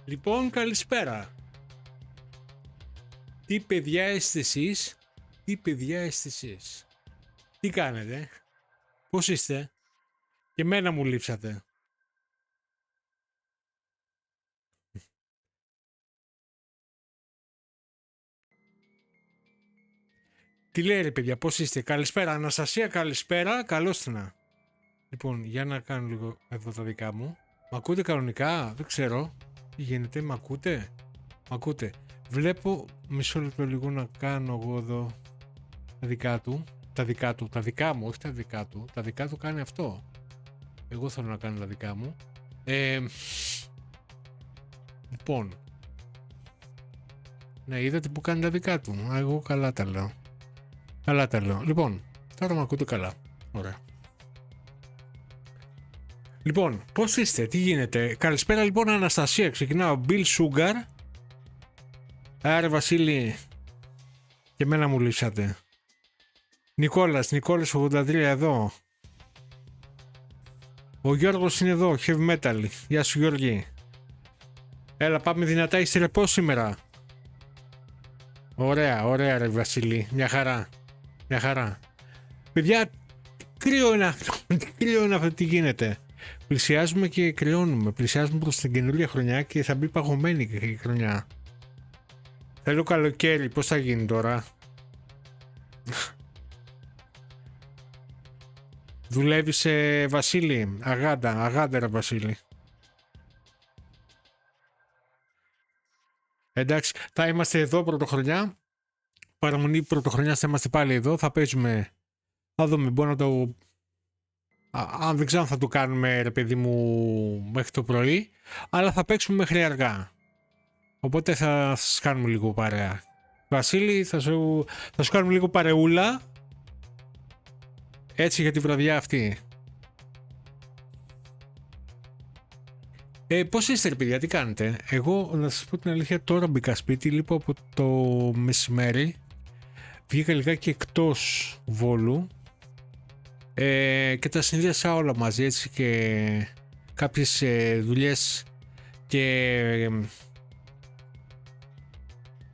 Λοιπόν, καλησπέρα. Τι παιδιά είστε εσείς, τι κάνετε, πώς είστε, και εμένα μου λείψατε. Τι λέει ρε παιδιά, πώς είστε, καλησπέρα Αναστασία, καλησπέρα, καλώς την. Λοιπόν, για να κάνω λίγο εδώ τα δικά μου. Μ' ακούτε κανονικά, δεν ξέρω τι γίνεται, μ' ακούτε. Βλέπω, μισό λεπτό λίγο να κάνω εγώ εδώ τα δικά μου, όχι τα δικά του. Τα δικά του κάνει αυτό. Εγώ θέλω να κάνω τα δικά μου. Λοιπόν. Ναι, είδατε που κάνει τα δικά του. Εγώ καλά τα λέω. Λοιπόν, τώρα με ακούτε καλά. Ωραία. Λοιπόν, πώς είστε, τι γίνεται. Καλησπέρα λοιπόν Αναστασία, ξεκινάω. Bill Sugar. Άρα Βασίλη, και εμένα μου λείψατε. Νικόλας 83 εδώ. Ο Γιώργος είναι εδώ, heavy metal. Γεια σου Γιώργη. Έλα πάμε δυνατά, είστε ρεπό σήμερα. Ωραία ρε Βασίλη, μια χαρά. Παιδιά, κρύο είναι αυτό, τι γίνεται. Πλησιάζουμε και κρυώνουμε, πλησιάζουμε προς την καινούργια χρονιά και θα μπει παγωμένη η χρονιά. Θέλω καλοκαίρι, πώς θα γίνει τώρα. Δουλεύεις Βασίλη, αγάντα ρε Βασίλη. Εντάξει, θα είμαστε εδώ πρωτοχρονιά. Παραμονή πρωτοχρονιάς θα είμαστε πάλι εδώ. Θα παίζουμε. Θα δούμε, μπορεί να το. Αν δεν ξέρω αν θα το κάνουμε ρε παιδί μου μέχρι το πρωί. Αλλά θα παίξουμε μέχρι αργά. Οπότε θα σας κάνουμε λίγο παρέα. Βασίλη, θα σου κάνουμε λίγο παρεούλα. Έτσι για τη βραδιά αυτή. Πώς είστε ρε παιδιά, τι κάνετε. Εγώ να σας πω την αλήθεια, τώρα μπήκα σπίτι, λείπω από το μεσημέρι. Βγήκα λιγάκι εκτός Βόλου και τα συνδύασα όλα μαζί, έτσι, και κάποιες δουλειές και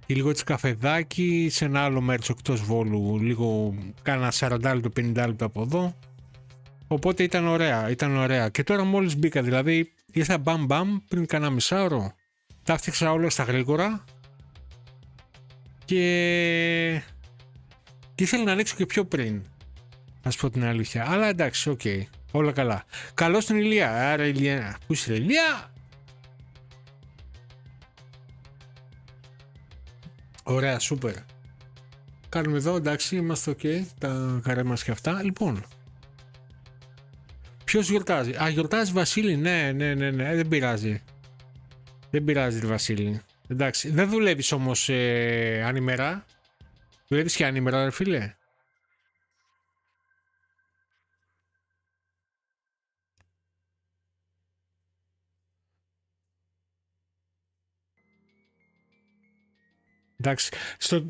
λίγο έτσι καφεδάκι σε ένα άλλο μέρος εκτός Βόλου, λίγο κάνα 40 λεπτό 50 λεπτό από εδώ. Οπότε ήταν ωραία. Και τώρα μόλις μπήκα, δηλαδή ήρθα μπαμ πριν κάνα μισάωρο. Τα έφτιαξα όλα στα γρήγορα και ήθελα να ανοίξω και πιο πριν, να σου πω την αλήθεια. Αλλά εντάξει, οκ, όλα καλά. Καλώς την Ηλία. Άρα Ηλία, πού είσαι Ηλία? Ωραία, σούπερ. Κάνουμε εδώ, εντάξει, είμαστε οκ, τα καρέ μας και αυτά. Λοιπόν, ποιος γιορτάζει? Γιορτάζει Βασίλη, ναι, δεν πειράζει. Δεν πειράζει Βασίλη. Εντάξει, δεν δουλεύεις όμως ανήμερα. Δουλεύεις και ανήμερα ρε φίλε. Εντάξει,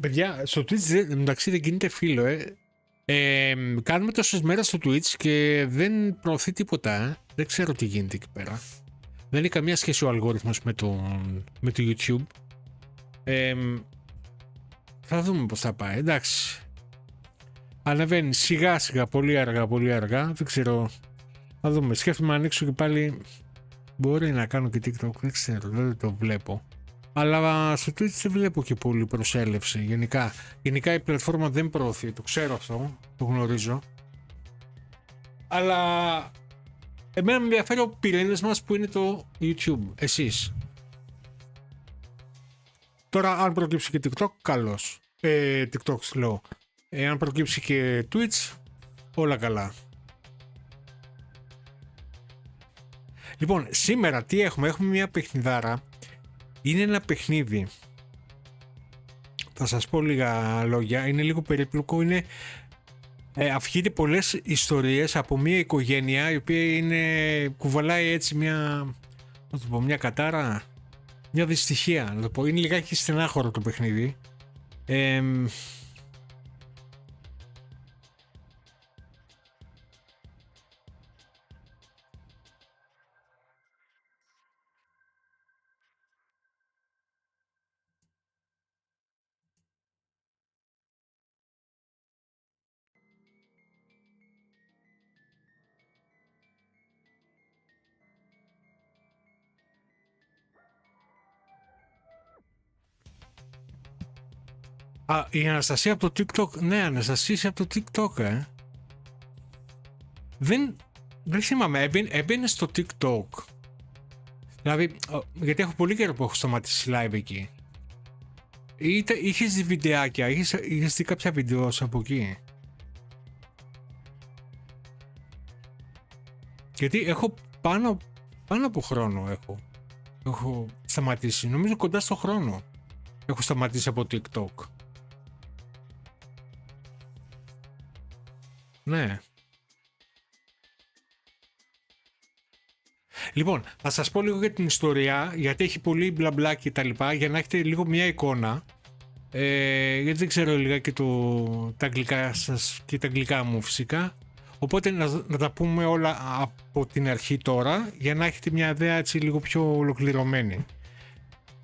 παιδιά, στο Twitch εντάξει δεν κινείται φίλο, κάνουμε τόσες μέρες στο Twitch και δεν προωθεί τίποτα, Δεν ξέρω τι γίνεται εκεί πέρα. Δεν έχει καμία σχέση ο αλγόριθμος με το YouTube. Θα δούμε πώς θα πάει, εντάξει. Ανεβαίνει σιγά σιγά, πολύ αργά, δεν ξέρω. Θα δούμε, σκέφτομαι να ανοίξω και πάλι. Μπορεί να κάνω και TikTok, δεν ξέρω, δεν το βλέπω. Αλλά στο Twitch δεν βλέπω και πολύ προσέλευση γενικά. Γενικά η πλατφόρμα δεν προωθεί, το ξέρω αυτό, το γνωρίζω. Αλλά εμένα με ενδιαφέρει ο πυρήνας μας που είναι το YouTube, εσείς. Τώρα αν προκύψει και TikTok, καλώς. TikTok λέω. Αν προκύψει και Twitch, όλα καλά. Λοιπόν, σήμερα τι έχουμε? Έχουμε μια παιχνιδάρα. Είναι ένα παιχνίδι. Θα σας πω λίγα λόγια. Είναι λίγο περίπλοκο. Αφηγείται πολλές ιστορίες από μια οικογένεια η οποία κουβαλάει έτσι μια κατάρα, μια δυστυχία να το πω. Είναι λιγάκι στενάχωρο το παιχνίδι. Α, η Αναστασία από το TikTok. Ναι, Αναστασία από το TikTok, Δεν θυμάμαι, έμπαινε στο TikTok. Δηλαδή, γιατί έχω πολύ καιρό που έχω σταματήσει live εκεί. Είχες δει βιντεάκια, είχες δει κάποια βίντεο από εκεί. Γιατί έχω πάνω από χρόνο έχω σταματήσει. Νομίζω κοντά στο χρόνο έχω σταματήσει από TikTok. Ναι. Λοιπόν, θα σας πω λίγο για την ιστορία, γιατί έχει πολύ μπλα μπλα και τα λοιπά, για να έχετε λίγο μια εικόνα. Γιατί δεν ξέρω λιγάκι τα αγγλικά σας και τα αγγλικά μου φυσικά. Οπότε να τα πούμε όλα από την αρχή τώρα, για να έχετε μια ιδέα έτσι λίγο πιο ολοκληρωμένη.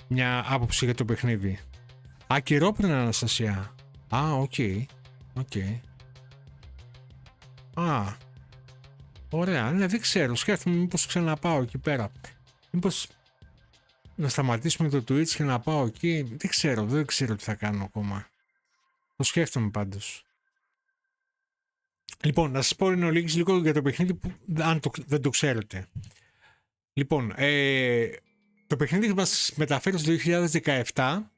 Μια άποψη για το παιχνίδι. Α, καιρό πριν, Αναστασία. Α, οκ. Α, ωραία. Ναι, δεν ξέρω. Σκέφτομαι μήπως ξαναπάω εκεί πέρα. Μήπως να σταματήσουμε το Twitch και να πάω εκεί. Δεν ξέρω τι θα κάνω ακόμα. Το σκέφτομαι πάντως. Λοιπόν, να σας πω λίγο για το παιχνίδι που αν δεν το ξέρετε. Λοιπόν, το παιχνίδι μας μεταφέρει στο 2017,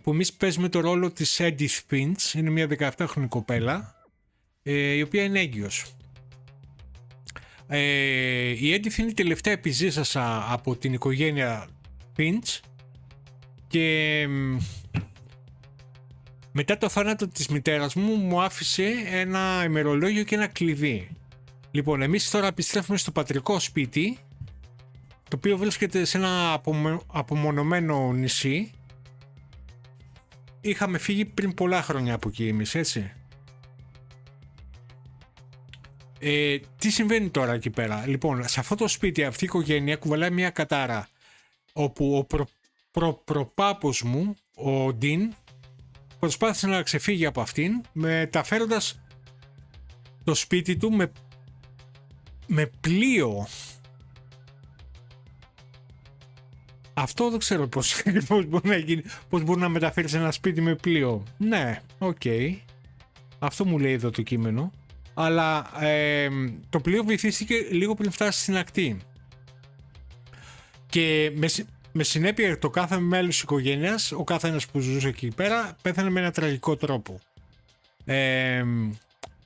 που εμείς παίζουμε το ρόλο της Edith Finch. Είναι μια 17χρονη κοπέλα, η οποία είναι έγκυος. Η Edith είναι η τελευταία επιζήσασα από την οικογένεια Finch και μετά το θάνατο της μητέρας μου άφησε ένα ημερολόγιο και ένα κλειδί. Λοιπόν, εμείς τώρα επιστρέφουμε στο πατρικό σπίτι, το οποίο βρίσκεται σε ένα απομονωμένο νησί. Είχαμε φύγει πριν πολλά χρόνια από εκεί εμείς, έτσι. Τι συμβαίνει τώρα εκεί πέρα? Λοιπόν, σε αυτό το σπίτι αυτή η οικογένεια κουβαλάει μια κατάρα, όπου ο προπάπος μου, ο Ντίν, προσπάθησε να ξεφύγει από αυτήν, μεταφέροντας το σπίτι του με πλοίο. Αυτό δεν ξέρω πώς μπορεί να γίνει, πώς μπορεί να μεταφέρεις ένα σπίτι με πλοίο. Ναι, οκ. Αυτό μου λέει εδώ το κείμενο. Αλλά το πλοίο βυθίστηκε λίγο πριν φτάσει στην ακτή. Και με συνέπεια το κάθε μέλος της οικογένειας, ο κάθε ένας που ζούσε εκεί πέρα, πέθανε με ένα τραγικό τρόπο.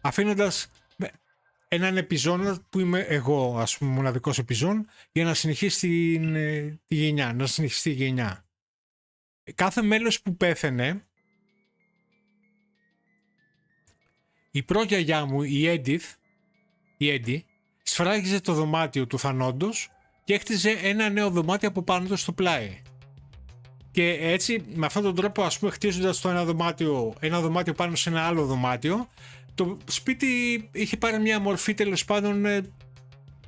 Αφήνοντας έναν επιζώνα που είμαι εγώ, ας πούμε, μοναδικός επιζών, για να συνεχίσει τη γενιά, να συνεχιστεί η γενιά. Κάθε μέλος που πέθανε, η προγιαγιά μου, η Edith, σφράγιζε το δωμάτιο του θανόντος και έκτιζε ένα νέο δωμάτιο από πάνω του στο πλάι. Και έτσι, με αυτόν τον τρόπο, ας πούμε, χτίζοντας το ένα δωμάτιο πάνω σε ένα άλλο δωμάτιο, το σπίτι είχε πάρει μια μορφή, τέλος πάντων,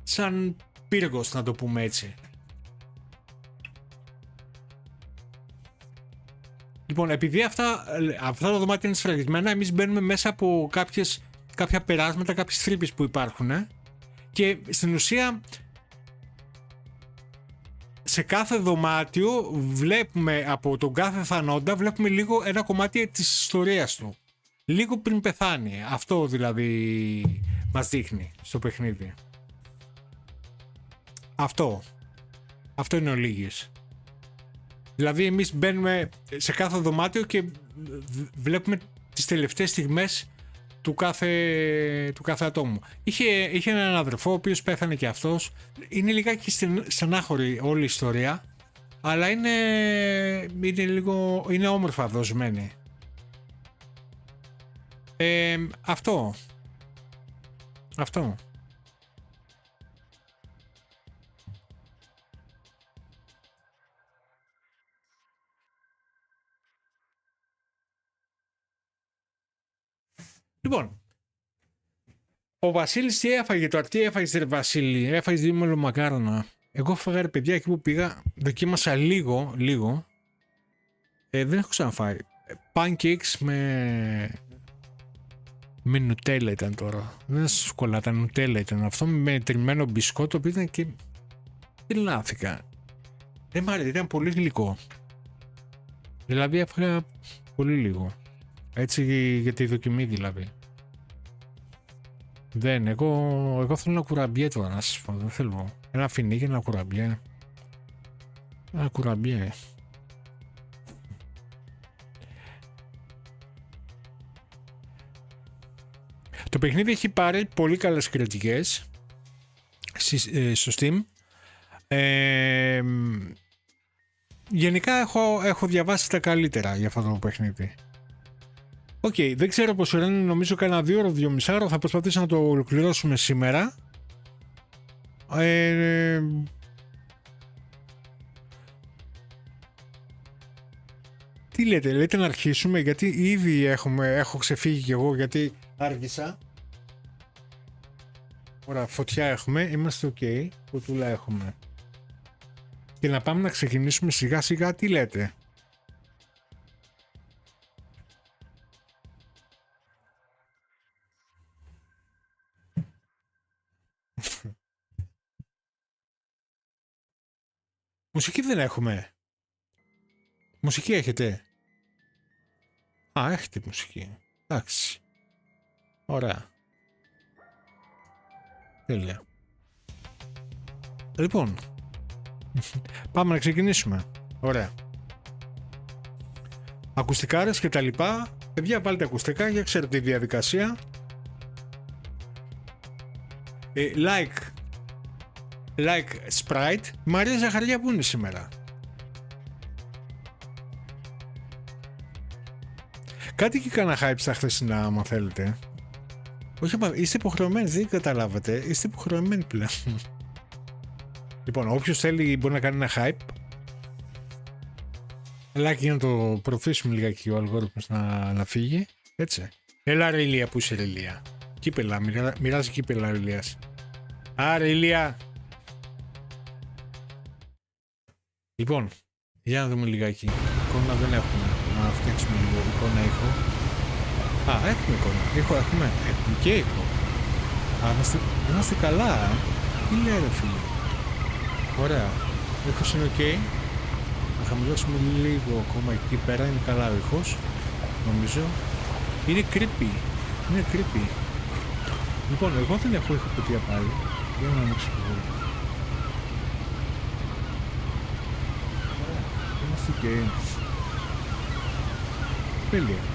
σαν πύργος, να το πούμε έτσι. Λοιπόν, επειδή αυτά τα δωμάτια είναι σφραγισμένα, εμείς μπαίνουμε μέσα από κάποια περάσματα, κάποιες τρύπες που υπάρχουν, και στην ουσία σε κάθε δωμάτιο βλέπουμε, από τον κάθε θανόντα, βλέπουμε λίγο ένα κομμάτι της ιστορίας του. Λίγο πριν πεθάνει. Αυτό δηλαδή μας δείχνει στο παιχνίδι. Αυτό είναι ο λίγης. Δηλαδή εμείς μπαίνουμε σε κάθε δωμάτιο και βλέπουμε τις τελευταίες στιγμές του κάθε ατόμου. Είχε έναν αδερφό ο οποίος πέθανε και αυτός. Είναι λιγάκι στενάχωρη όλη η ιστορία, αλλά είναι όμορφα δοσμένη. Αυτό. Λοιπόν, ο Βασίλης τι έφαγε τώρα? Τι έφαγες ρε Βασίλη? Έφαγες δίμελο μακάρονα. Εγώ φάγα, ρε παιδιά, εκεί που πήγα, δοκίμασα λίγο. Δεν έχω ξαναφάει. Pancakes με νουτέλα ήταν τώρα. Δεν ήταν σοκολάτα, νουτέλα ήταν. Αυτό με τριμμένο μπισκότο που ήταν και τριλάθηκα. Δεν μ' άρεσε, ήταν πολύ γλυκό. Δηλαδή έφυγα πολύ λίγο. Έτσι για τη δοκιμή δηλαδή. Εγώ θέλω ένα κουραμπιέ τώρα, να σας πω. Δεν θέλω. Ένα φινί και ένα κουραμπιέ. Ένα κουραμπιέ. Το παιχνίδι έχει πάρει πολύ καλές κριτικές στο Steam. Γενικά έχω διαβάσει τα καλύτερα για αυτό το παιχνίδι. Οκ, δεν ξέρω πόσο είναι, νομίζω κανένα 2 ώρο, 2,5 ώρο. Θα προσπαθήσω να το ολοκληρώσουμε σήμερα. Τι λέτε να αρχίσουμε, γιατί ήδη έχω ξεφύγει κι εγώ, γιατί άργησα. Ωραία, φωτιά έχουμε, είμαστε ok, κουτούλα έχουμε. Και να πάμε να ξεκινήσουμε σιγά σιγά, τι λέτε? Μουσική δεν έχουμε. Μουσική έχετε? Α, έχετε μουσική. Εντάξει. Ωραία. Τέλεια. Λοιπόν, πάμε να ξεκινήσουμε. Ωραία. Ακουστικάρες και τα λοιπά. Παιδιά, βάλτε ακουστικά για ξέρετε τη διαδικασία. Like Sprite. Μαρία Ζαχαριά που είναι σήμερα? Κάτι και κάνα hype στα χθεσινά, άμα θέλετε. Όχι, είστε υποχρεωμένοι, δεν καταλάβατε. Είστε υποχρεωμένοι πλέον. Λοιπόν, όποιος θέλει μπορεί να κάνει ένα hype. Like για να το προωθήσουμε λιγάκι ο αλγόριθμος να φύγει. Έτσι. Έλα ρε Ηλία, που είσαι ρε Ηλία? Κύπελα, μοιράζει κύπελα ο Ηλίας. Άρα Ηλία. Λοιπόν, για να δούμε λιγάκι. Εικόνα δεν έχουμε. Να φτιάξουμε λίγο εικόνα ήχο. Α, έχουμε εικόνα. Ήχο έχουμε. Έχουμε και ήχο. Α, είμαστε καλά. Τι λέει ρε φίλε? Ωραία. Ο ήχος είναι ok. Να χαμηλώσουμε λίγο ακόμα εκεί πέρα. Είναι καλά ο ήχος. Νομίζω. Είναι creepy. Είναι creepy. Λοιπόν, εγώ δεν έχω ηχοπαιδεία πάλι. Για να ανοίξω εγώ. Ωραία. Είμαστε ok. Τέλεια.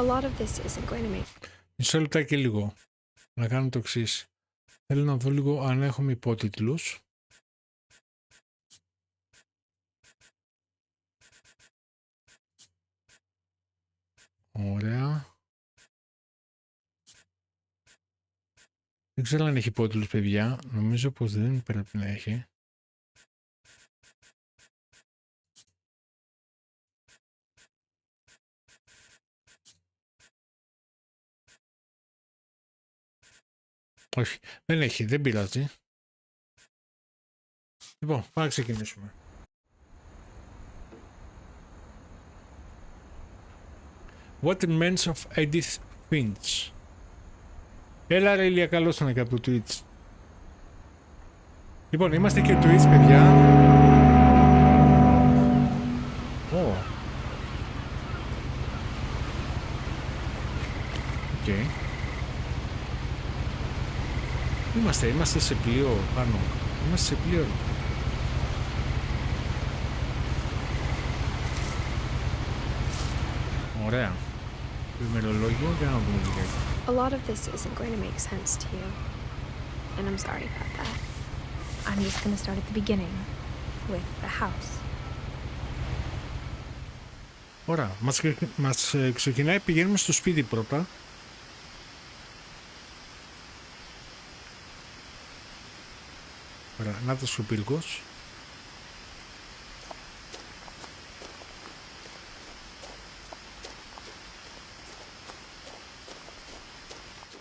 A lot of this isn't going to make. Μισό λεπτά και λίγο. Να κάνω το εξής. Θέλω να δω λίγο αν έχουμε υπότιτλους. Ωραία. Δεν ξέρω αν έχει υπότιτλους, παιδιά. Νομίζω πως δεν πρέπει να έχει. Όχι, δεν έχει, δεν πειράζει. Λοιπόν, πάμε να ξεκινήσουμε. What Remains of Edith Finch. Έλα ρε Ηλία, καλώς ήταν και από το Twitch. Λοιπόν, είμαστε και Twitch, παιδιά. Οκ. Είμαστε σε πλοίο πάνω. Είμαστε σε πλοίο. Ωραία. Το ημερολόγιο, για να δούμε λιγάκι. A lot of this isn't going to make sense to you. And I'm sorry about that. I'm just going to start at the beginning with the house. Ωραία. Μας ξεκινάει, πηγαίνουμε στο σπίτι πρώτα. Ωραία, να το ο πύργος.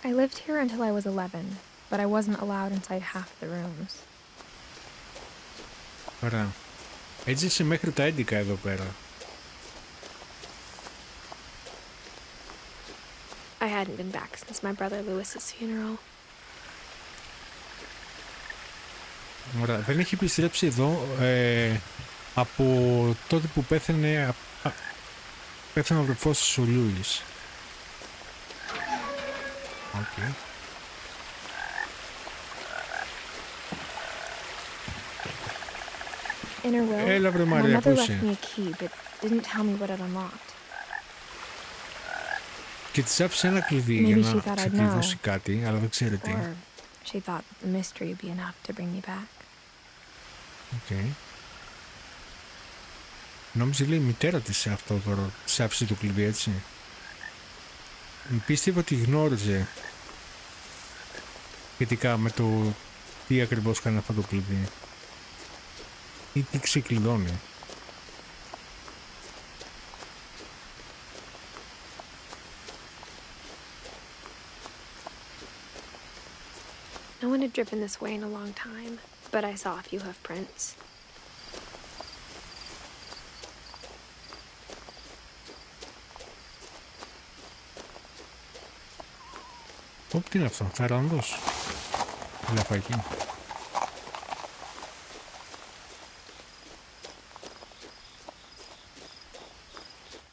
I lived here until I was 11, but I wasn't allowed inside half the rooms. Ωραία. Έτσι είσαι μέχρι τα 11 εδώ πέρα. I hadn't been back since my brother Lewis's funeral. Ωραία. Δεν έχει επιστρέψει εδώ από τότε που πέθανε ο αδερφός της ο Λούις. Okay. In her will, Έλα βρε my Μαρία, mother πού left είσαι? me a key, but didn't tell me what it unlocked. Και της άφησε ένα κλειδί για Maybe she να thought I'd ξεκλειδώσει know. κάτι, αλλά δεν ξέρει τι. Or she thought that the mystery would be enough to bring me back. Okay. Νόμιζε λέει η μητέρα της αυτό τώρα, της άφησε το κλειδί, έτσι. Πίστευε ότι γνώριζε σχετικά με το τι ακριβώς κάνει αυτό το κλειδί ή τι ξεκλειδώνει. No one had driven this way in a long time, but I saw a few hoof prints. Ωπ, τι είναι αυτό, θαρανδός. Λαφάκι.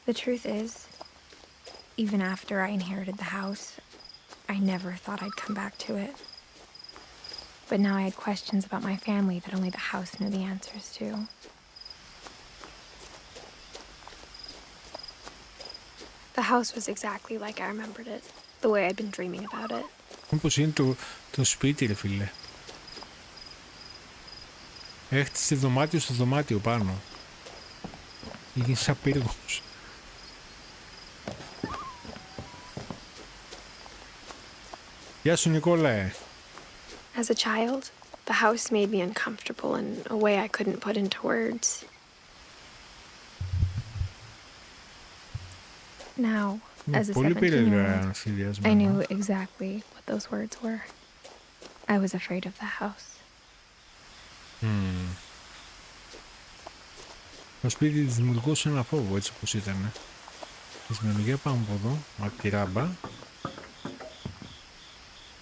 The truth is, even after I inherited the house, I never thought I'd come back to it. But now I had questions about my family that only the house knew the answers to. The house was exactly like I remembered it, the way I'd been dreaming about it. Όπως είναι το σπίτι, ρε φίλε. Έχτισε δωμάτιο στο δωμάτιο πάνω. Είναι σαν πύργος. Γεια σου Νικόλαε. As a child, the house made me uncomfortable in a way I couldn't put into words. Now, as a Πολύ περίεργα 17-year-old, I συνδυασμένα. knew exactly what those words were. I was afraid of the house. Το σπίτι της δημιουργούσε ένα φόβο, έτσι όπως ήταν. Για πάμε από εδώ, από τη ράμπα.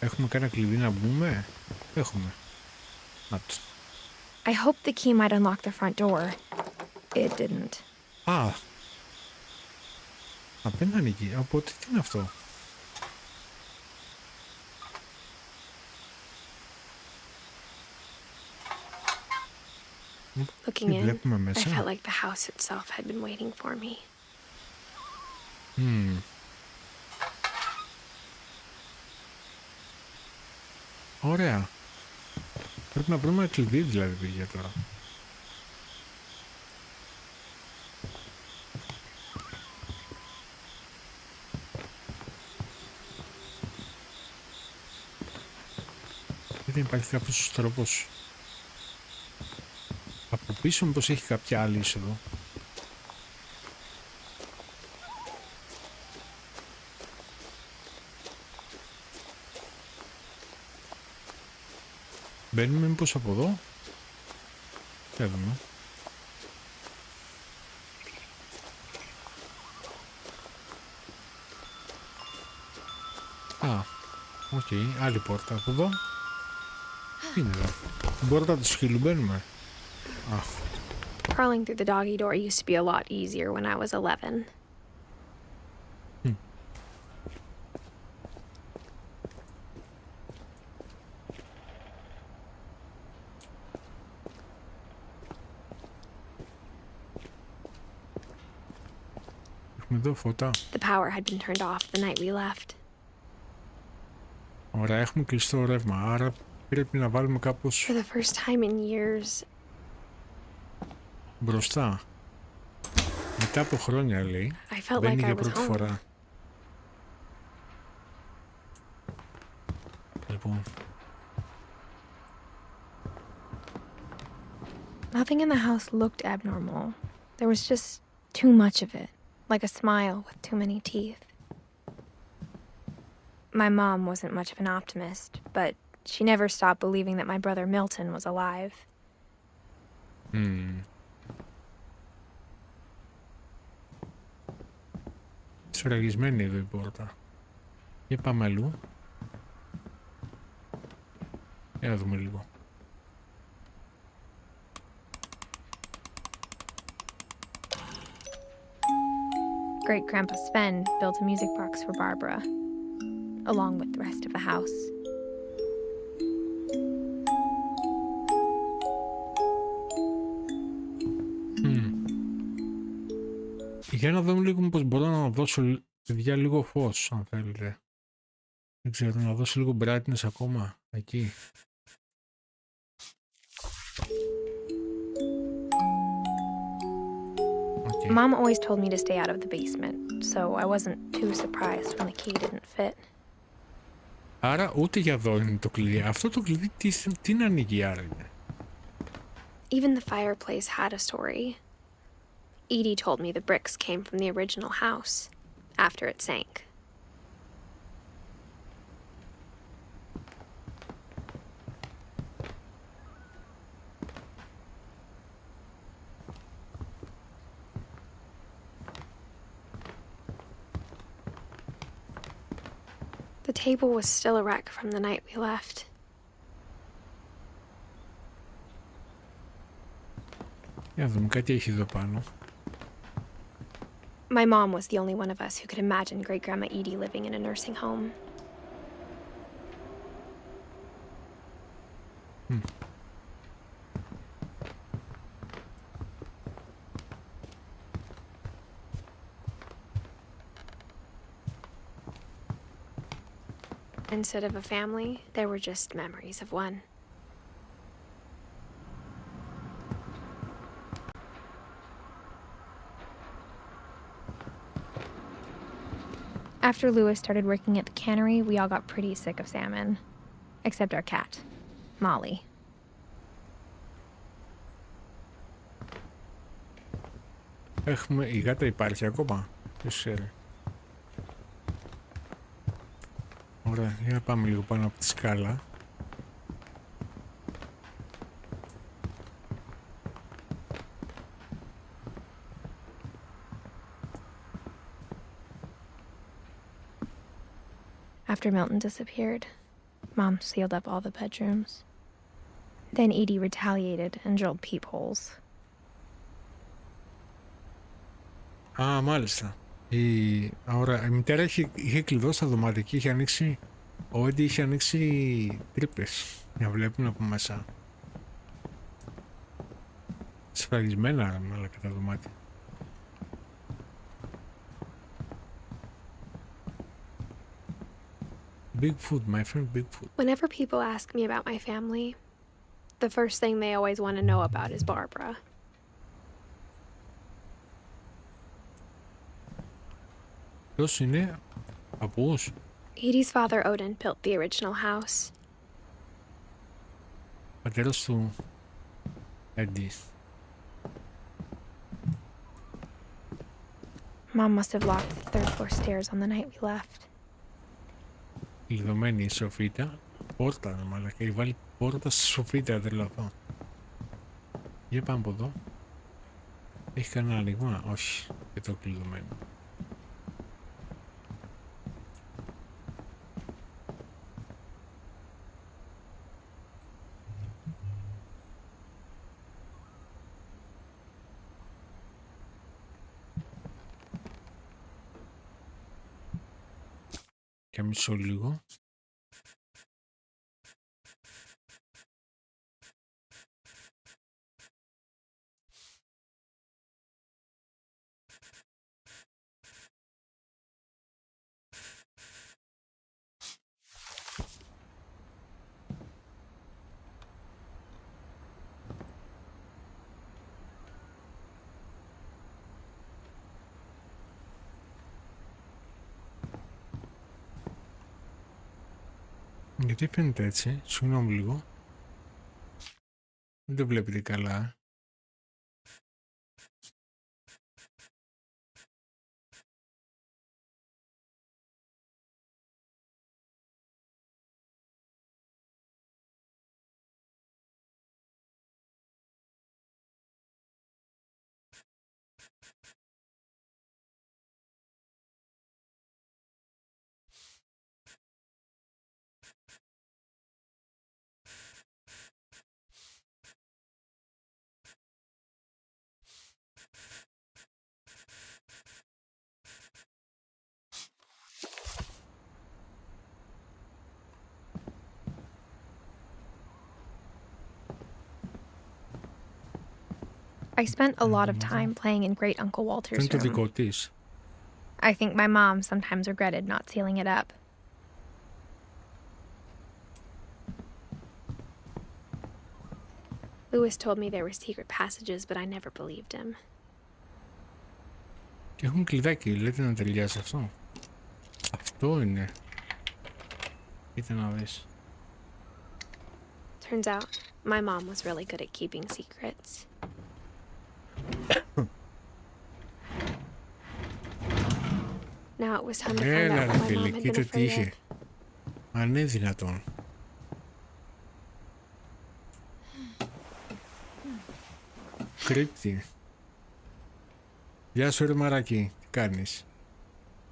Έχουμε κάνα κλειδί να μπούμε? Έχουμε. Να το. I hoped the key might unlock the front door. It didn't. Α, δεν ανοίγει. Οπότε τι είναι αυτό? Looking in, βλέπουμε I μέσα. felt like the house itself had been waiting for me. Ωραία. Πρέπει να βρούμε ένα κλειδί δηλαδή για τώρα. Δεν υπάρχει κάποιος τρόπος. Από πίσω μήπως έχει κάποια άλλη είσοδο? Μπαίνουμε μήπως από εδώ? Θα δούμε. Α, οκ, άλλη πόρτα από εδώ. Τι είναι εδώ? Την πόρτα του σκύλου μπαίνουμε. Α, Crawling through the doggy door used to be a lot easier when I was 11. έχουμε εδώ φώτα. The power had been turned off the night we left. Ωραία, έχουμε κλειστό ρεύμα, άρα πρέπει να βάλουμε κάπως For the first time in years, μπροστά. Μετά από χρόνια, λέει, I felt μπαίνει like I για was πρώτη home. φορά. Λοιπόν. Nothing in the house looked abnormal. There was just too much of it, like a smile with too many teeth. My mom wasn't much of an optimist, but she never stopped believing that my brother Milton was alive. Σφραγισμένη εδώ η πόρτα. Και πάμε αλλού. Για να δούμε λίγο. Great Grandpa Sven built a music box for Barbara, along with the rest of the house. Για να δούμε λίγο πως μπορώ να δώσω, παιδιά, λίγο φως, αν θέλετε. Δεν ξέρω, να δώσω λίγο brightness ακόμα, εκεί. Okay. Mom always told me to stay out of the basement, so I wasn't too surprised when the key didn't fit. Άρα ούτε για εδώ είναι το κλειδί. Αυτό το κλειδί τι να ανοίγει άραγε? Even the fireplace had a story. Edie told me the bricks came from the original house, after it sank. The table was still a wreck from the night we left. Για να δούμε, κάτι έχει εδώ πάνω. My mom was the only one of us who could imagine Great-Grandma Edie living in a nursing home. Instead of a family, there were just memories of one. After Louis started working at the cannery, we all got pretty sick of salmon. Except our cat, Molly. Έχουμε, η γάτα υπάρχει ακόμα? Ποιος ξέρει. Ωραία, για να πάμε λίγο πάνω από τη σκάλα. After Milton disappeared, Mom sealed up all the bedrooms. Then Edie retaliated and drilled peepholes. Α, μάλιστα. Ωραία, η μητέρα είχε κλειδώσει τα δωμάτια και είχε ανοίξει, ο Έντι είχε ανοίξει τρύπες για να βλέπουν από μέσα. Σφραγισμένα αλλά κατά δωμάτια. Bigfoot, my friend Bigfoot. Whenever people ask me about my family, the first thing they always want to know about is Barbara. Ποιος είναι? Παππούς? Edie's father Odin built the original house. Πατέρας του Έντι. Mom must have locked the third floor stairs on the night we left. Κλειδωμένη η σοφίτα. Πόρτα, μαλάκα. Έχει βάλει πόρτα στη σοφίτα, τρελαθώ. Για πάμε από εδώ. Έχει κανένα άνοιγμα? Όχι. Και το κλειδωμένο. Και μισό λίγο. Γιατί φαίνεται έτσι? Συγγνώμη λίγο. Δεν το βλέπετε καλά. I spent a lot of time playing in Great Uncle Αυτό Walter's είναι το room. δικό της. I think my mom sometimes regretted not sealing it up. Lewis told me there were secret passages, but I never believed him. Και έχουν κλειδάκι, λέτε να ταιριάζει αυτό. Αυτό είναι. Κοίτα να δεις. Turns out, my mom was really good at keeping secrets. Now it was time to find Έλα out ρε what my φίλε, mom had been κοίτα τι afraid είχε. of. Αν είναι δυνατόν. Κρύπτη. Γεια σου ρε μαράκι, τι κάνεις?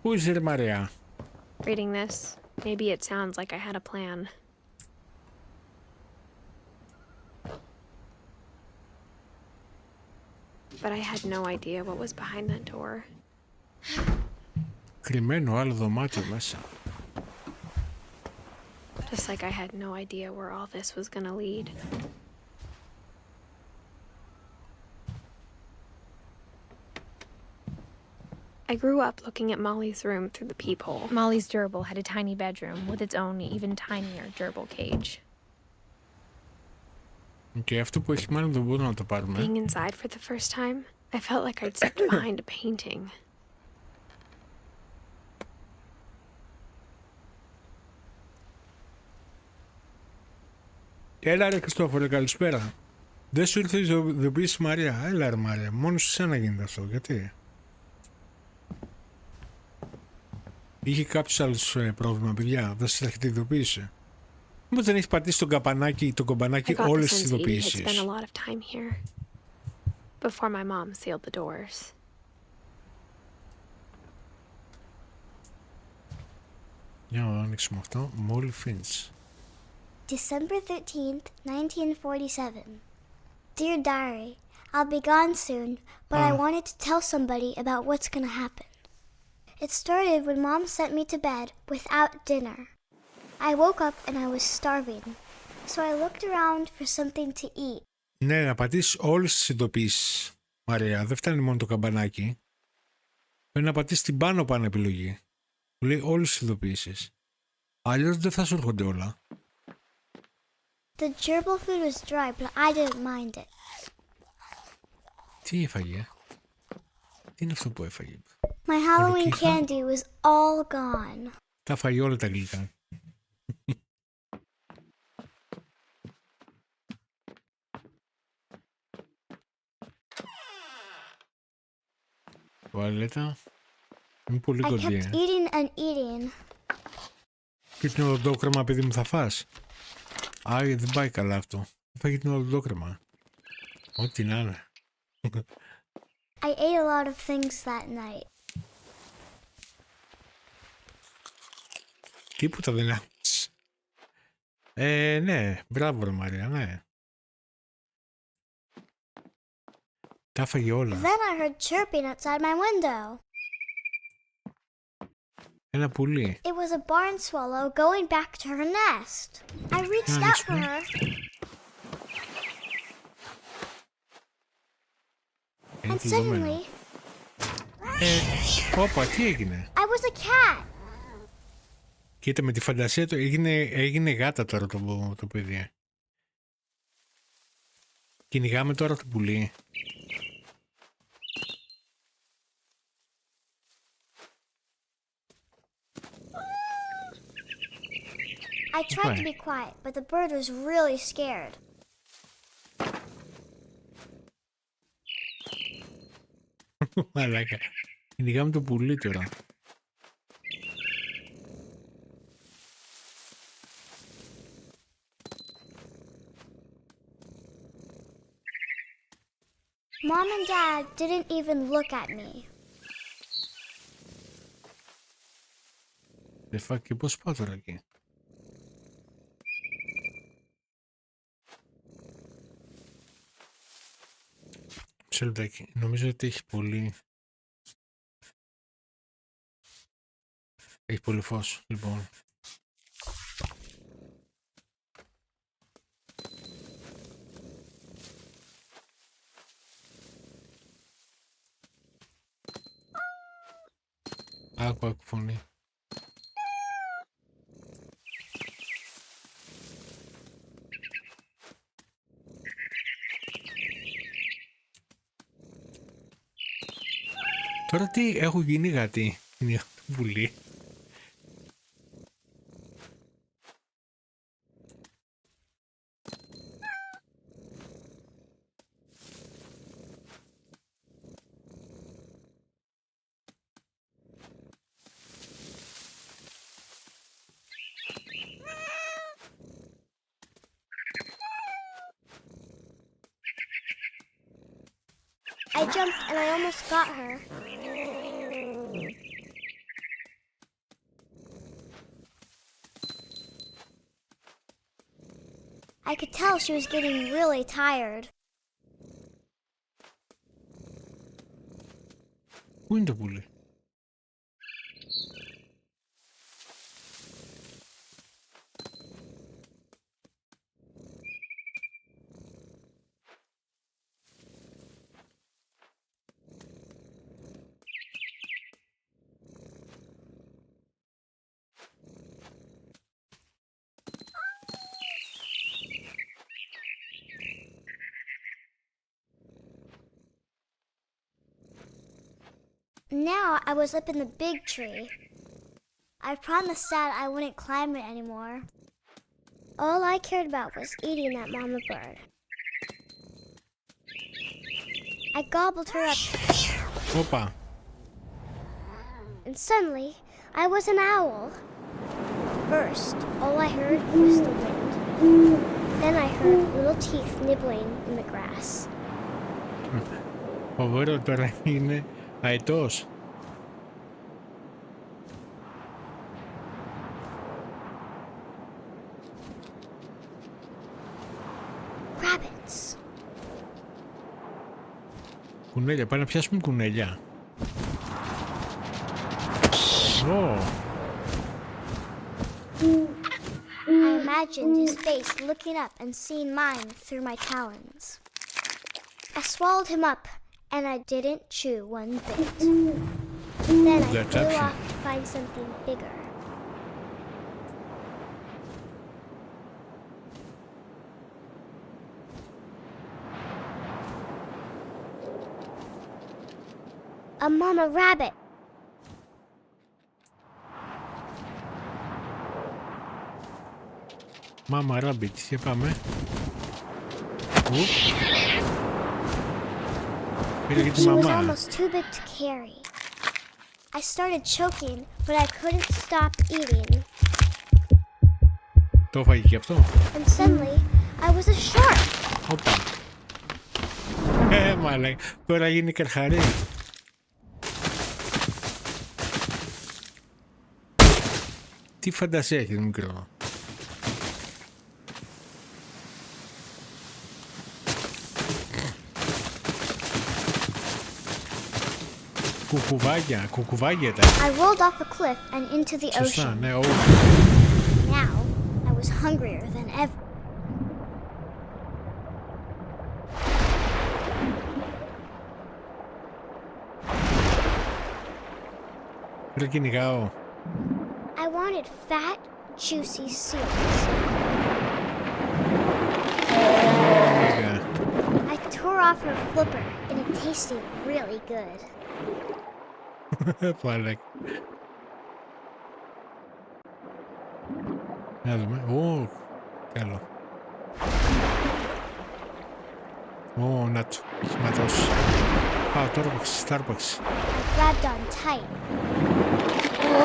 Πού είσαι ρε Μαρία? Reading this, maybe it sounds like I had a plan. But I had no idea what was behind that door. Κρυμμένο άλλο δωμάτιο μέσα. Just like I had no idea where all this was gonna lead. I grew up looking at Molly's room through the peephole. Molly's gerbil had a tiny bedroom with its own even tinier gerbil cage. Και αυτό που έχει μάλλον δεν μπορούμε να το πάρουμε. Being inside for the first time, I felt like I'd stepped behind a painting. Έλα ρε Χριστόφορε, καλησπέρα. Δεν σου ήρθε η ειδοποίηση Μαρία? Έλα ρε Μαρία, μόνο σε σένα γίνεται αυτό, γιατί? Είχε κάποιος άλλος πρόβλημα, παιδιά? Δεν σας έρχεται η ειδοποίηση? Μήπως δεν έχει πατήσει το κομπανάκι I got the όλες sense τις Edie had ειδοποίησεις? spent a lot of time here before my mom sealed the doors. Για να ανοίξουμε αυτό. Molly Finch. December 13th, 1947. Dear Diary, I'll be gone soon, but I wanted to tell somebody about what's gonna happen. It started when Mom sent me to bed without dinner. I woke up and I was starving, so I looked around for something to eat. Ναι, να πατήσεις όλες τις ειδοποίησεις, Μαρία. Δεν φτάνει μόνο το καμπανάκι. Πρέπει να πατήσεις την πάνω επιλογή. Που λέει όλες τις ειδοποίησεις. Αλλιώς δεν θα σου έρχονται όλα. The gerbil food was dry, but I didn't mind it. Τι έφαγε? Τι είναι αυτό που έφαγε? My Halloween Ολοκύθα. candy was all gone. Τα φάγε όλα τα γλυκά. Τουαλέτα. Είναι πολύ I κοντή. kept eating and eating. Και την οδοντόκρεμα, παιδί μου, θα φας? Άγιε, δεν πάει καλά αυτό. Φάγε την οδοντόκρεμα. Ό,τι να είναι. I ate a lot of things that night. Τίποτα δεν άκουσες? Ναι, μπράβο ρε Μαρία, ναι. Τα έφαγε όλα. Then I heard chirping outside my window. Ένα πουλί. It was a barn swallow going back to her nest. I reached out for her. And suddenly, Όπα, τι έγινε? I was a cat. Κοίτα, με τη φαντασία του έγινε γάτα τώρα το παιδί. Κυνηγάμε τώρα το πουλί. I tried to be quiet, but the bird was really scared. Μαλάκα. Κυνηγάμε το πουλί τώρα. Mom and Dad didn't even look at me. Δεν φάει και πώς πάω τώρα εκεί? Σε λεπτάκι. Νομίζω ότι έχει πολύ... Έχει πολύ φως, λοιπόν. Άκου φωνή. Τώρα τι έχω γίνει γατί. Είναι βουλή. I jumped and I almost got her. I could tell she was getting really tired. Πού είναι το πουλί? Now I was up in the big tree. I promised Dad I wouldn't climb it anymore. All I cared about was eating that mama bird. I gobbled her up. Όπα. And suddenly, I was an owl. First, all I heard was the wind. Then I heard little teeth nibbling in the grass. Ο Βόρο τώρα είναι αετός. Rabbits. Κουνέλια, πάμε να πιάσουμε κουνέλια. I imagined his face looking up and seeing mine through my talons. I swallowed him up, and I didn't chew one bit. Then I flew off to find something bigger. A mama rabbit. Mama rabbit, και πάμε. She was almost too big to carry. I started choking, but I couldn't stop eating. Το φάγει και αυτό. And suddenly, I was a shark. Όπα. Μαλάκα. Τώρα γίνει καρχαρί. Τι φαντασία έχεις, μικρό. Κουκουβάγια τα. I rolled off a cliff and into the Σωστά, ocean. ναι, Now, I was hungrier than ever. Πρέπει κυνηγάω. I wanted fat, juicy seals. I tore off her flipper, and it tasted really good. Μαλάκα. Να δούμε. Ω, καλό. Ω, να του. Έχει ματώσει. Α, τώρα παίξεις, τώρα παίξεις. I grabbed on tight.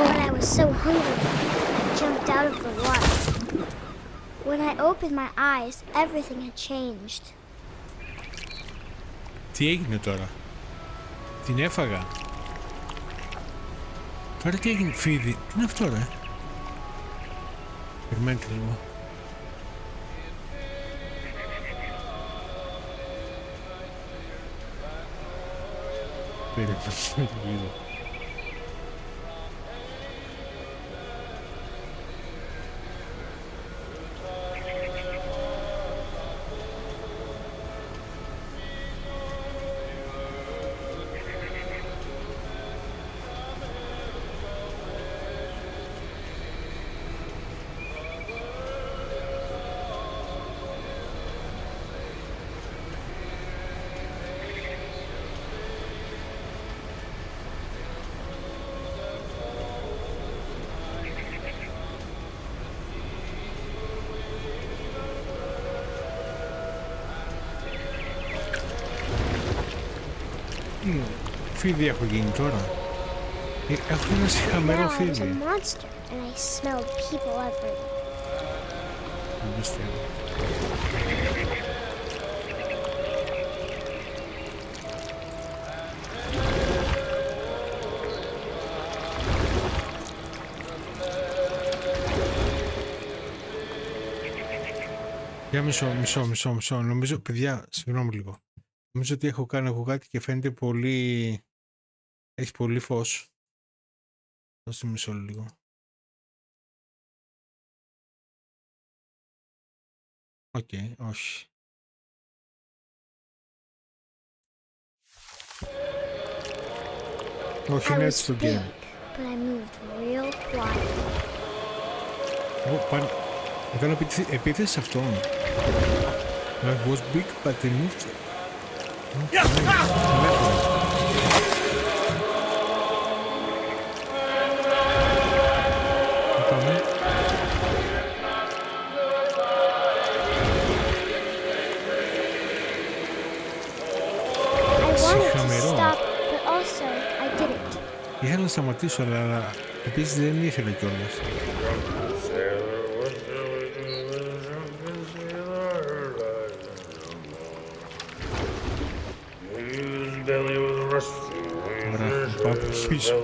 When I was so hungry, I jumped out of the water. When I opened my eyes, everything had changed. Τι έγινε τώρα? Την έφαγα. Τώρα τι έγινε, φίδι? Τι είναι αυτό, ρε? Περιμένετε λίγο. Περιμένετε λίγο. Φίδι έχω γίνει τώρα. Έχω ένα σιχαμένο Now I was a φίδι. monster and I smelled people everywhere. Δεν πιστεύω. Για μισό. Νομίζω, παιδιά, συγγνώμη λίγο. Νομίζω ότι έχω κάνει εγώ κάτι και φαίνεται πολύ... Έχει πολύ φως. Δώστε μισό λίγο. Οκ, όχι. Όχι, I είναι was έτσι το big, game. but I moved real quiet. Έκανα επίθεση σε αυτόν. I was big, but I moved. I wanted to stop, but also I didn't. Ήθελα να σταματήσω, αλλά επίσης δεν ήθελα κιόλας. Ωραία, πάω πίσω.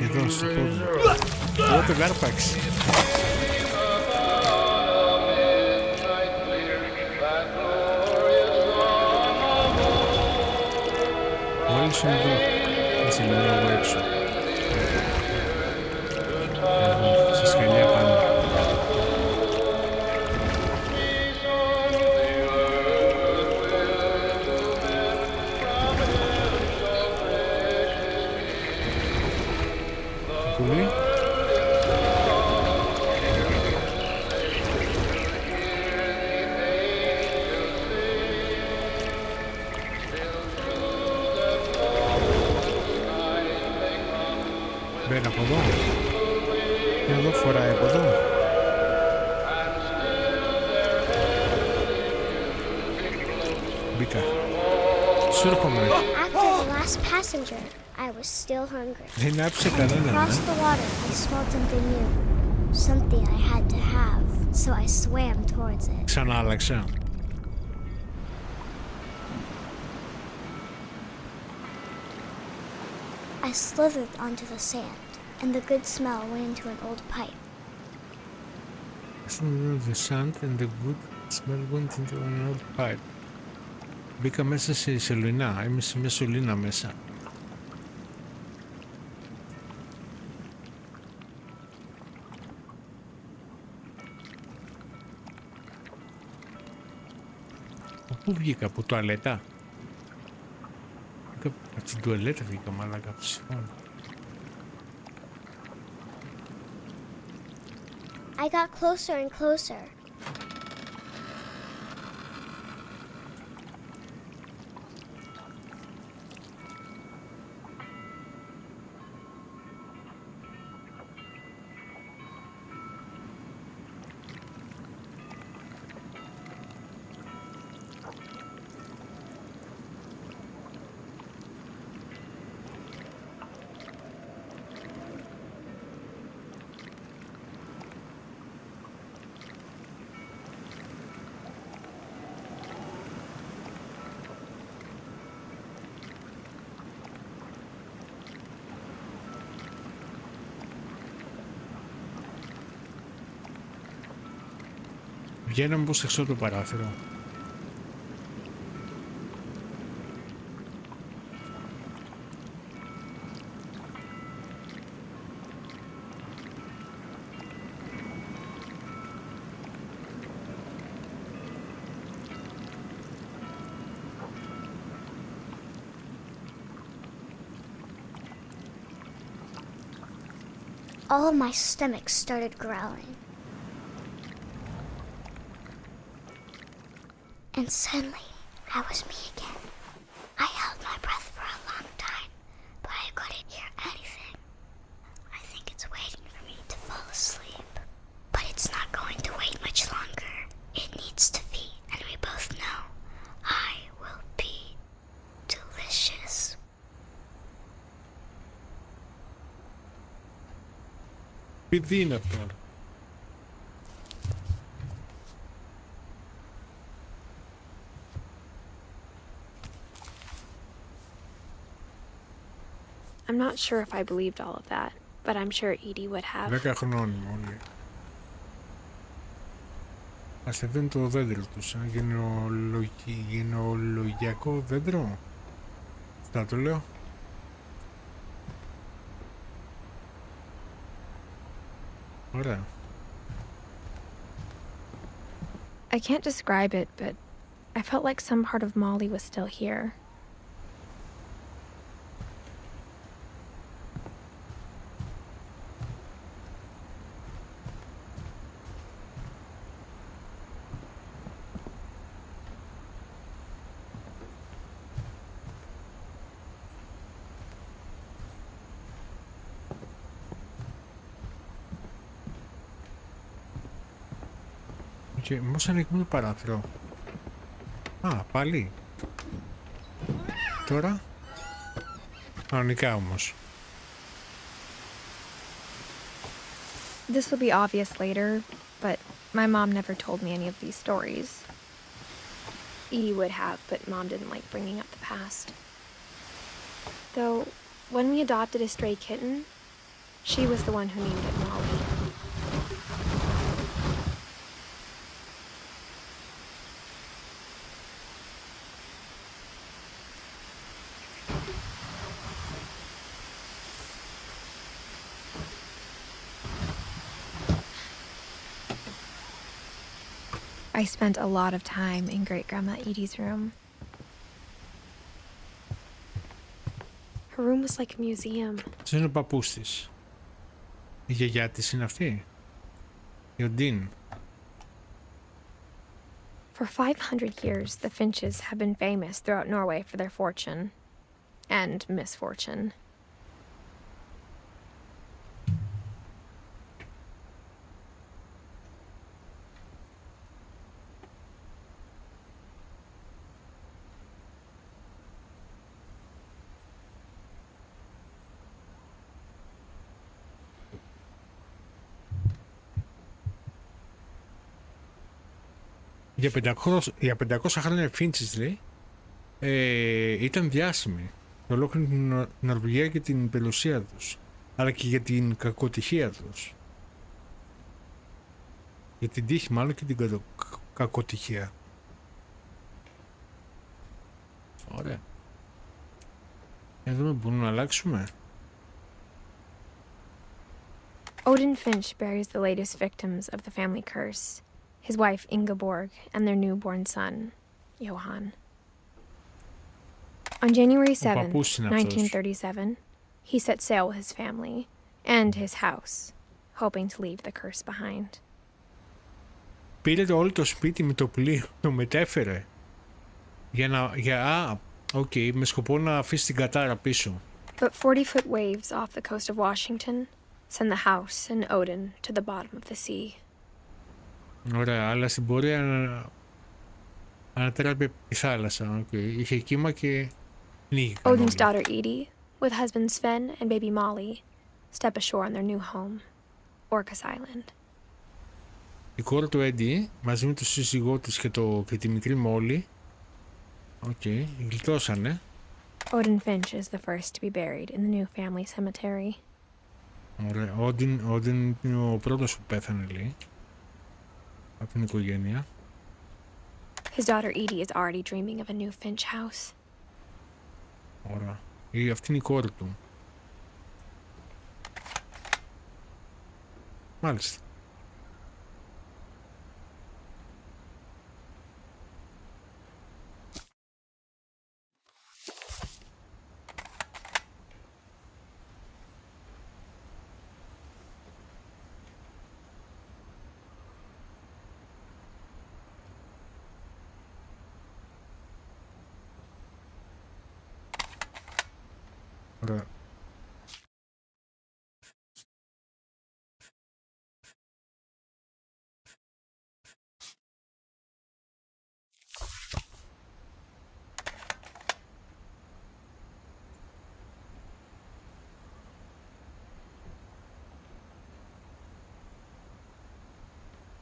Εδώ στο πόδι. Εγώ τον άρπαξε. Μόλις είναι εδώ. Είσαι λίγο εγώ έξω. Εδώ, σε σκαλιά πάνω. Πουλί. Μπαίνει από εδώ. Εδώ φοράει από εδώ. Μπήκα. Σου έρχομαι. After the last passenger, I was still hungry. Δεν άφησε And κανέναν. across the water, I smelled something new. Something I had to have, so I swam towards it. Ξανά άλλαξα. I slithered onto the sand, and the good smell went into an old pipe. The sand and the good smell went into an old pipe. Μπήκα μέσα σε σελινά. Είμαι σε μια σωλήνα μέσα. Πού βγήκα, από τουαλέτα? Από την τουαλέτα βγήκα, μαλάκα, από το σιφόν. I got closer and closer. Βγαίνω μήπως εξώ το παράθυρο. All of my stomach started growling. And suddenly, I was me again. I held my breath for a long time, but I couldn't hear anything. I think it's waiting for me to fall asleep. But it's not going to wait much longer. It needs to feed, and we both know I will be Σπίτι είναι αυτό. I'm not sure if I believed all of that, but I'm sure Edie would have. 10 χρονών όλοι. Ασθενούν το δέντρο τους. Γενεολογιακό δέντρο. Θα το λέω. Ωραία. I can't describe it, but I felt like some part of Molly was still here. Και μήπως ανοίγουμε το παράθυρο. Α, πάλι. Τώρα. Κανονικά όμως. This will be obvious later, but my mom never told me any of these stories. Edie would have, but Mom didn't like bringing up the past. Though, when we adopted a stray kitten, she was the one who named it Molly. I spent a lot of time in Great-Grandma Edie's room. Her room was like a museum. Ποιος είναι ο παππούς της? Η γιαγιά της είναι αυτή? Η Οντίν? For 500 years, the Finches have been famous throughout Norway for their fortune and misfortune. Για 500 χρόνια οι Finches, λέει, ήταν διάσημοι για ολόκληρη την Νορβηγία και την περιουσία τους, αλλά και για την κακοτυχία τους. Για την τύχη μάλλον και την κακοτυχία. Ωραία. Εδώ μπορούμε να αλλάξουμε. Odin Finch buries the latest victims of the family curse, his wife Ingeborg and their newborn son, Johan. On January 7, 1937, he set sail with his family and his house, hoping to leave the curse behind. Πήρε όλο το σπίτι με το πλοίο, το μετέφερε. Με σκοπό να αφήσει την κατάρα πίσω. But 40-foot waves off the coast of Washington send the house and Odin to the bottom of the sea. Ωραία, αλλά στην πορεία ανατράπηκε η θάλασσα. Είχε κύμα και πνίγηκαν Odin's όλοι. daughter Edie, with husband Sven and baby Molly, step ashore on their new home, Orcas Island. Η κόρη του Έντι, μαζί με τον σύζυγό της και τη μικρή Μόλι, γλιτώσανε. Odin Finch is the first to be buried in the new family cemetery. Ωραία, Odin είναι ο πρώτος που πέθανε, λέει, από την οικογένεια. His daughter Edie is already dreaming of a new Finch house. Ωραία. Αυτή είναι η κόρη του. Μάλιστα. Ωραία.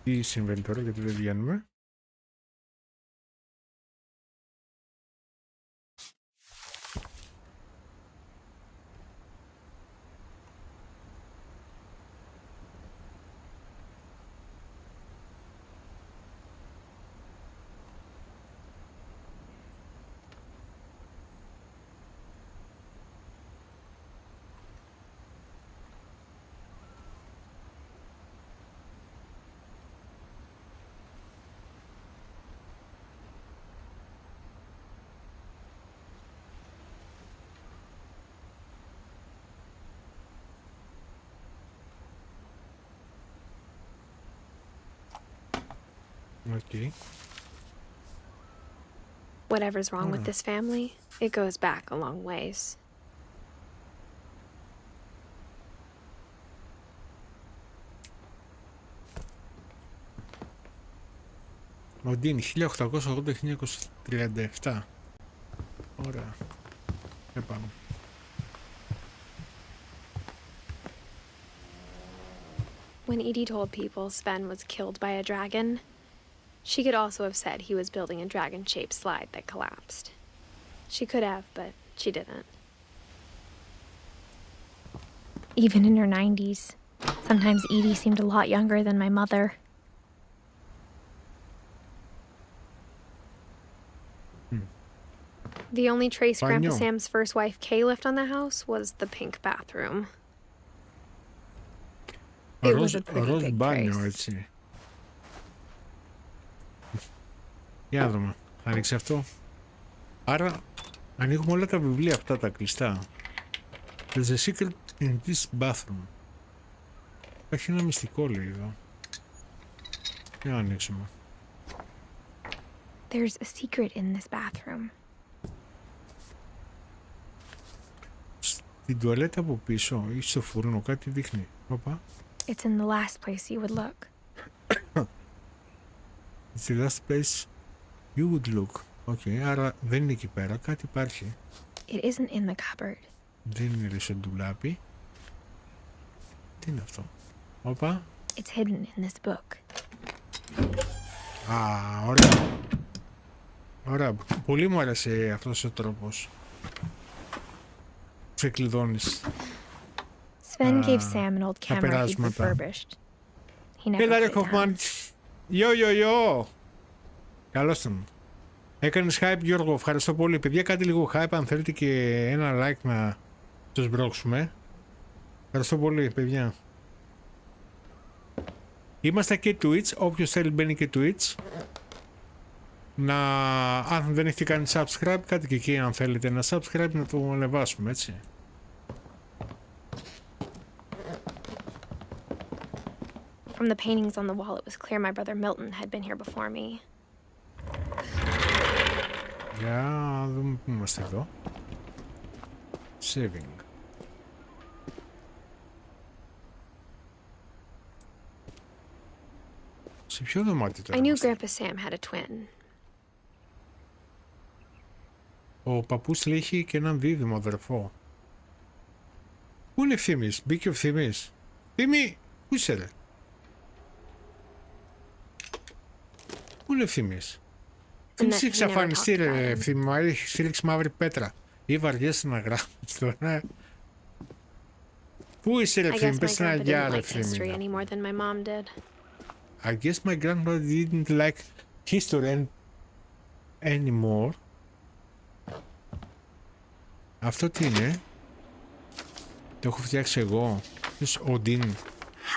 Τι συμβαίνει τώρα, γιατί δεν βγαίνουμε. Okay. Whatever's wrong with this family, it goes back a long ways. Ο Ντίν, 1880-1937. Ωραία. Επάνω. When Edie told people Sven was killed by a dragon, she could also have said he was building a dragon-shaped slide that collapsed. She could have, but she didn't. Even in her 90s, sometimes Edie seemed a lot younger than my mother. The only trace Grandpa Παλιό. Sam's first wife Kay left on the house was the pink bathroom. It was a pretty Ροζ big μπάνιο, trace. έτσι. Για να δούμε. Θα ανοίξει αυτό. Άρα ανοίγουμε όλα τα βιβλία αυτά τα κλειστά. There's a secret in this bathroom. Υπάρχει ένα μυστικό, λέει εδώ. Για να ανοίξουμε. There's a secret in this bathroom. Στην τουαλέτα από πίσω ή στο φούρνο κάτι δείχνει. Οπα. It's in the last place you would look. It's the last place you would look. Άρα δεν είναι εκεί πέρα. Κάτι υπάρχει. It isn't in the cupboard. Δεν είναι στο ντουλάπι. Τι είναι αυτό. Οπα. It's hidden in this book. Α, ωραία. Ωραία. Πολύ μου άρεσε αυτός ο τρόπος. Ξεκλειδώνεις. Sven gave Sam an old camera he'd περάσματα. refurbished. He never Έλα put ρε it down. Κοφμάν. Γιο. Καλώς τον. Έκανες hype, Γιώργο, ευχαριστώ πολύ. Παιδιά, κάντε λίγο hype αν θέλετε και ένα like να το σμπρώξουμε. Ευχαριστώ πολύ, παιδιά. Είμαστε και Twitch, όποιος θέλει μπαίνει και Twitch. Αν δεν έχετε κάνει subscribe, κάτι και εκεί αν θέλετε ένα subscribe να το ανεβάσουμε, έτσι. From the paintings on the wall, it was clear my brother Milton had been here before me. Για να δούμε πού είμαστε εδώ. Saving. Σε ποιο δωμάτιο τώρα I knew είμαστε? Grandpa Sam had a twin. Ο παππούς λέει είχε και έναν δίδυμο αδερφό. Πού είναι Ευθύμης? Μπήκε ο Ευθύμης. Ευθύμη, πού είσαι ρε? Πού είναι Ευθύμης? Ευθύμης έχει εξαφανιστεί ρε Ευθύμη, μα έχει στήριξει μαύρη πέτρα. Ή βαριέσαι να γράφεις τώρα. Πού είσαι ρε I guess Ευθύμη, my πες ένα grandpa γεια didn't ρε like history Ευθύμη. any more than my mom did. I guess my grandpa didn't like history anymore. Αυτό τι είναι? Το έχω φτιάξει εγώ. Ποιος ο Ντίν?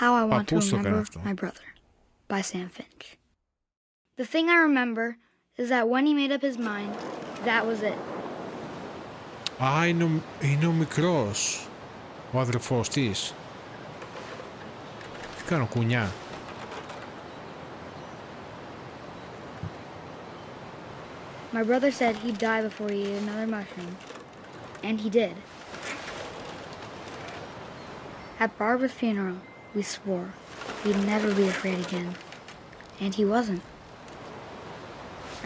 How I Want to Παππούς το έκανε Remember αυτό. My Brother by Sam Finch. The thing I remember is that when he made up his mind, that was it. Α, είναι ο μικρός. Ο αδερφός της. Τι κάνω, κουνιά? My brother said he'd die before he ate another mushroom. And he did. At Barbara's funeral, we swore we'd never be afraid again. And he wasn't.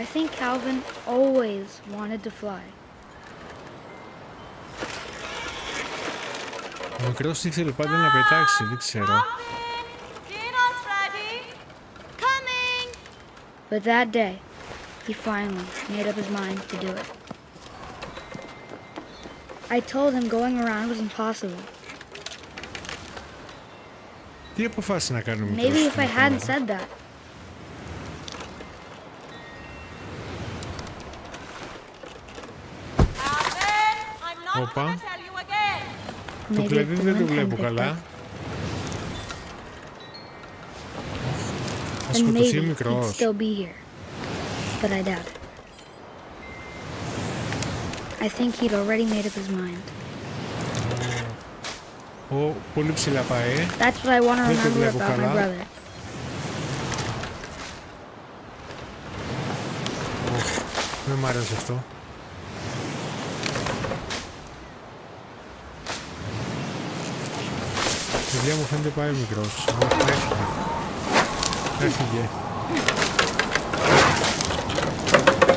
I think Calvin always wanted to fly. Ο μικρός ήθελε πάντα να πετάξει, δεν ξέρω. But that day, he finally made up his mind to do it. I told him going around was impossible. Τι αποφάσισε να κάνει ο μικρός? Maybe if I hadn't said that. Όπα. Το Maybe κλειδί if the δεν το wind βλέπω hadn't picked καλά. up. Θα Then σκοτωθεί ο maybe he'd μικρός. still be here. But I doubt it. I think he'd already made up his mind. Πολύ ψηλά πάει. That's what I want to Δεν το remember βλέπω about my καλά. brother. Δεν μ' άρεσε αυτό. Παιδιά μου φαίνεται πάει ο μικρός. Έφυγε.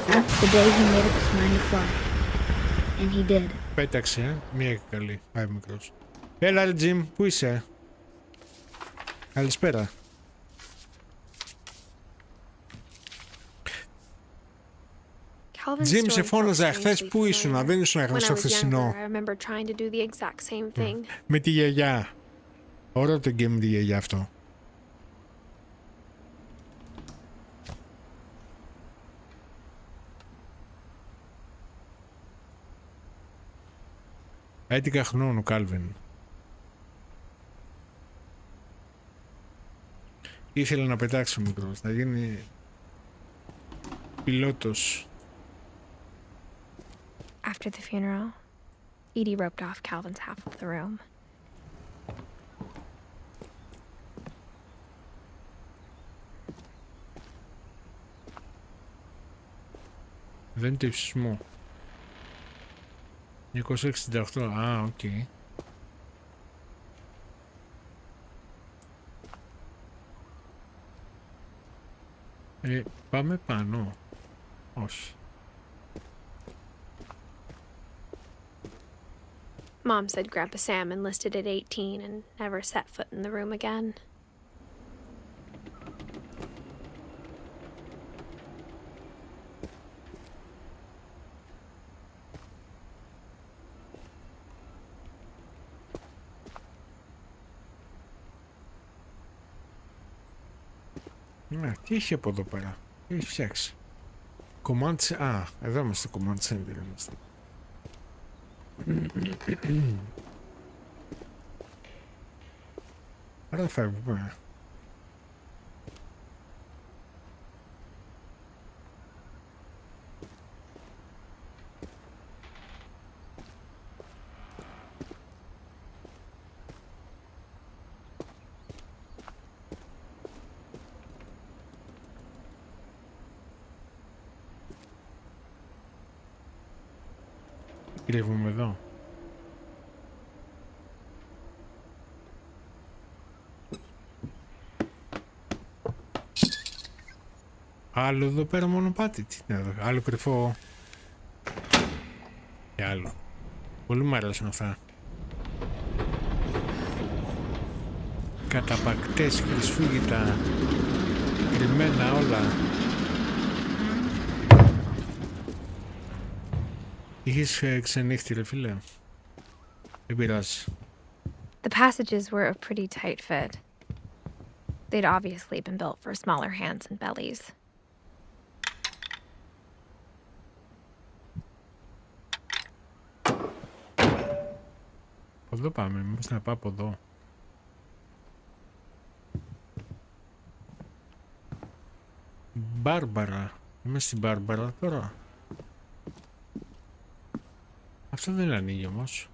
That's the day he made up his mind to fly. And he did. Πέταξε, μία και καλή. Πάει ο μικρός. Έλα ρε Τζιμ, πού είσαι? Καλησπέρα. Τζιμ, σε φώναζα χθες, πού ήσουν? Δεν ήσουν χθες στο χθεσινό. Με τη γιαγιά. Ωραίο το game με τη γιαγιά αυτό. Έτυχα χρονών ο Κάλβιν. Ήθελε να πετάξει ο μικρός, να γίνει πιλότος. After the funeral, Edie roped off Calvin's half of the room. Δεν είναι το ύψισμό. 268, α, οκ. Πάμε πάνω. Όχι. Mom said Grandpa Sam enlisted at 18 and never set foot in the room again. Ναι, τι έχει από εδώ πέρα? Τι έχει φτιάξει? Command... Α, εδώ είμαστε, Command Center είμαστε. Άρα θα φεύγουμε. Κρύβουμε εδώ. Άλλο εδώ πέρα μονοπάτι. Τι είναι εδώ? Άλλο κρυφό. Και άλλο. Πολύ μου αρέσουν αυτά. Καταπακτές, χρυσφύγητα, κρυμμένα όλα. Είχες ξενύχτη ρε φίλε? Δεν πειράζει. The passages were a pretty tight fit. They'd obviously been built for smaller hands and bellies. Από εδώ πάμε, μήπως να πάω από εδώ. Μπάρμπαρα. Είμαι στην Μπάρμπαρα τώρα. Αυτό δεν ανοίγει όμως.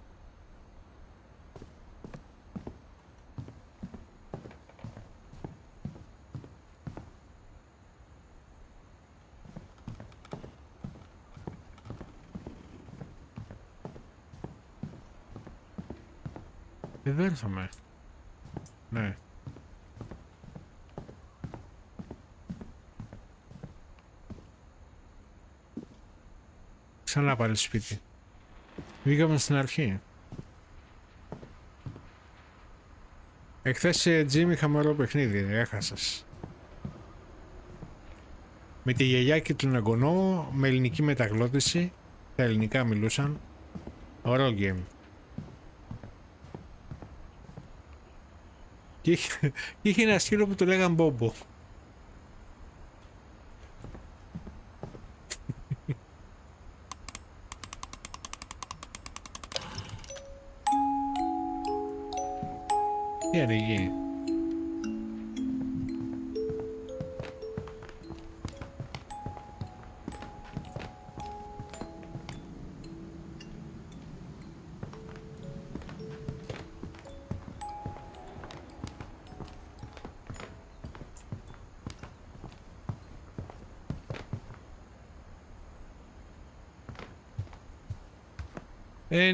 Εδώ ήρθαμε. Ναι. Ξανά πάλι σπίτι. Βγήκαμε στην αρχή. Εχθές Τζίμι είχαμε ωραίο παιχνίδι, έχασες. Με τη γιαγιά και τον εγγονό, με ελληνική μεταγλώτηση. Τα ελληνικά μιλούσαν. Ωραίο game. Και είχε ένα σκύλο που το λέγαν Μπόμπο. Τι ανοίγει.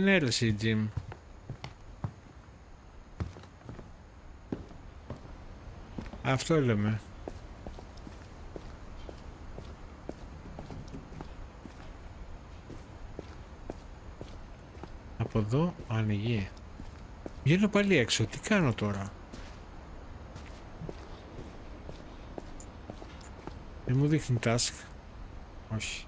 Ναι ρε εσύ, Jim. Αυτό λέμε. Από εδώ ανοιγεί. Βγαίνω πάλι έξω. Τι κάνω τώρα. Δεν μου δείχνει task. Όχι.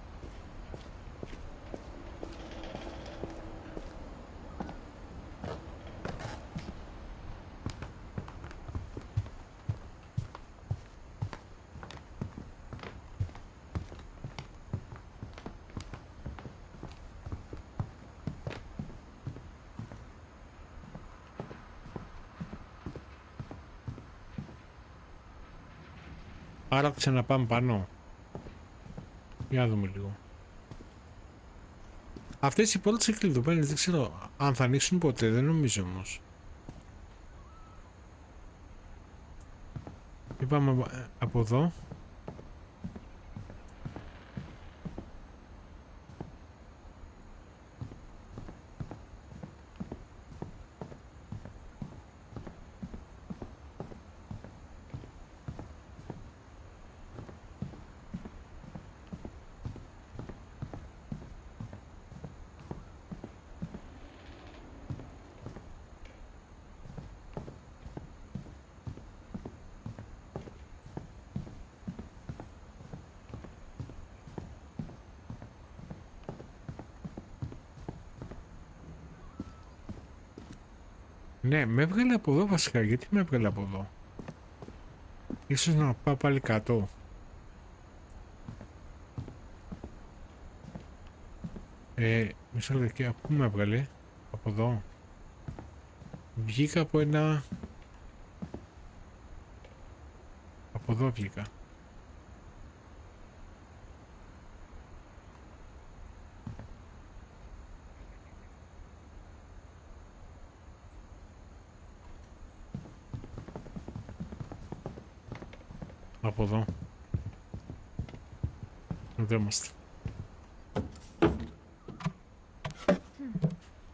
Άρα ξαναπάμε πάνω. Για να δούμε λίγο. Αυτές οι πόρτες εκλειδωμένες, δεν ξέρω αν θα ανοίξουν ποτέ, δεν νομίζω όμως. Είπαμε από εδώ. Ναι, με έβγαλε από εδώ βασικά. Γιατί με έβγαλε από εδώ. Ίσως να πάω πάλι κάτω. Μισό λεπτό, πού με έβγαλε. Από εδώ. Βγήκα από ένα... Από εδώ βγήκα. Από εδώ. Εδώ είμαστε.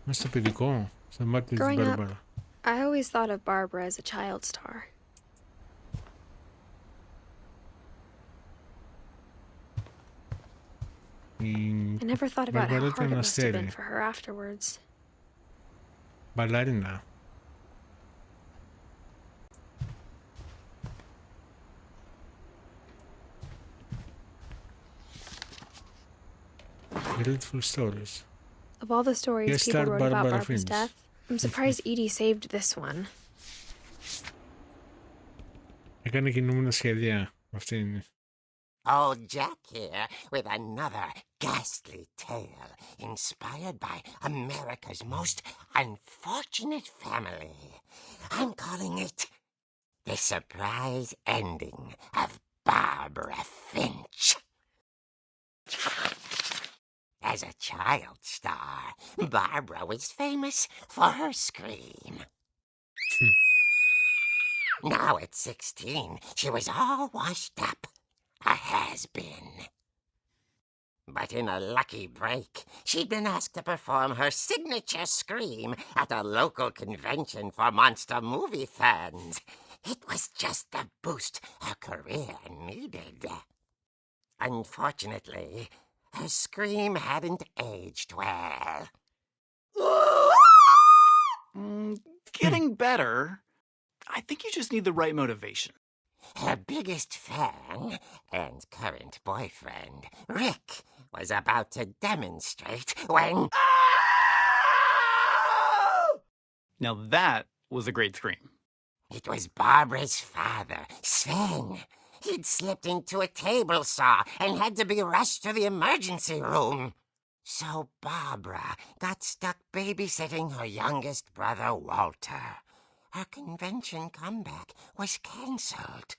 Μέσα στο παιδικό. Στα μάτια της Μπάρμπαρα. I always thought of Barbara as a child star. I never thought about how hard it must have been for her afterwards. Μπαλαρίνα. Grateful stories. Of all the stories people wrote about Barbara's death, I'm surprised Edie saved this one. Έκανε κινούμενα σχέδια. Αυτή είναι. Old Jack here with another ghastly tale inspired by America's most unfortunate family. I'm calling it The Surprise Ending of Barbara Finch. As a child star, Barbara was famous for her scream. Now at 16, she was all washed up. A has-been. But in a lucky break, she'd been asked to perform her signature scream at a local convention for monster movie fans. It was just the boost her career needed. Unfortunately, her scream hadn't aged well. Getting better. I think you just need the right motivation. her biggest fan and current boyfriend, Rick, was about to demonstrate when... Now that was a great scream. It was Barbara's father, Sven. He'd slipped into a table saw and had to be rushed to the emergency room. So Barbara got stuck babysitting her youngest brother, Walter. Her convention comeback was cancelled.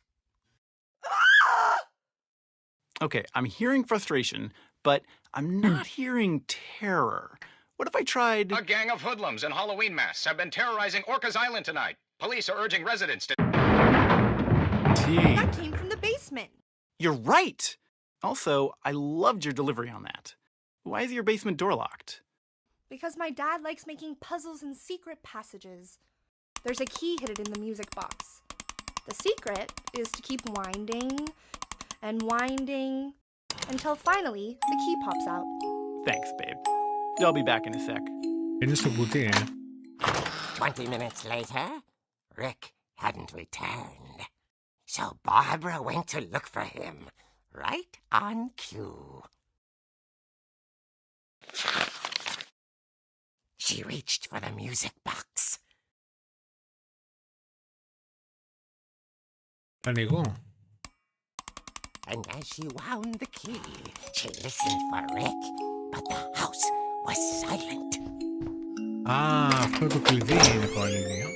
Okay, I'm hearing frustration, but I'm not hearing terror. What if I tried... A gang of hoodlums in Halloween masks have been terrorizing Orcas Island tonight. Police are urging residents to... That came from the basement. You're right! Also, I loved your delivery on that. Why is your basement door locked? Because my dad likes making puzzles and secret passages. There's a key hidden in the music box. The secret is to keep winding and winding until finally the key pops out. Thanks, babe. I'll be back in a sec. Είναι στο κουτί, 20 minutes later, Rick hadn't returned. So Barbara went to look for him, right on cue. She reached for the music box. Ανοίγω. And as she wound the key, she listened for Rick, but the house was silent. Α, αυτό το κλειδί είναι το αλήθεια.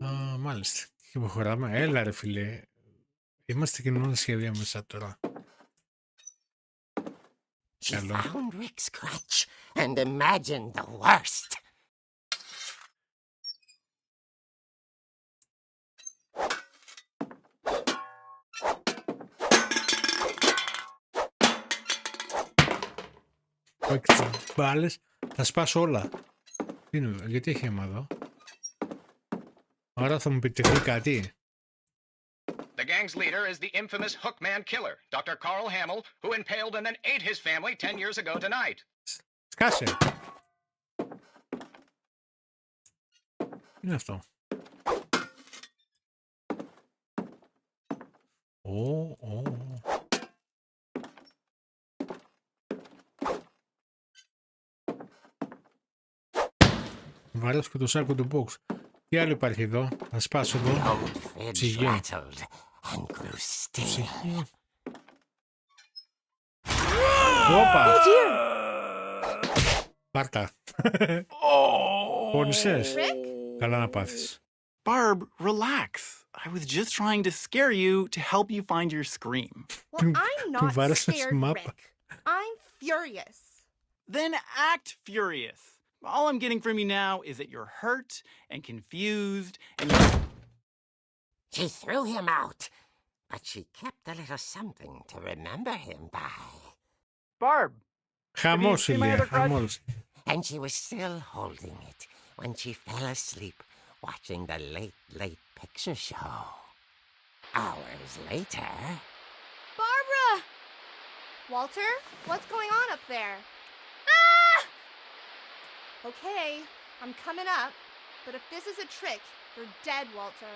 Α, μάλιστα. Και προχωράμε. Έλα ρε φίλε. Είμαστε κοινωνικά σχέδια μέσα τώρα. She Hello. found Rick's crutch and imagined the worst. Πάω και τις μπάλες. Θα σπάσω όλα. Είναι, γιατί έχει αίμα εδώ. Άρα θα μου επιτεθεί κάτι. The gang's leader is the infamous Hookman killer, Dr. Carl Hamill, who impaled and then ate his family 10 years ago tonight. Σκάσε. Τι είναι αυτό. Βαρέσω και το σάκο του box. Τι άλλο υπάρχει εδώ. Θα σπάσω The εδώ. old fridge Ψυγείο. rattled and grew still. Ψυγείο. Όπα. Πάρτα. Πόνησες. Καλά να πάθεις. Barb, relax. I was just trying to scare you to help you find your scream. Well, I'm not βάρεσα στη scared, μάπα. Rick. I'm furious. Then act furious. All I'm getting from you now is that you're hurt and confused and you're... She threw him out, but she kept a little something to remember him by. Barb! Χαμός, Have you seen my Ηλία, other crutch? χαμός. And she was still holding it when she fell asleep watching the late picture show. Hours later... Barbara! Walter, what's going on up there? Ah! Okay, I'm coming up, but if this is a trick, you're dead, Walter.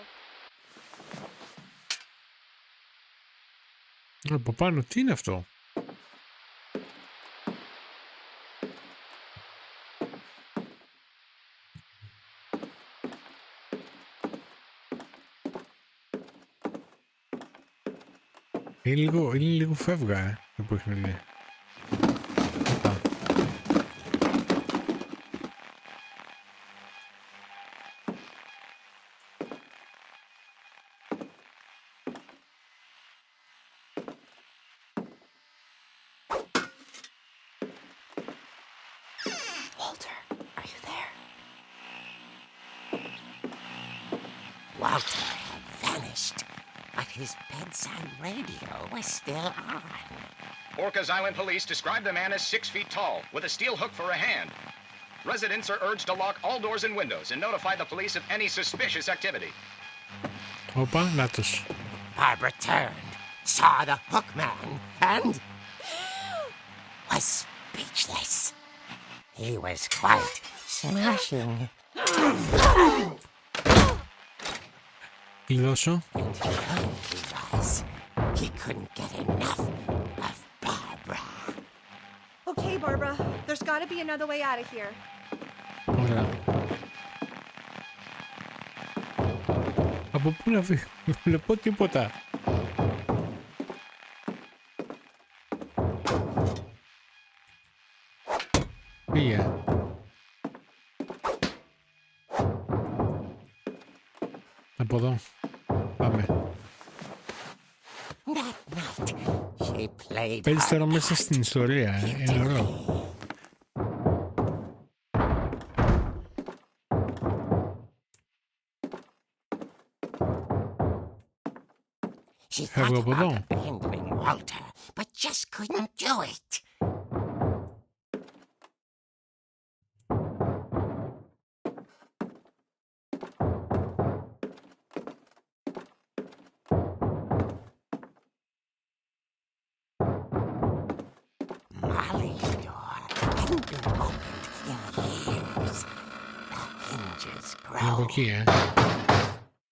Από πάνω, τι είναι αυτό. Είναι λίγο φεύγα, το παιχνίδι. Οπα. Walter, are you there? Walter had vanished, but his bedside radio was still on. Orcas Island police describe the man as 6 feet tall, with a steel hook for a hand. Residents are urged to lock all doors and windows and notify the police of any suspicious activity. Όπα, νάτος. Barbara turned, saw the hook man, and was speechless. He was quite smashing. Κλειδώσω. He couldn't get enough of Barbara. Okay, Barbara, there's got to be another way out of here. Ωραία. Από πού να βγει, δεν βλέπω τίποτα. Πήγε. Από εδώ. Πάμε. Παίζεις τώρα μέσα στην ιστορία, είναι ωραίο. Φεύγω από εδώ. Είναι από εκεί,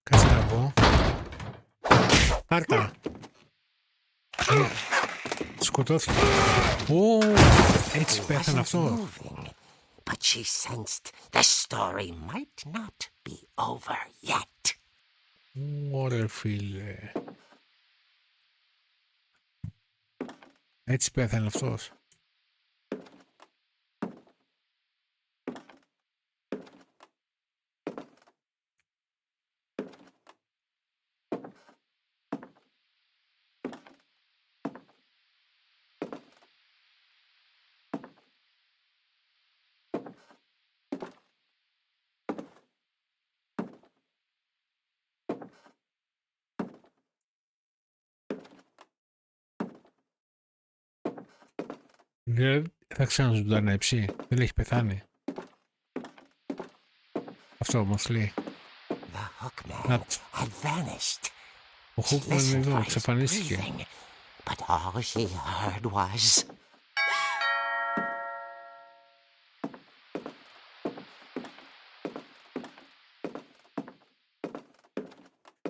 Κάτσε να πω. Άρτα. Σκοτώθηκε. Ω, έτσι πέθανε αυτό. But she sensed the story might not be over yet. Ωραία, φίλε. Έτσι πέθανε αυτός. Δηλαδή θα ξαναζωντανέψει, δεν έχει πεθάνει. Αυτό όμως λέει. Ο Hookman είναι εδώ, εξαφανίστηκε.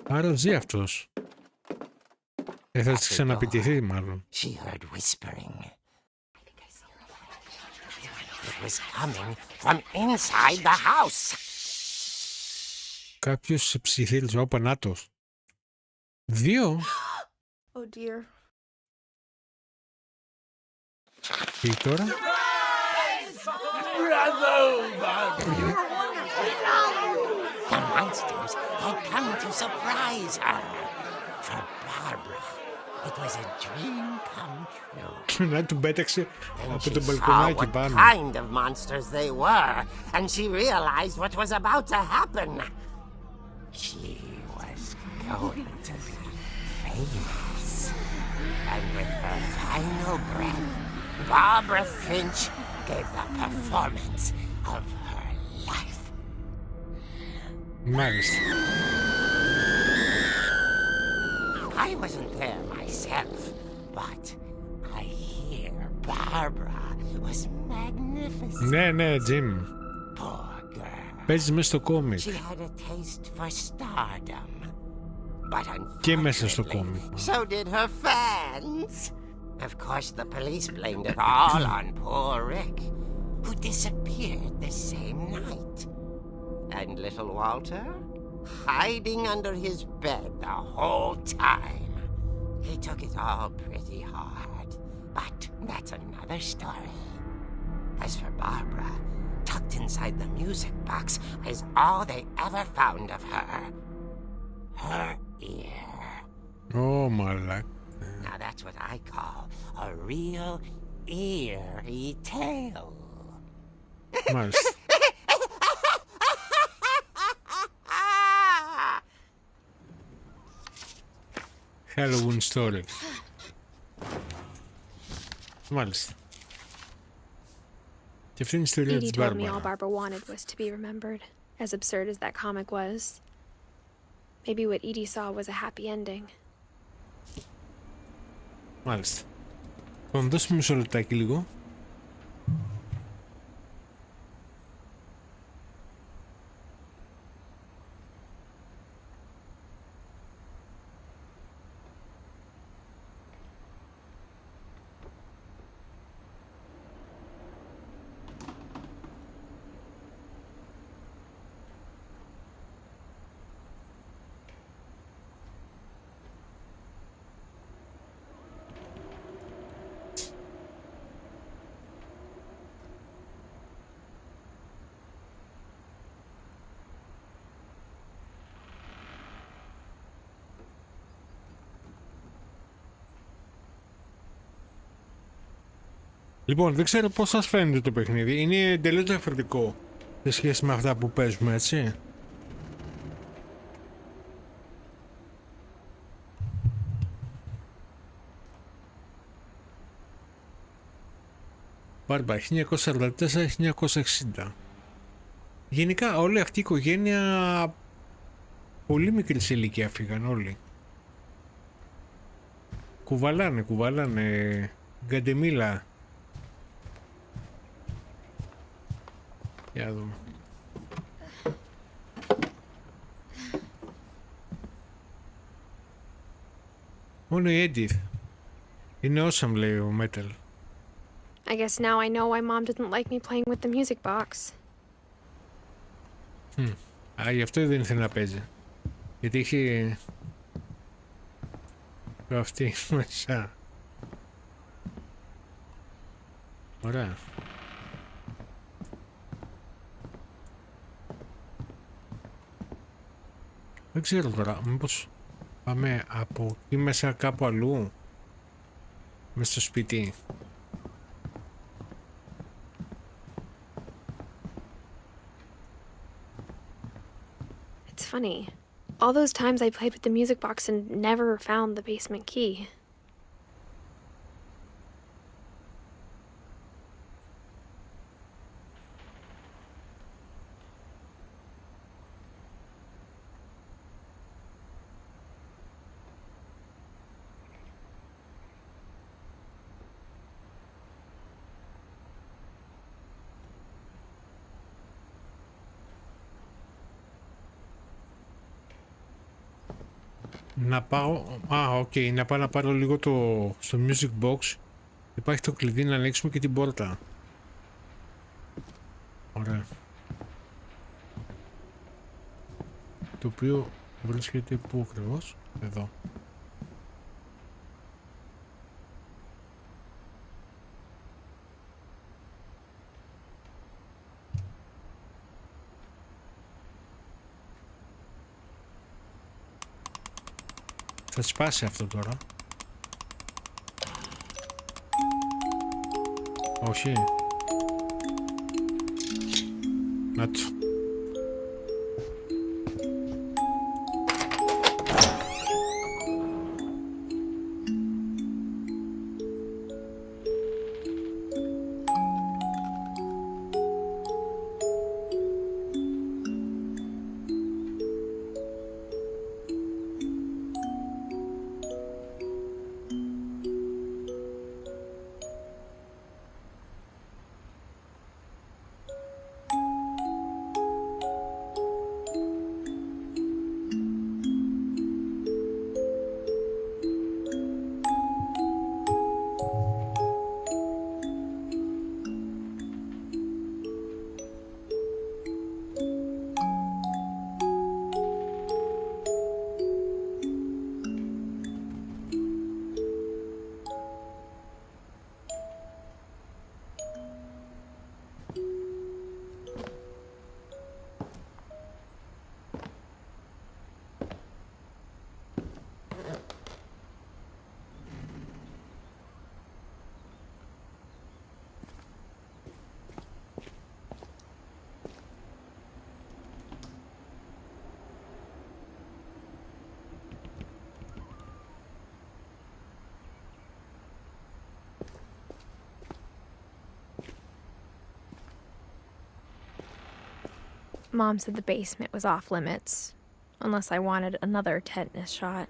Άρα ζει αυτός. Θα της ξαναπητηθεί μάλλον. It was coming from inside the house. Κάποιος ψιθύριζε, ο Πανάτος. 2. Oh dear. Και τώρα. The monsters had come to surprise her. For Barbara, it was a dream come true. Να του πέταξε από το μπαλκονάκι πάνω. What kind of monsters they were, and she realized what was about to happen. She was going to be famous. And with her final breath, Barbara Finch gave the performance of her life. Μάλιστα. I wasn't there myself, but I hear Barbara was magnificent. Ναι, Jim. Poor girl. Παίζεις μέσα στο κόμικ. She had a taste for stardom, but Και μέσα στο unfortunately, κόμικ. so did her fans. Of course, the police blamed it all on poor Rick, who disappeared the same night. And little Walter, hiding under his bed the whole time. He took it all pretty hard, but that's another story. As for Barbara, tucked inside the music box is all they ever found of her. Her ear. Ω, μαλάκα. Now that's what I call a real eerie tale. Μάλιστα. Halloween story. Μάλιστα. Και αυτή είναι η ιστορία της Edie told me all Μπάρμπαρα. Barbara wanted was to be remembered, as absurd as that comic was. Maybe what Edie saw was a happy ending. Μάλιστα. Λοιπόν, δώσουμε μισό λεπτάκι λίγο. Λοιπόν, δεν ξέρω πώς σας φαίνεται το παιχνίδι. Είναι εντελώς διαφορετικό σε σχέση με αυτά που παίζουμε, έτσι. Μπάρμπα, 1944-1960. Γενικά όλη αυτή η οικογένεια πολύ μικρή σε ηλικία φύγαν όλοι. Κουβαλάνε γκαντεμίλα. Για να δούμε. Μόνο η Edith είναι awesome, λέει ο Metal. I guess now I know why Mom didn't like me playing with the music box. Α, γι' αυτό δεν ήθελε να παίζει. Γιατί είχε αυτή μέσα. Ωραία. Δεν ξέρω τώρα, μήπως πάμε από εκεί μέσα κάπου αλλού, μέσα στο σπίτι. It's funny. All those times I played with the music box and never found the basement key. Να πάω... να πάω να πάρω λίγο στο music box. Υπάρχει το κλειδί να ανοίξουμε και την πόρτα. Ωραία. Το οποίο βρίσκεται πού ακριβώς? Εδώ. Θα σπάσει αυτό τώρα. Όχι. Να το. Mom said the basement was off limits, unless I wanted another tetanus shot.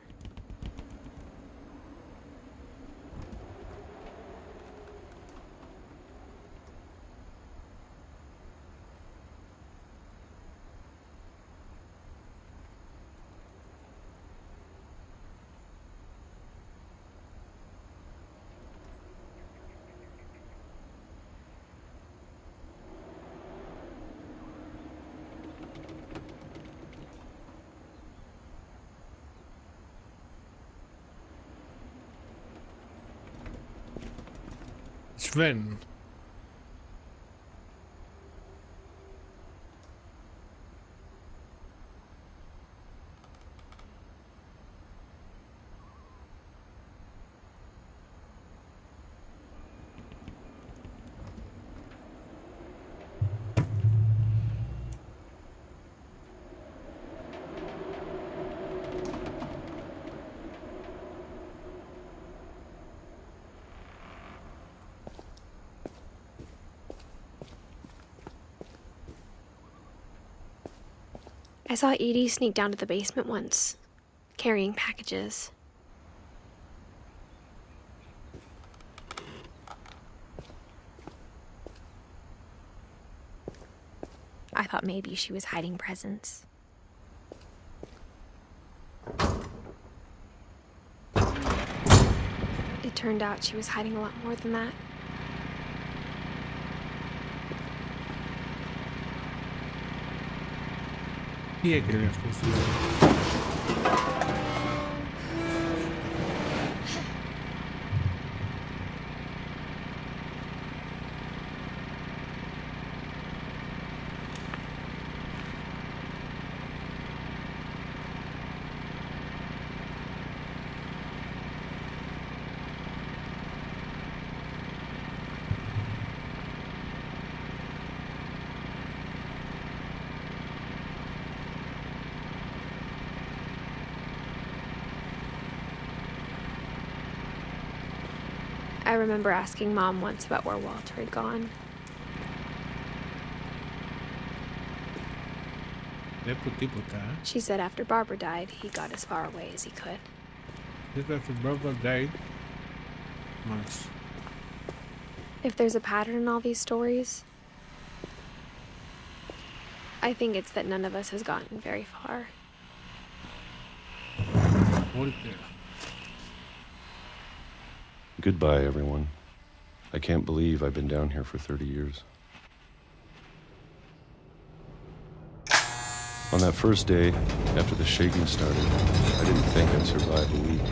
Sven. I saw Edie sneak down to the basement once, carrying packages. I thought maybe she was hiding presents. It turned out she was hiding a lot more than that. Τι έκρινε αυτός? I remember asking Mom once about where Walter had gone. Βλέπω τίποτα. She said after Barbara died, he got as far away as he could. After Barbara died. Μάλιστα. If there's a pattern in all these stories, I think it's that none of us has gotten very far. Ολόκληρη. Goodbye, everyone. I can't believe I've been down here for 30 years. On that first day, after the shaking started, I didn't think I'd survive a week.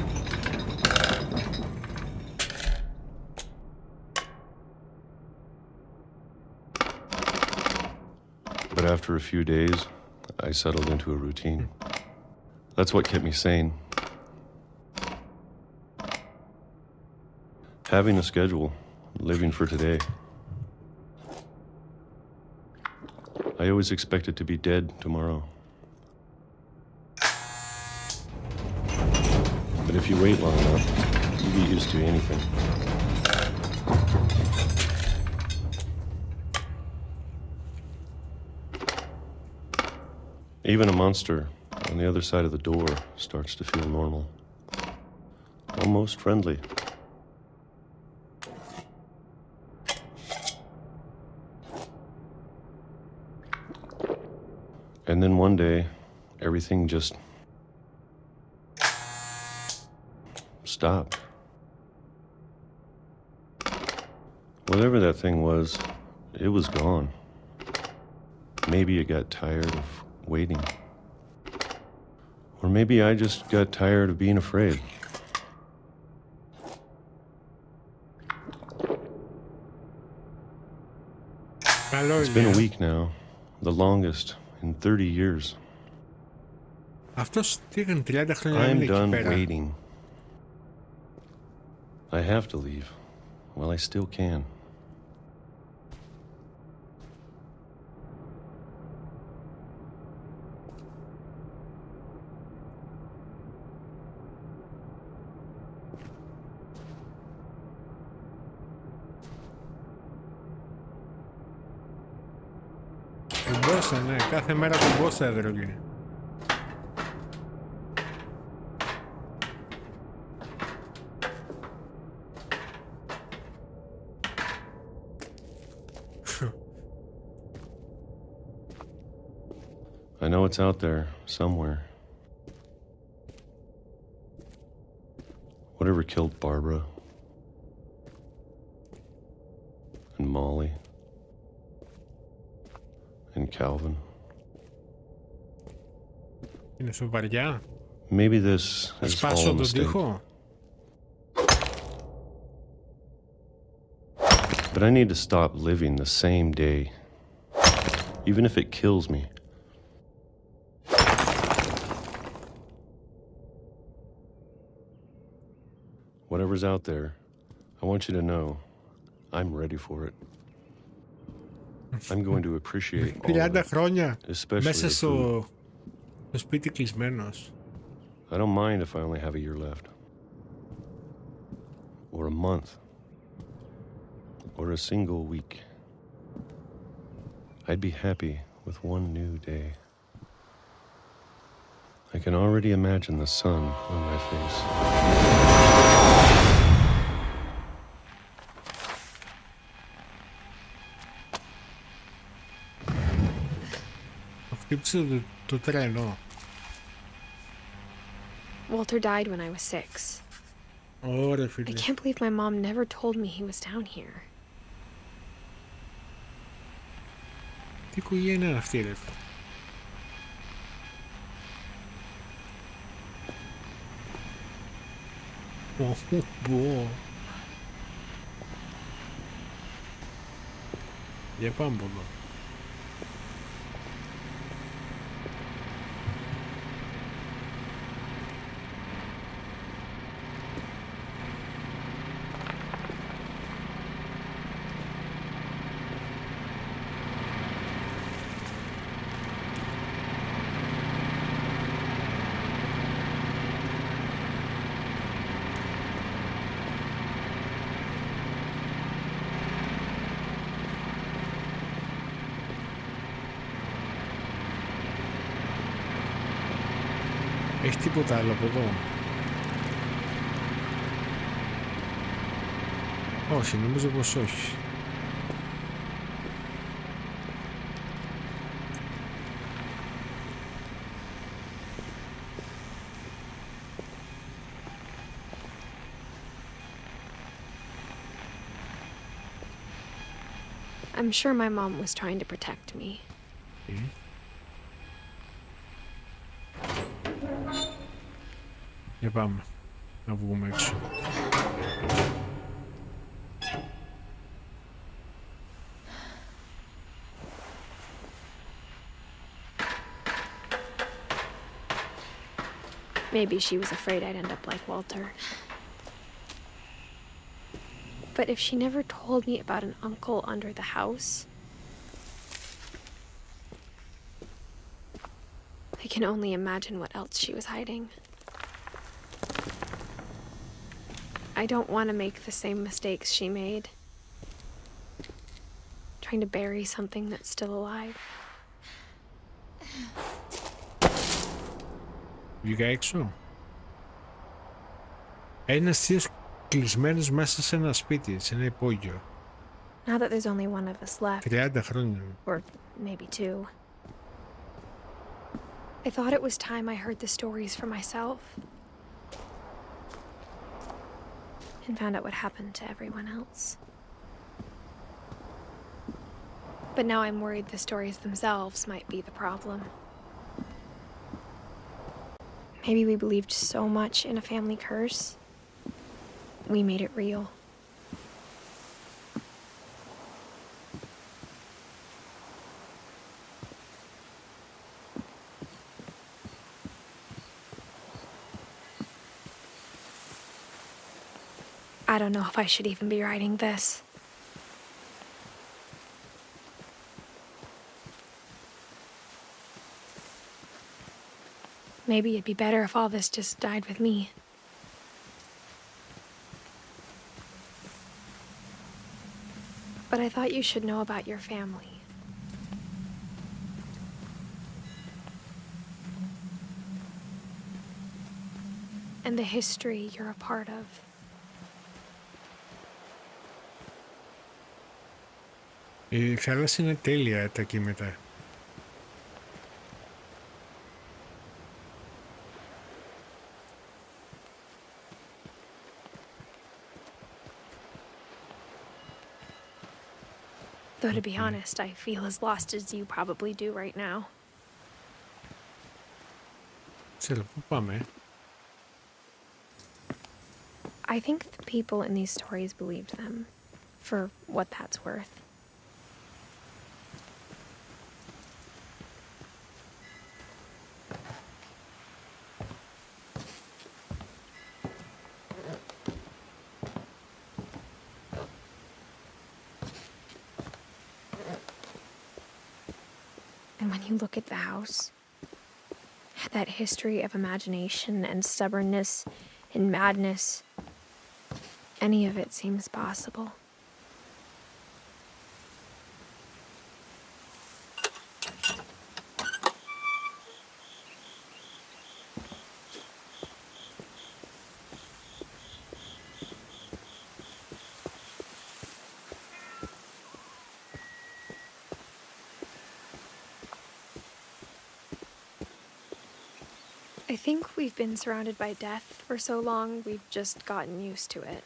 But after a few days, I settled into a routine. That's what kept me sane. Having a schedule, living for today. I always expected to be dead tomorrow. But if you wait long enough, you get used to anything. Even a monster on the other side of the door starts to feel normal. Almost friendly. And then one day, everything just stopped. Whatever that thing was, it was gone. Maybe it got tired of waiting. Or maybe I just got tired of being afraid. It's been a week now, the longest in 30 years. Αυτός τι έκανε 30 χρόνια I'm εκεί done πέρα. waiting. I have to leave. Well, I still can. Κουμπόσα, ναι, κάθε μέρα κουμπόσα έδρωγε. I know it's out there somewhere. Whatever killed Barbara and Molly and Calvin. Είναι σοβαριά. Maybe this is all Σπάσω a τον mistake. τοίχο. But I need to stop living the same day, even if it kills me. Whatever's out there, I want you to know I'm ready for it. I'm going to appreciate all of 30 it, χρόνια especially μέσα the food. στο σπίτι κλεισμένος. I don't mind if I only have a year left. Or a month. Or a single week. I'd be happy with one new day. I can already imagine the sun on my face. Χτύπησε το τρένο. Walter died when I was 6. Ωραία, I φίλε. can't believe my mom never told me he was down here. Τι οικογένεια είναι αυτή, ρε. Πω. Για πάμε από εδώ. Έχει τίποτα άλλο από εδώ? Όχι, νομίζω πως όχι. I'm sure my mom was trying to protect me. Για πάμε να βγούμε έξω. Maybe she was afraid I'd end up like Walter. But if she never told me about an uncle under the house, I can only imagine what else she was hiding. I don't want to make the same mistakes she made, trying to bury something that's still alive. Βγήκα έξω. Ένας θείος κλεισμένος μέσα σε ένα σπίτι, σε ένα υπόγειο. Now that there's only one of us left, 30 χρόνια. or maybe 2, I thought it was time I heard the stories for myself and found out what happened to everyone else. But now I'm worried the stories themselves might be the problem. Maybe we believed so much in a family curse, we made it real. I don't know if I should even be writing this. Maybe it'd be better if all this just died with me. But I thought you should know about your family. And the history you're a part of. Η θάλασσα είναι τέλεια τα κύματα. Though to be honest, I feel as lost as you probably do right now. Ξέρω, πού πάμε? I think the people in these stories believed them, for what that's worth. And when you look at the house, that history of imagination and stubbornness and madness, any of it seems possible. I think we've been surrounded by death for so long, we've just gotten used to it.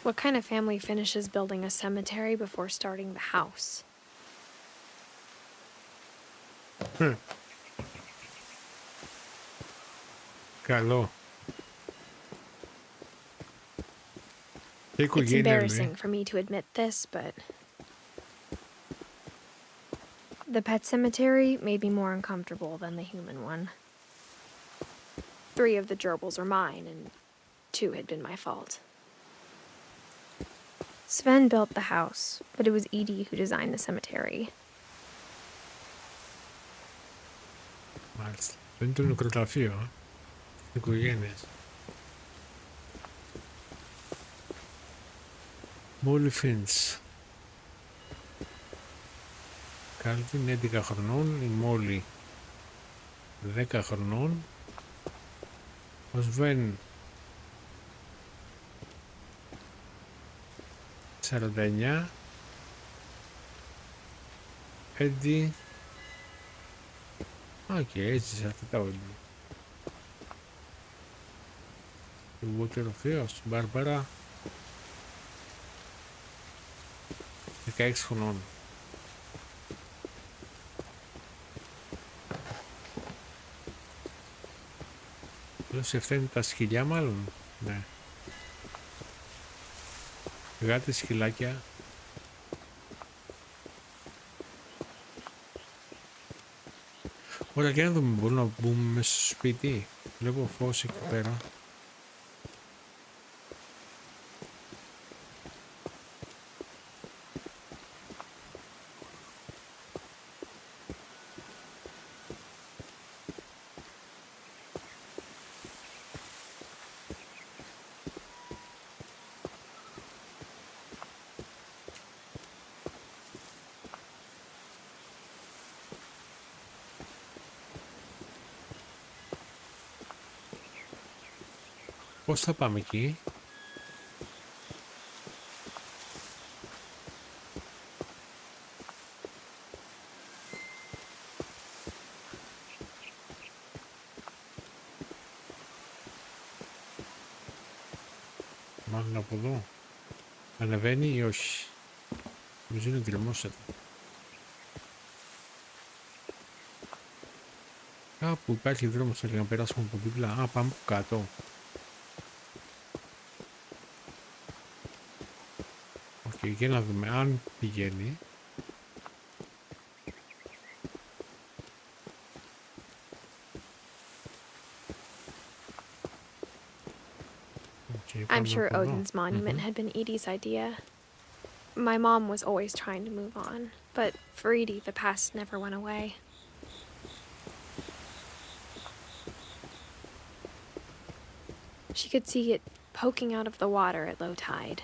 What kind of family finishes building a cemetery before starting the house? Καλό. It's embarrassing for me to admit this, but the pet cemetery made me more uncomfortable than the human one. 3 of the gerbils are mine, and 2 had been my fault. Sven built the house, but it was Edie who designed the cemetery. Μάλιστα. Δεν είναι το νεκροταφείο, οικογένειας. Molly Finch. Calvin 11 χρονών, η Molly 10 χρονών, ο Sven 49, Eddie, και έτσι σε αυτά τα όλοι. Λιγότερο θείος, Μπάρμπαρα 16 χρονών. Σε αυτά είναι τα σκυλιά μάλλον. Ναι. Γάτες, σκυλάκια. Ωραία, για να δούμε, μπορούμε να μπούμε μέσα στο σπίτι. Βλέπω φως εκεί πέρα. Πώς θα πάμε εκεί? Μάλλον από εδώ. Ανεβαίνει ή όχι? Νομίζω είναι γκρεμός εδώ. Κάπου υπάρχει δρόμος να περάσουμε από δίπλα. Α, πάμε από κάτω. Για να δούμε αν πηγαίνει. I'm sure Odin's monument had been Edie's idea. My mom was always trying to move on, but for Edie, the past never went away. She could see it poking out of the water at low tide.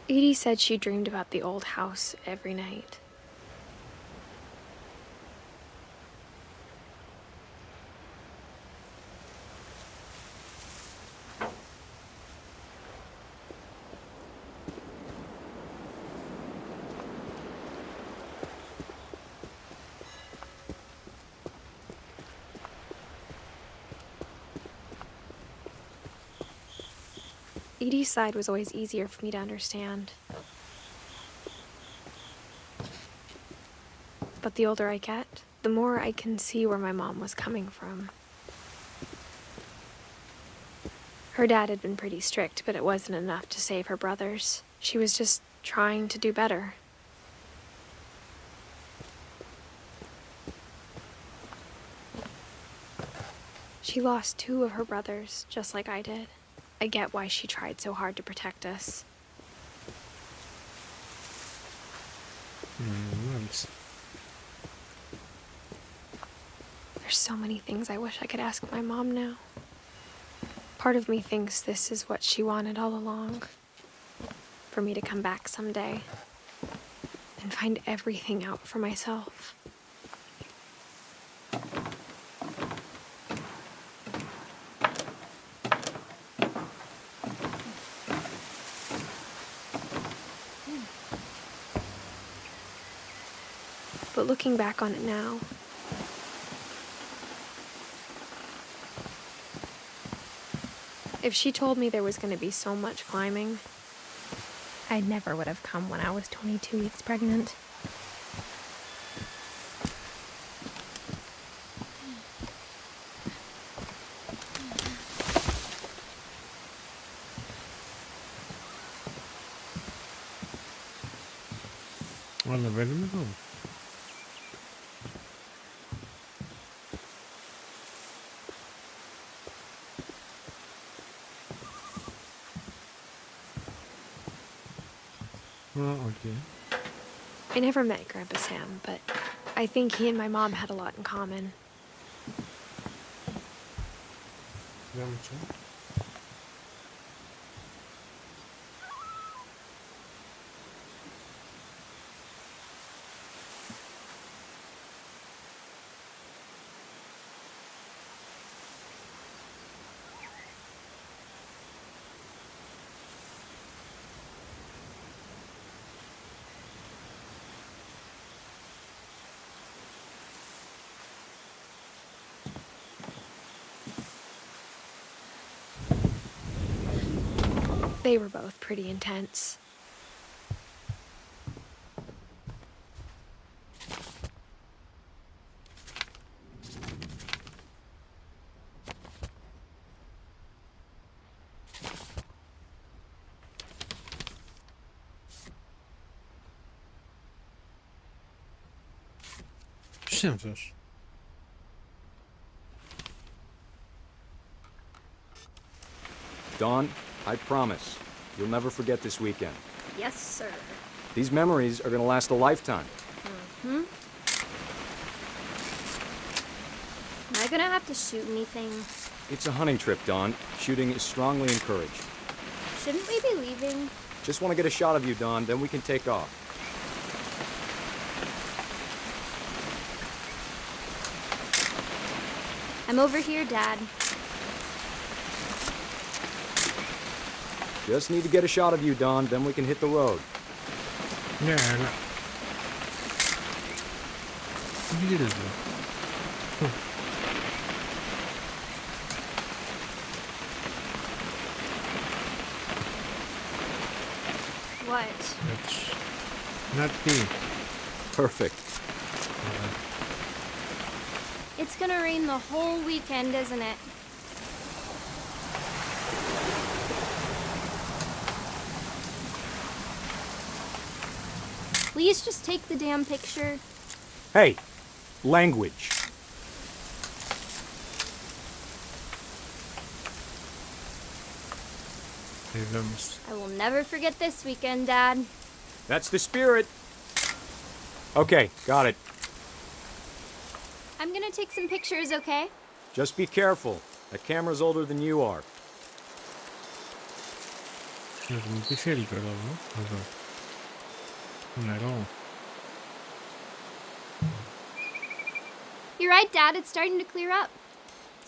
Edie said she dreamed about the old house every night. Edie's side was always easier for me to understand. But the older I get, the more I can see where my mom was coming from. Her dad had been pretty strict, but it wasn't enough to save her brothers. She was just trying to do better. She lost 2 of her brothers, just like I did. I get why she tried so hard to protect us. There's so many things I wish I could ask my mom now. Part of me thinks this is what she wanted all along. For me to come back someday and find everything out for myself. But looking back on it now, if she told me there was going to be so much climbing, I never would have come when I was 22 weeks pregnant. Ανεβαίνουμε εδώ. Okay. I never met Grandpa Sam, but I think he and my mom had a lot in common. They were both pretty intense. Ποιος είναι αυτός? Dawn, I promise, you'll never forget this weekend. Yes, sir. These memories are going to last a lifetime. Hmm? Am I gonna have to shoot anything? It's a hunting trip, Dawn. Shooting is strongly encouraged. Shouldn't we be leaving? Just want to get a shot of you, Dawn, then we can take off. I'm over here, Dad. Just need to get a shot of you, Dawn, then we can hit the road. Ναι, αλλά... Τι γίνεται? What? Έτσι. Να τι. Perfect. It's gonna rain the whole weekend, isn't it? Please just take the damn picture. Hey, language. Εδώ είμαστε. I will never forget this weekend, Dad. That's the spirit. Okay, got it. I'm gonna take some pictures, okay? Just be careful. That camera's older than you are. Να δούμε τι θέλει τώρα εδώ. Εδώ. Νερό. You're right, Dad. It's starting to clear up.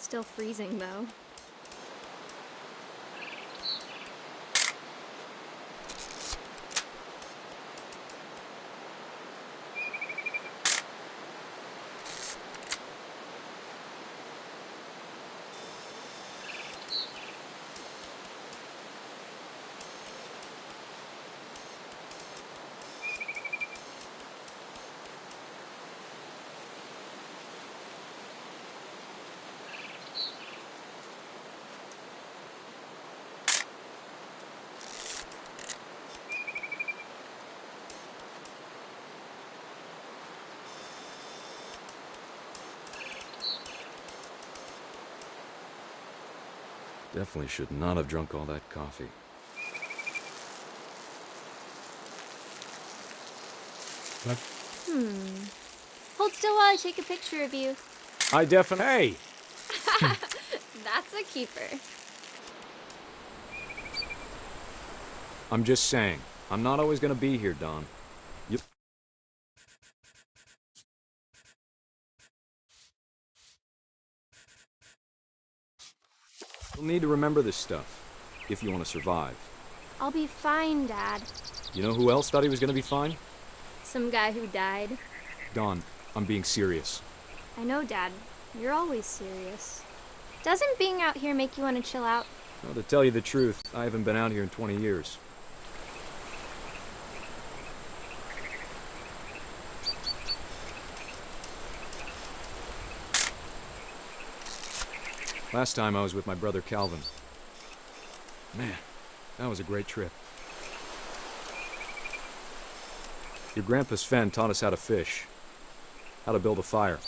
Still freezing, though. Definitely should not have drunk all that coffee. What? Hold still while I take a picture of you. I definitely... Hey! That's a keeper. I'm just saying, I'm not always gonna be here, Don. You'll need to remember this stuff, if you want to survive. I'll be fine, Dad. You know who else thought he was gonna be fine? Some guy who died. Dawn, I'm being serious. I know, Dad. You're always serious. Doesn't being out here make you want to chill out? Well, to tell you the truth, I haven't been out here in 20 years. Last time I was with my brother Calvin. Man, that was a great trip. Your grandpa Sven taught us how to fish, how to build a fire.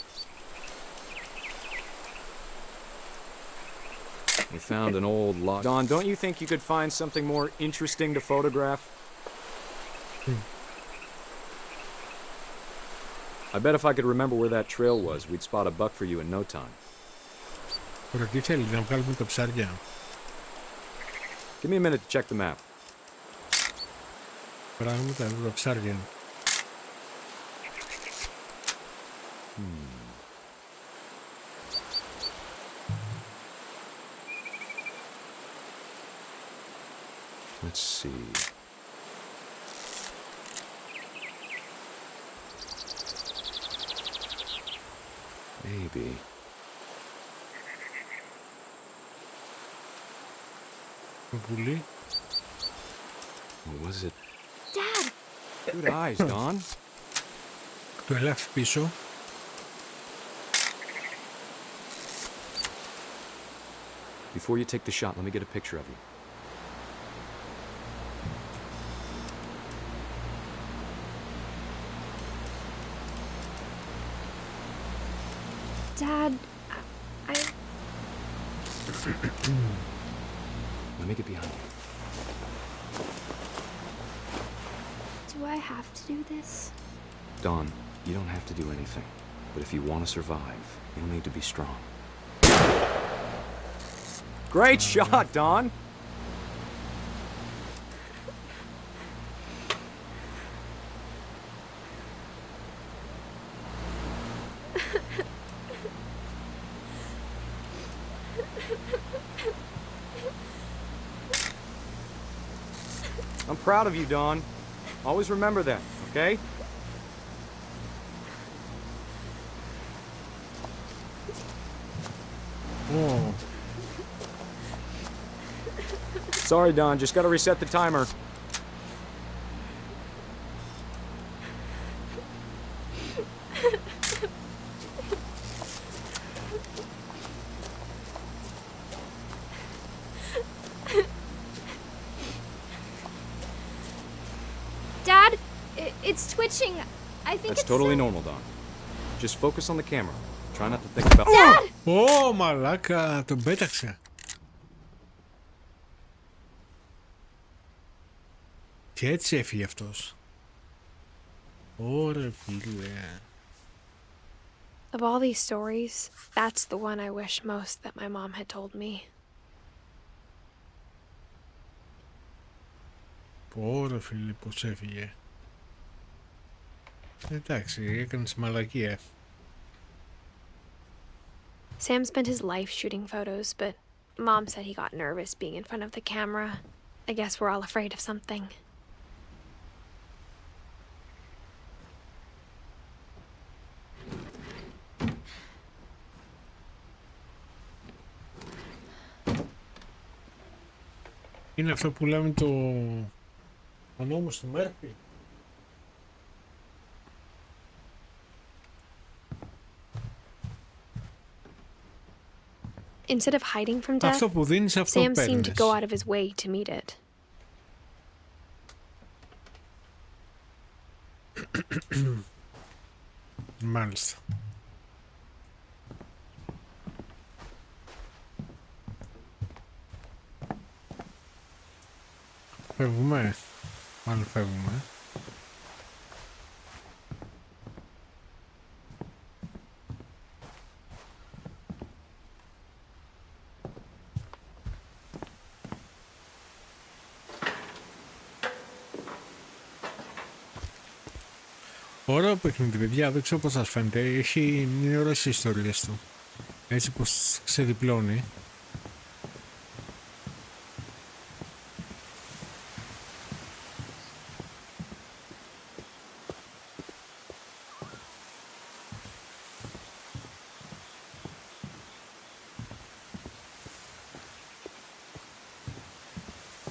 We found an old log. Don, don't you think you could find something more interesting to photograph? I bet if I could remember where that trail was, we'd spot a buck for you in no time. Τώρα τι θέλει, να βγάλουμε τα ψάρια. Give me a minute to check the map. Πράγματα εδώ τα ψάρια. Let's see. Maybe. Πουλί. What was it? Dad! Good eyes, Don. Το ελάφι πίσω. Before you take the shot, let me get a picture of you. Dad, I... Let me get behind you. Do I have to do this? Don, you don't have to do anything. But if you want to survive, you'll need to be strong. Great shot, Don! I'm proud of you, Dawn. Always remember that, okay? Oh. Sorry, Don. Just gotta reset the timer. Dad, it's twitching. I think That's it's totally normal, Don. Just focus on the camera. Try not to think about... Dad! Ω, μαλάκα, τον πέταξε. Και έτσι έφυγε αυτός. Ωρε φίλε. Of all these stories, that's the one I wish most that my mom had told me. Ωρε φίλε, πως έφυγε. Εντάξει, έκανες μαλακία. Sam spent his life shooting photos, but Mom said he got nervous being in front of the camera. I guess we're all afraid of something. Είναι αυτό που λέμε ο νόμος του Μέρφυ. Instead of hiding from death, Αυτό που δίνεις, αυτό Sam seemed to παίρνεις. go out of his way to meet it. Μάλιστα. Φεύγουμε. Μάλλον φεύγουμε. Ωραίο παιχνίδι, παιδιά, δεν ξέρω πώς σας φαίνεται. Έχει μια ωραίες ιστορίες του. Έτσι πως ξεδιπλώνει.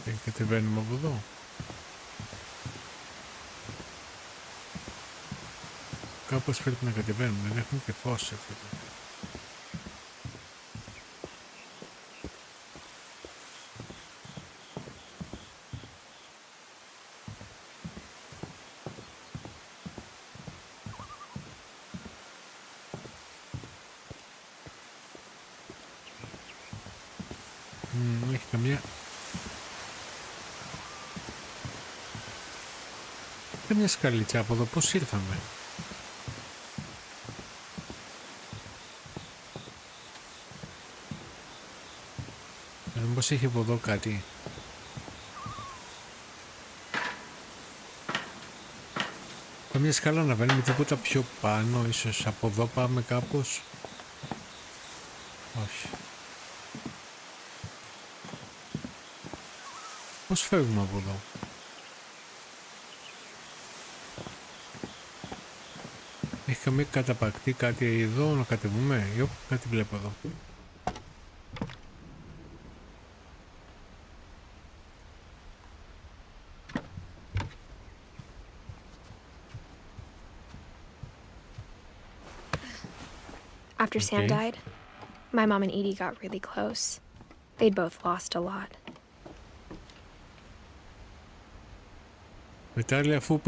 Και κατεβαίνουμε από εδώ. Κάπως πρέπει να κατεβαίνουμε, δεν έχουμε και φως εδώ. Έχει καμιά σκαλίτσα από εδώ, πώς ήρθαμε? Μήπως έχει από εδώ κάτι? Καμιά σκάλα να βαίνουμε τίποτα πιο πάνω, ίσως από εδώ πάμε κάπως? Όχι. Πώς φεύγουμε από εδώ? Έχει καμία καταπακτή κάτι εδώ να κατεβούμε? Κάτι βλέπω εδώ. After Sam died, my mom and Edie got really close. They'd both lost a lot. Μετά λέει αφού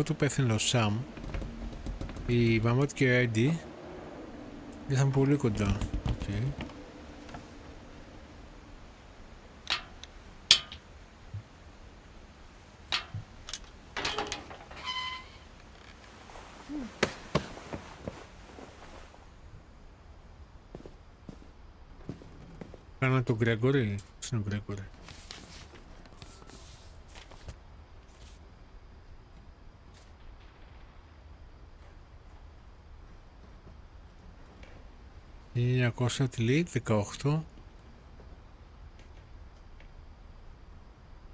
του πέθανε ο Σαμ, η μαμά του και ο Έντι ήρθαν πολύ κοντά. Okay. Κάνα τον Γκρέγκορι, πώς είναι ο Γκρέγκορι? Είναι 900 τι λέει, 18.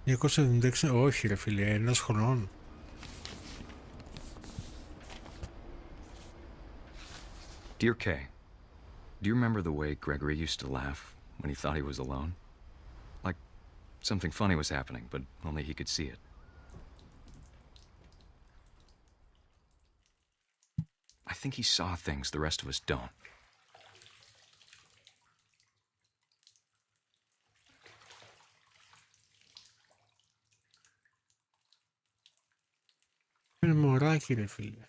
976, όχι ρε φίλε, ένας χρονών. Dear Kay, do you remember the way Gregory used to laugh when he thought he was alone? Like something funny was happening, but only he could see it. I think he saw things the rest of us don't. Είναι μωράκι ρε φίλε.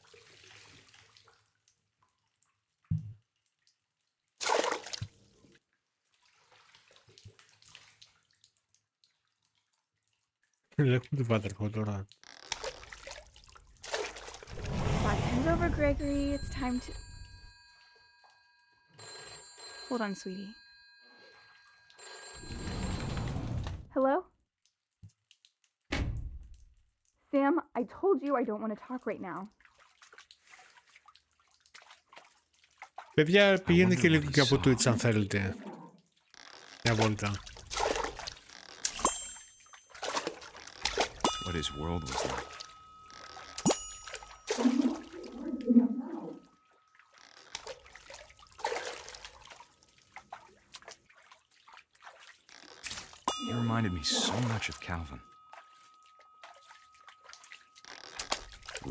Ελέγχουμε τον πατερχό τώρα. Time's over, Gregory. It's time to... Hold on, sweetie. Hello? Sam, I told you I don't want to talk right now. Παιδιά, πηγαίνετε και λίγο και από Twitch αν θέλετε. Μια βόλτα. What his world was like. He reminded me so much of Calvin.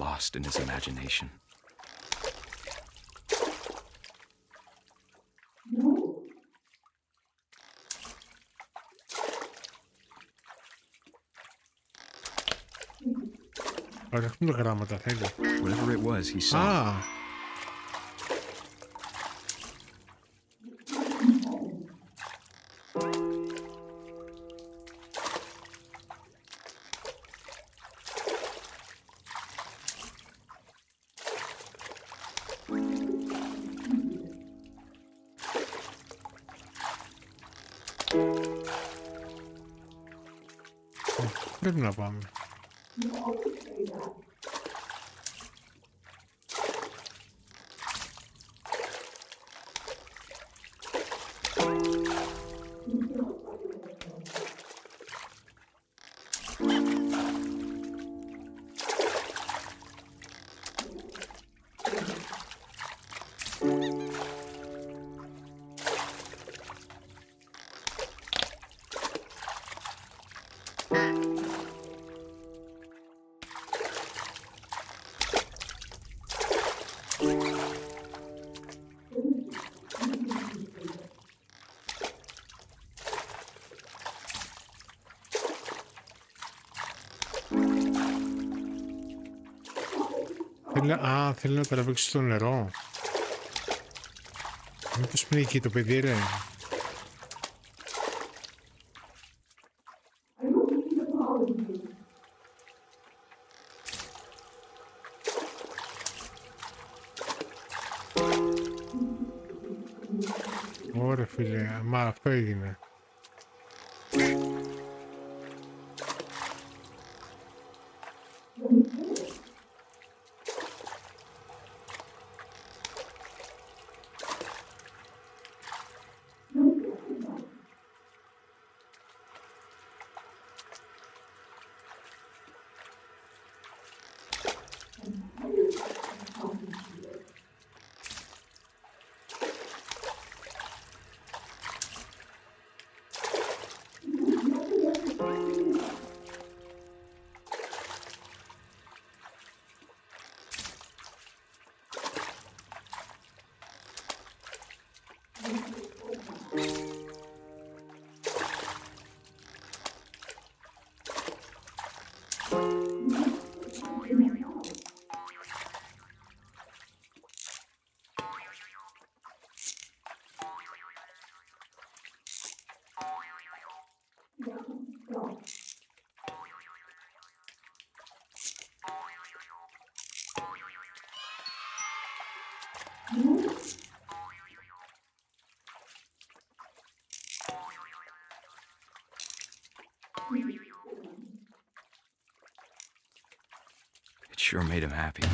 Lost in his imagination. Παρέχουν τα γράμματα, θέλει. Whatever it was, he saw. Πρέπει να πάμε. Θέλει να τραβήξει στο νερό. Μήπως πνίγει το παιδί, ρε. Ωραία φίλε, μα αυτό έγινε. It sure made him happy.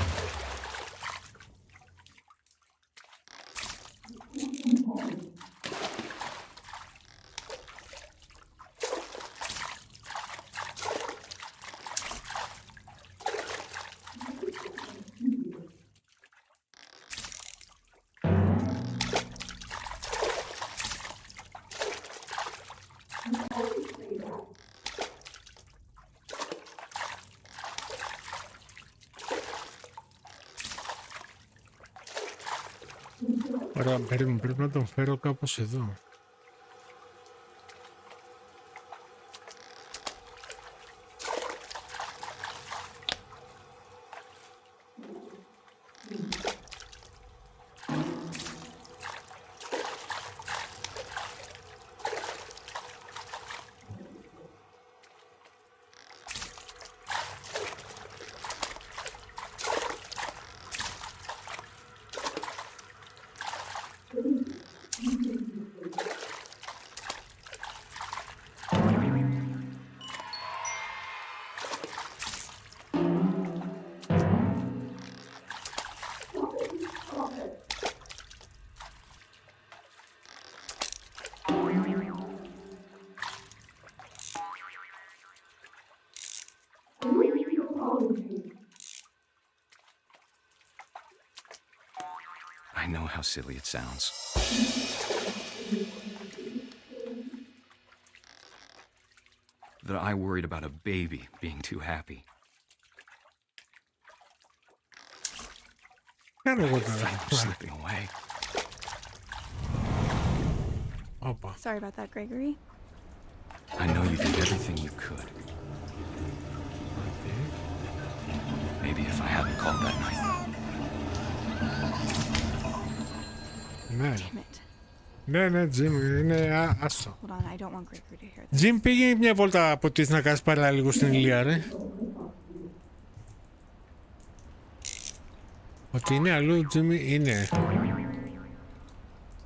Ωραία, πρέπει να τον φέρω κάπως εδώ. I know how silly it sounds. That I worried about a baby being too happy. Slipping away. Sorry about that, Gregory. I know you did everything you could. Maybe if I hadn't called that night. Ναι, Τζιμ, είναι άστο. Hold on, I don't want Gregory to hear this. Τζιμ, πήγε μια βόλτα από τις να κάνεις παρά λίγο στην ηλία, ρε. Ότι είναι αλλού, Τζιμ, είναι.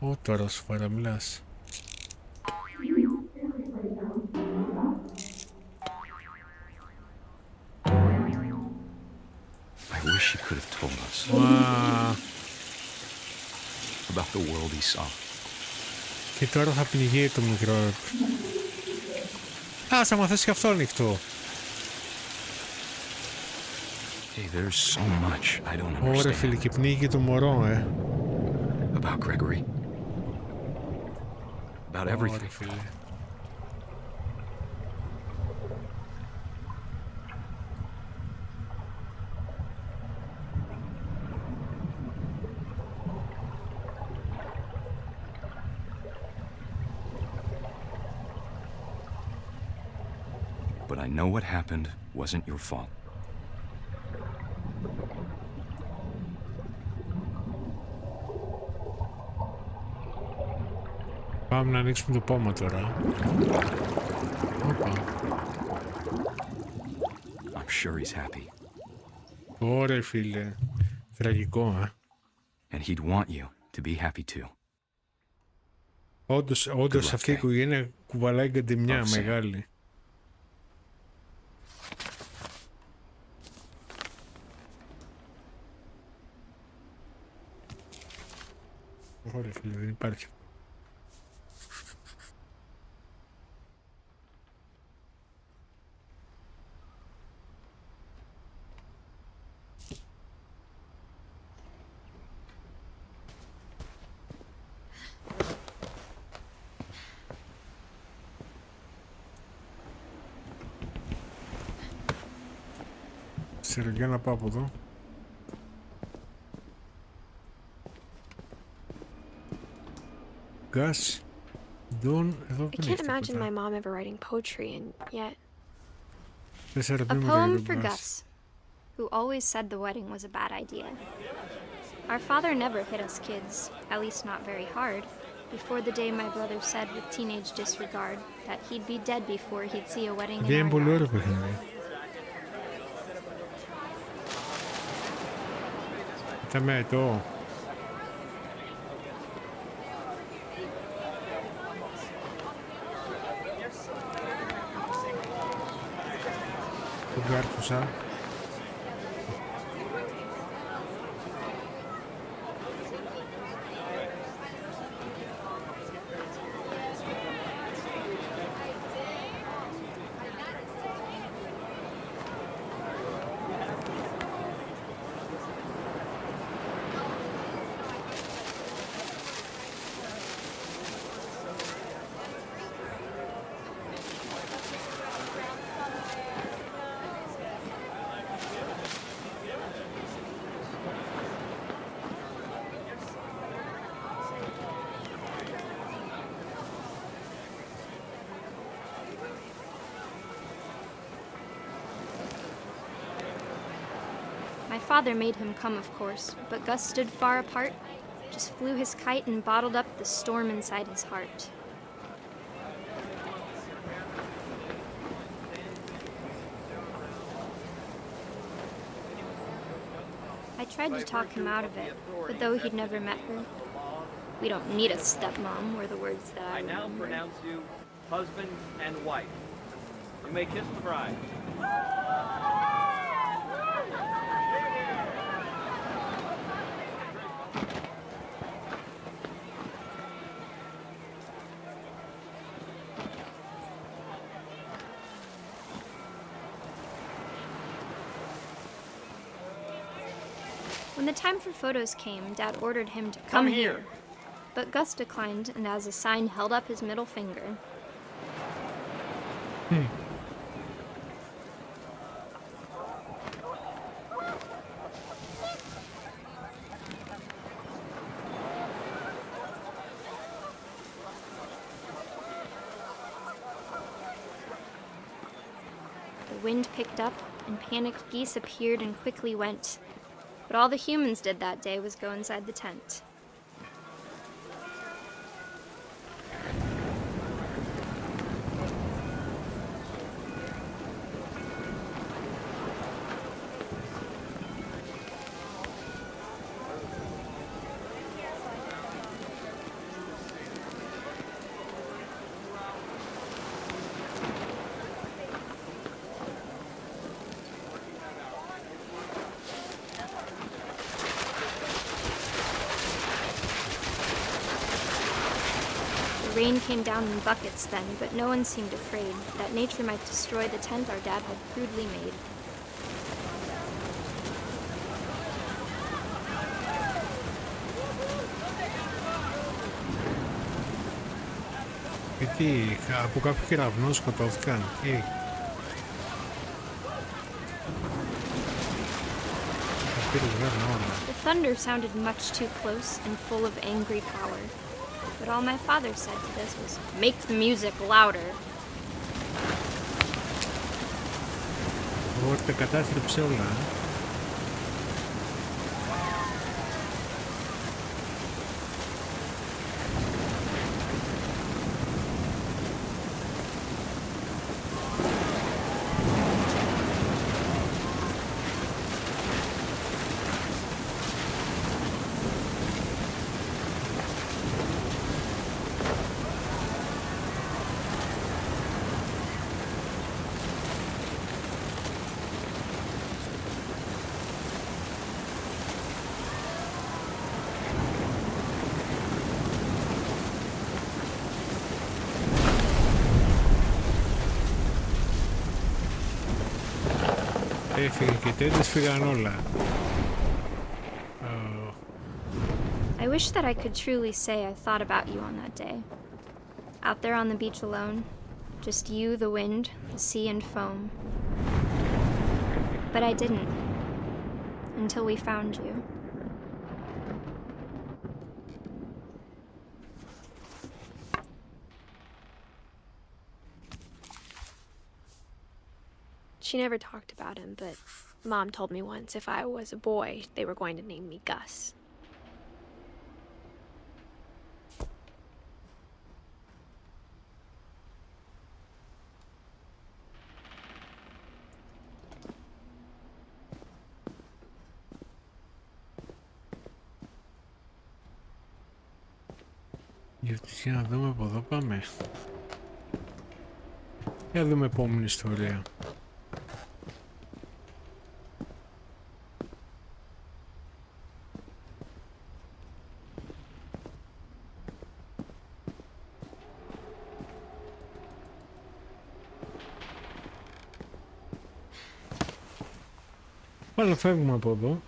Ω, τώρα σου παραμιλάς. I wish he could have told us. About the world he saw. Και τώρα θα πνιγεί το μικρό. Θα μαθες και αυτό ανοιχτό. Hey, there's so much I don't understand. Ωραία φίλε, και πνίγει το μωρό, About Gregory. About everything. Ωραία φίλε. but I know what happened wasn't your fault. Πάμε να ανοίξουμε το πόμα τώρα. Όπα. I'm sure he's happy. Ωραία φίλε. Τραγικό, And he'd want you to be happy too. Όντως αυτή η οικογένεια κουβαλάει καντεμιά Oh, μεγάλη. Ωραία φίλε, δεν υπάρχει. Για να πάω από εδώ. Gas. Don't. I can't imagine my mom ever writing poetry, and yet. A poem for Gus, who always said the wedding was a bad idea. Our father never hit us kids, at least not very hard, before the day my brother said with teenage disregard that he'd be dead before he'd see a wedding in our yard. Κοίταμε το. Το κάρτουσα. My father made him come, of course, but Gus stood far apart, just flew his kite and bottled up the storm inside his heart. I tried to talk him out of it, but though he'd never met her, we don't need a stepmom were the words that I now pronounce you husband and wife. You may kiss the bride. When the time for photos came, Dad ordered him to come here. But Gus declined and as a sign held up his middle finger. The wind picked up and panicked geese appeared and quickly went. But all the humans did that day was go inside the tent. The rain came down in buckets then, but no one seemed afraid that nature might destroy the tent our dad had crudely made. Γιατί από κάποιο κεραυνό σκοτώθηκαν. The thunder sounded much too close and full of angry power. But all my father said to this was, "Make the music louder." Εγώ τα κατάστρεψε όλα. Έφυγε και τέτοιες φύγαν όλα. I wish that I could truly say I thought about you on that day. Out there on the beach alone, just you, the wind, the sea and foam. But I didn't, until we found you. She never talked about him, but Mom told me once if I was a boy, they were going to name me Gus. Για να δούμε από εδώ πάμε. Για να δούμε επόμενη ιστορία. Πάλι φεύγουμε από εδώ.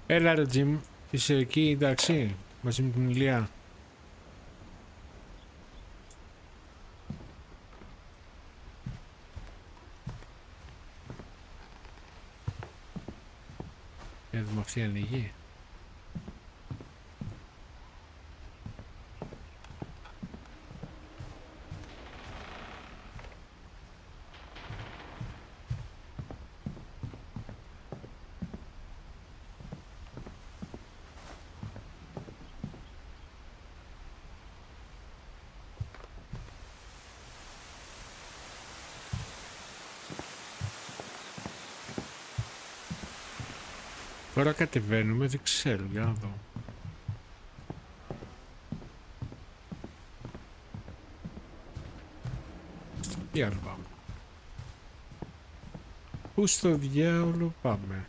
Έλα ρε Τζιμ, είσαι εκεί, εντάξει, μαζί με την Ηλία. Για δούμε αυτή ανοίγει. Τώρα κατεβαίνουμε, δεν ξέρω, για να δω. Στο διάλογο πάμε. Πού στο διάολο πάμε.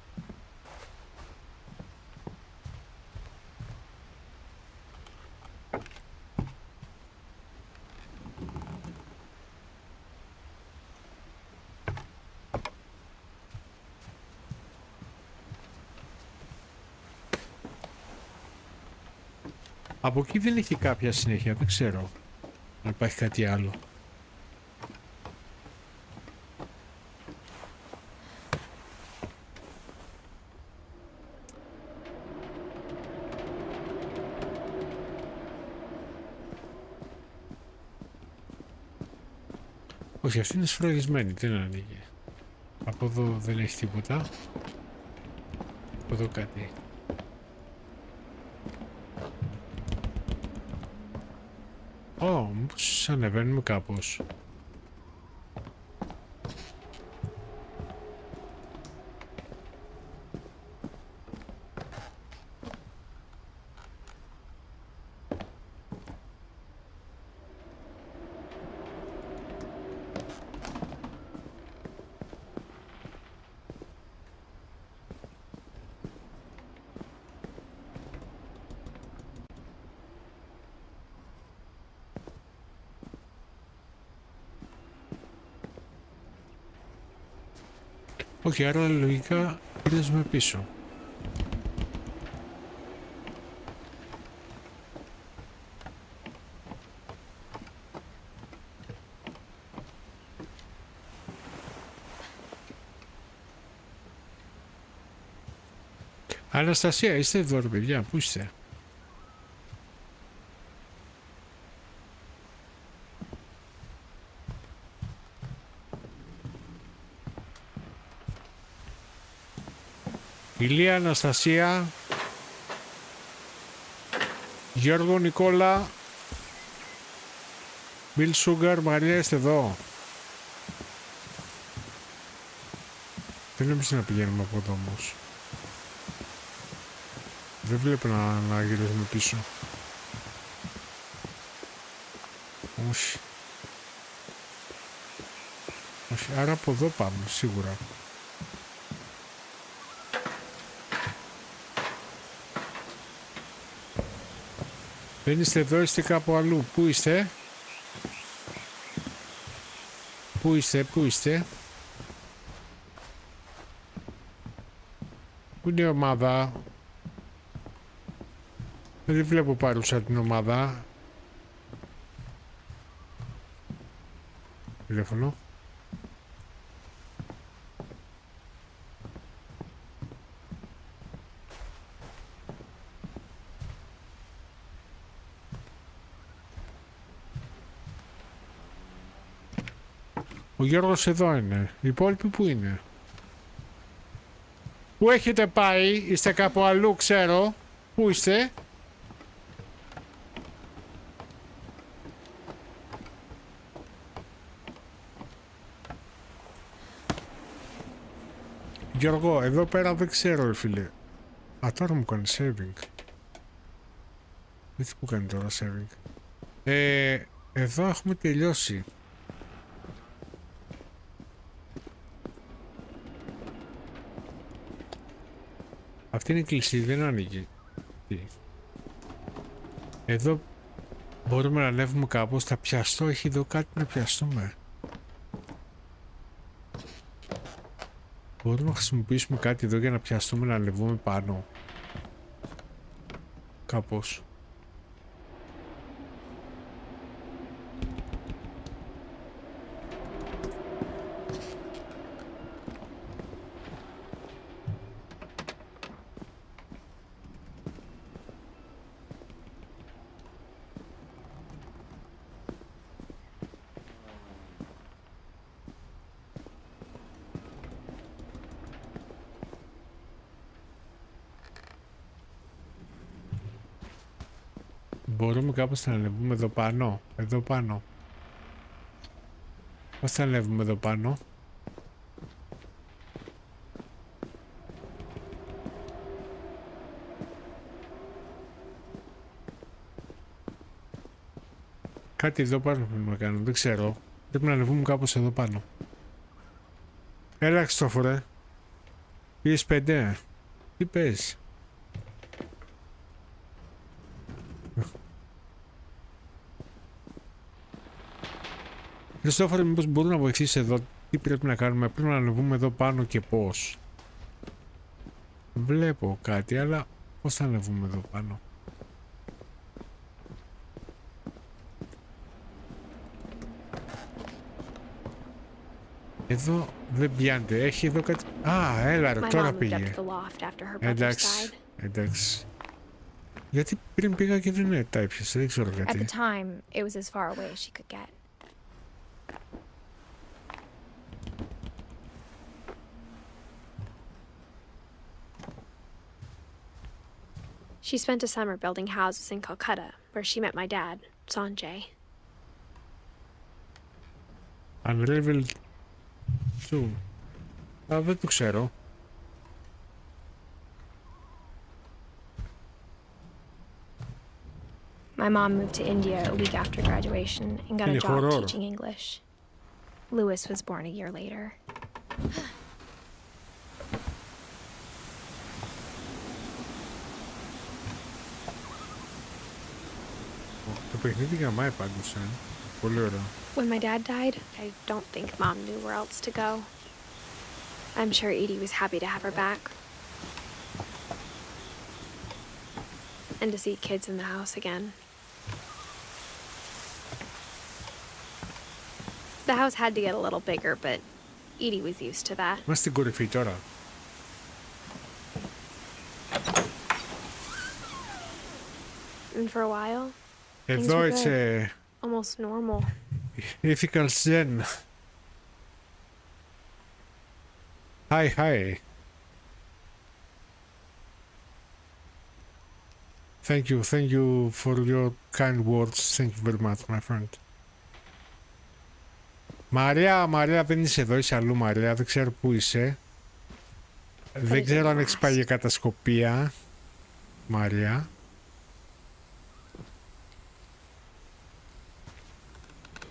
Από εκεί δεν έχει κάποια συνέχεια, δεν ξέρω αν υπάρχει κάτι άλλο. Όχι, αυτή είναι σφραγισμένη, δεν ανοίγει. Από εδώ δεν έχει τίποτα. Από εδώ κάτι. Μήπως ανεβαίνουμε κάπως. Όχι, άρα λογικά γυρίζουμε πίσω. Αναστασία, είστε εδώ ρε παιδιά, πού είστε? Ηλία, Αναστασία, Γιώργο, Νικόλα, Μπιλ Σούγκαρ, Μαρία, είστε εδώ? Δεν νομίζω να πηγαίνουμε από εδώ όμως. Δεν βλέπω να γυρίζουμε πίσω. Όχι. Όχι, άρα από εδώ πάμε, σίγουρα. Δεν είστε εδώ, είστε κάπου αλλού. Πού είστε? Πού είστε, πού είστε? Πού είναι η ομάδα? Δεν βλέπω παρούσα την ομάδα. Τηλέφωνο. Ο Γιώργος εδώ είναι. Οι υπόλοιποι πού είναι? Πού έχετε πάει? Είστε κάπου αλλού, ξέρω. Πού είστε? Γιώργο, εδώ πέρα δεν ξέρω ρε φίλε. Α, τώρα μου κάνει saving. Τι μου κάνει τώρα saving? Εδώ έχουμε τελειώσει. Αυτή είναι η κλεισί, δεν άνοιγε. Εδώ μπορούμε να ανέβουμε κάπως. Θα πιαστώ, έχει εδώ κάτι να πιαστούμε. Μπορούμε να χρησιμοποιήσουμε κάτι εδώ για να πιαστούμε, να ανεβούμε πάνω. Κάπως. Μπορούμε κάπως να ανεβούμε εδώ πάνω. Εδώ πάνω. Πώς θα ανέβουμε εδώ πάνω? Κάτι εδώ πάνω πρέπει να κάνουμε. Δεν ξέρω. Πρέπει να ανεβούμε κάπως εδώ πάνω. Έλα Χριστόφορε. PS5. Τι παίζει? Χριστόφορε, μήπως μπορεί να βοηθήσει εδώ? Τι πρέπει να κάνουμε? Πρέπει να ανεβούμε εδώ πάνω και πώς? Βλέπω κάτι, αλλά πώς θα ανεβούμε εδώ πάνω? Εδώ δεν πιάνεται. Έχει εδώ κάτι. Α, έλα ρε, τώρα πήγε. Εντάξει, εντάξει. Γιατί πριν πήγα και δεν τα έπιασε, δεν ξέρω γιατί. She spent a summer building houses in Calcutta, where she met my dad, Sanjay. Unravel 2. Α, δεν το ξέρω. My mom moved to India a week after graduation and got a job teaching English. Louis was born a year later. Το παιχνίδι γαμάει πάντως, πολύ ωραίο. When my dad died, I don't think Mom knew where else to go. I'm sure Edie was happy to have her back. And to see kids in the house again. The house had to get a little bigger, but Edie was used to that. Είμαστε στην κορυφή τώρα. And for a while, things Εδώ were it's good. Almost normal. ethical zen. Hi, hi. Thank you for your kind words. Thank you very much, my friend. Μαρία, δεν είσαι εδώ, είσαι αλλού, Μαρία. Δεν ξέρω πού είσαι. Δεν ξέρω αν έχεις πάει για κατασκοπία, Μαρία.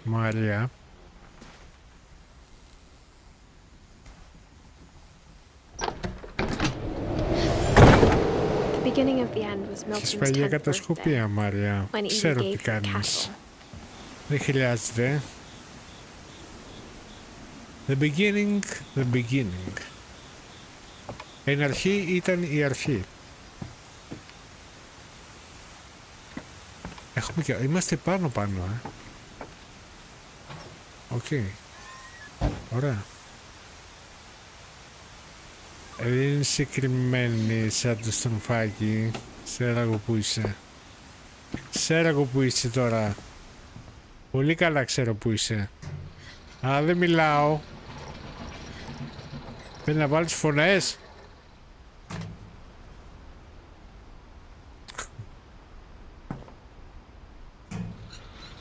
Μαρία. The beginning of the end was Έχεις Milton's πάει για 10th κατασκοπία, birthday, Μαρία. when Edie Ξέρω gave τι her the κάνεις. castle. Δεν χρειάζεται. The beginning. Εν αρχή ήταν η αρχή. Έχουμε και... Είμαστε πάνω, Οκ. Ωραία. Δεν είναι συγκεκριμένη σαν το στροφάκι. Σέραγω που είσαι τώρα. Πολύ καλά ξέρω που είσαι. Αλλά δεν μιλάω. Θέλει να βάλεις φωνές.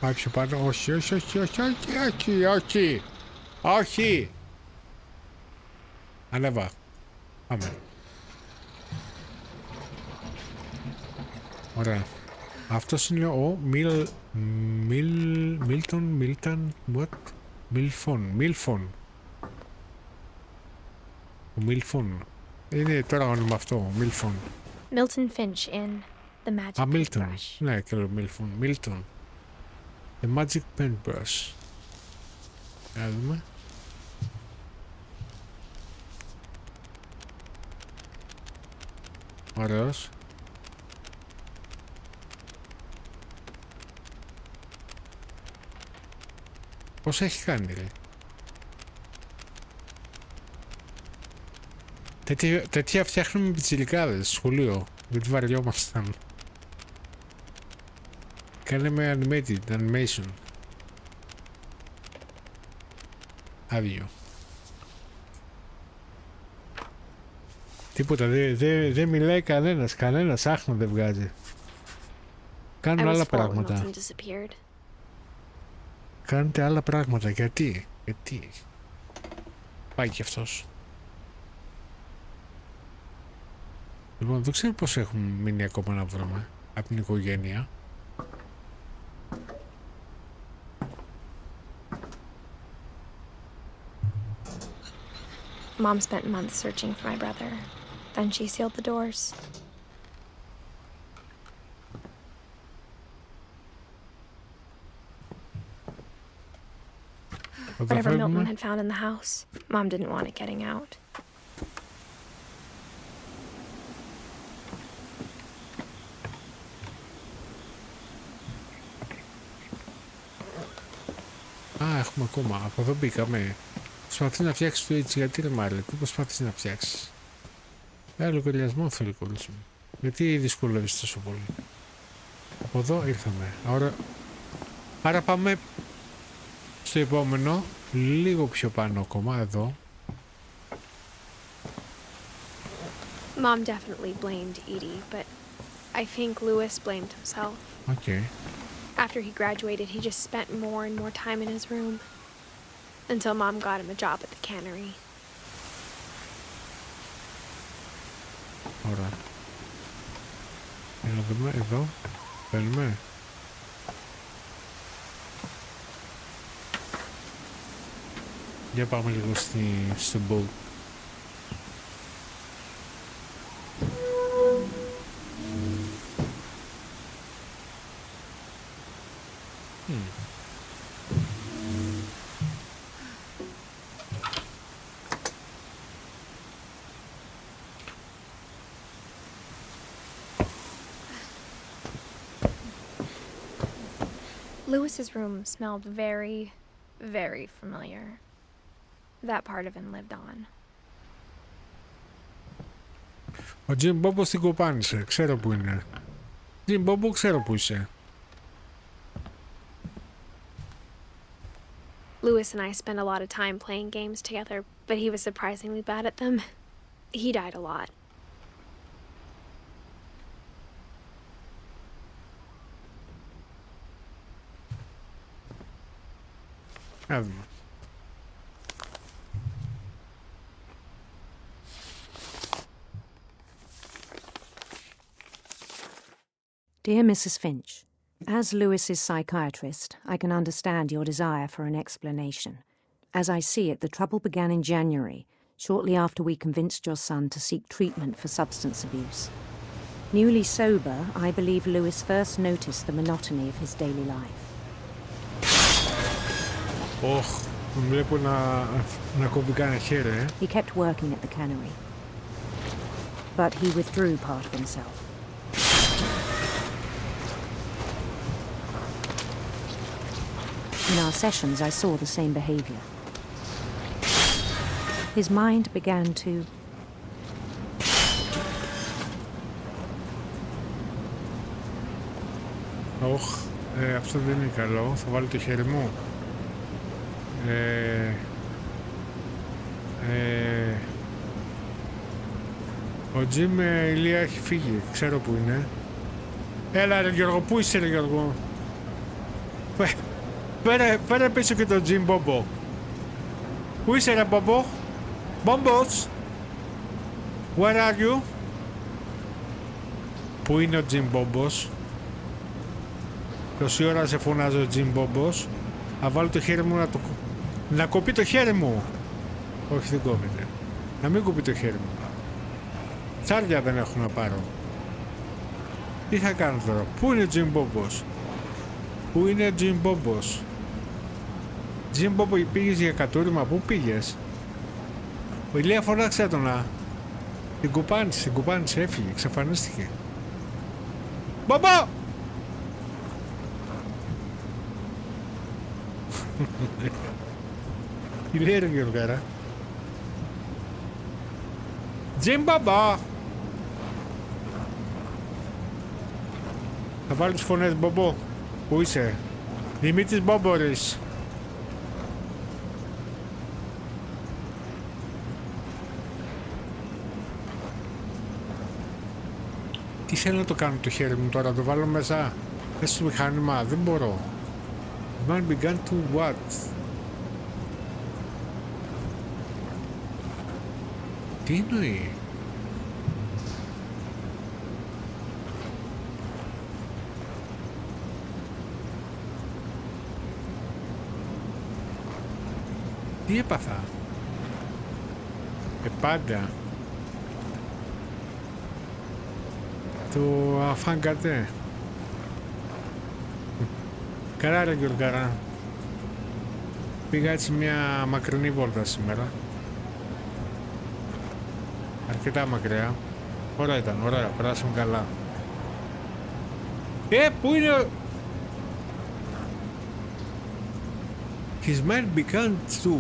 Πάει πιο πάνω. Όχι. Ανέβα. Πάμε. Ωραία. Αυτός είναι ο Μίλφον. Ο Μίλφον. Είναι τώρα όνομα αυτό, Μίλφον. Milton Finch in The Magic Μίλτον. Paintbrush. Ναι, και λέω Μίλφον. Μίλτον. The Magic Paintbrush. Να δούμε. Ωραίος. Πώς έχει κάνει, ρε. Τέτοια φτιάχνουμε με πιτσιρικάδες στο σχολείο, γιατί βαριόμασταν. Κάναμε animation. Άδειο. Τίποτα, δεν μιλάει κανένας άχνο δεν βγάζει. Κάνουν άλλα πράγματα. Κάνετε άλλα πράγματα, γιατί. Πάει και αυτός. Λοιπόν, δεν ξέρω πώς έχουν μείνει ακόμα να βρούμε από την οικογένεια. Mom spent months searching for my brother. Then she sealed the doors. Whatever Milton had found in the house, Mom didn't want it getting out. Έχουμε ακόμα. Από εδώ μπήκαμε. Προσπαθεί να φτιάξει το έτσι. Γιατί ρε Μάρλε, τι προσπαθείς να φτιάξεις. Λογαριασμό θέλει κολλήσουμε. Γιατί δυσκολεύεις τόσο πολύ. Από εδώ ήρθαμε. Άρα πάμε στο επόμενο. Λίγο πιο πάνω ακόμα. Εδώ. Mom definitely blamed Edie, but I think Louis blamed himself. Okay. After he graduated, he just spent more and more time in his room. Until Mom got him a job at the cannery. Ωραία. Για να δούμε εδώ. Παίρνουμε. Για πάμε λίγο στο boat. Louis's room smelled very, very familiar. That part of him lived on. Ο Τζιμ Μπόμπο την κοπάνισε, ξέρω που είναι. Jim Bobo, ξέρω που είσαι. Louis and I spent a lot of time playing games together, but he was surprisingly bad at them. He died a lot. Dear Mrs. Finch, as Lewis's psychiatrist, I can understand your desire for an explanation. As I see it, the trouble began in January, shortly after we convinced your son to seek treatment for substance abuse. Newly sober, I believe Lewis first noticed the monotony of his daily life. Βλέπω να κόβει κανένα χέρι, He kept working at the cannery, but he withdrew part of himself. In our sessions, I saw the same behavior. His mind began to... αυτό δεν είναι καλό. Θα βάλω το χέρι μου. Ο Τζιμ Ηλία έχει φύγει. Ξέρω που είναι. Έλα ρε Γιώργο, πού είσαι ρε Γιώργο? Φέρε πίσω και τον Τζιμ Μπομπο. Πού είσαι ρε Μπομπο? Μπομπος, where are you? Πού είναι ο Τζιμ Μπομπος? Τόση ώρα σε φωνάζω Τζιμ Μπομπος. Να βάλω το χέρι μου να κοπεί το χέρι μου. Όχι, δεν κόβεται. Να μην κοπεί το χέρι μου. Τσάρια δεν έχω να πάρω. Τι θα κάνω τώρα? Πού είναι ο Τζιμ Μπομπος? Πού είναι ο Τζιμ Μπομπος? Τζιμ Μπομπο, πήγες για κατούριμα? Πού πήγες? Ο Ηλία, φωνάξε τον να. Την κουπάνισε, έφυγε, εξαφανίστηκε. Μπομπο! Ηλία ρε Γιώργαρα. Τζιμ Μπομπο! Θα βάλω τις φωνές, Μπομπο. Πού είσαι? Δημήτρης Μπόμπορης. Τι θέλω να το κάνω το χέρι μου τώρα, το βάλω μέσα στο μηχάνημα? Δεν μπορώ. The man began to what? Τι εννοεί? Τι έπαθα? Πάντα το αφάνκατε. Καλά ρε Γιώργαρα. Πήγα έτσι μια μακρινή βόλτα σήμερα. Αρκετά μακριά. Ωραία ήταν, ωραία, περάσαμε καλά. Πού είναι ο... His mind began to...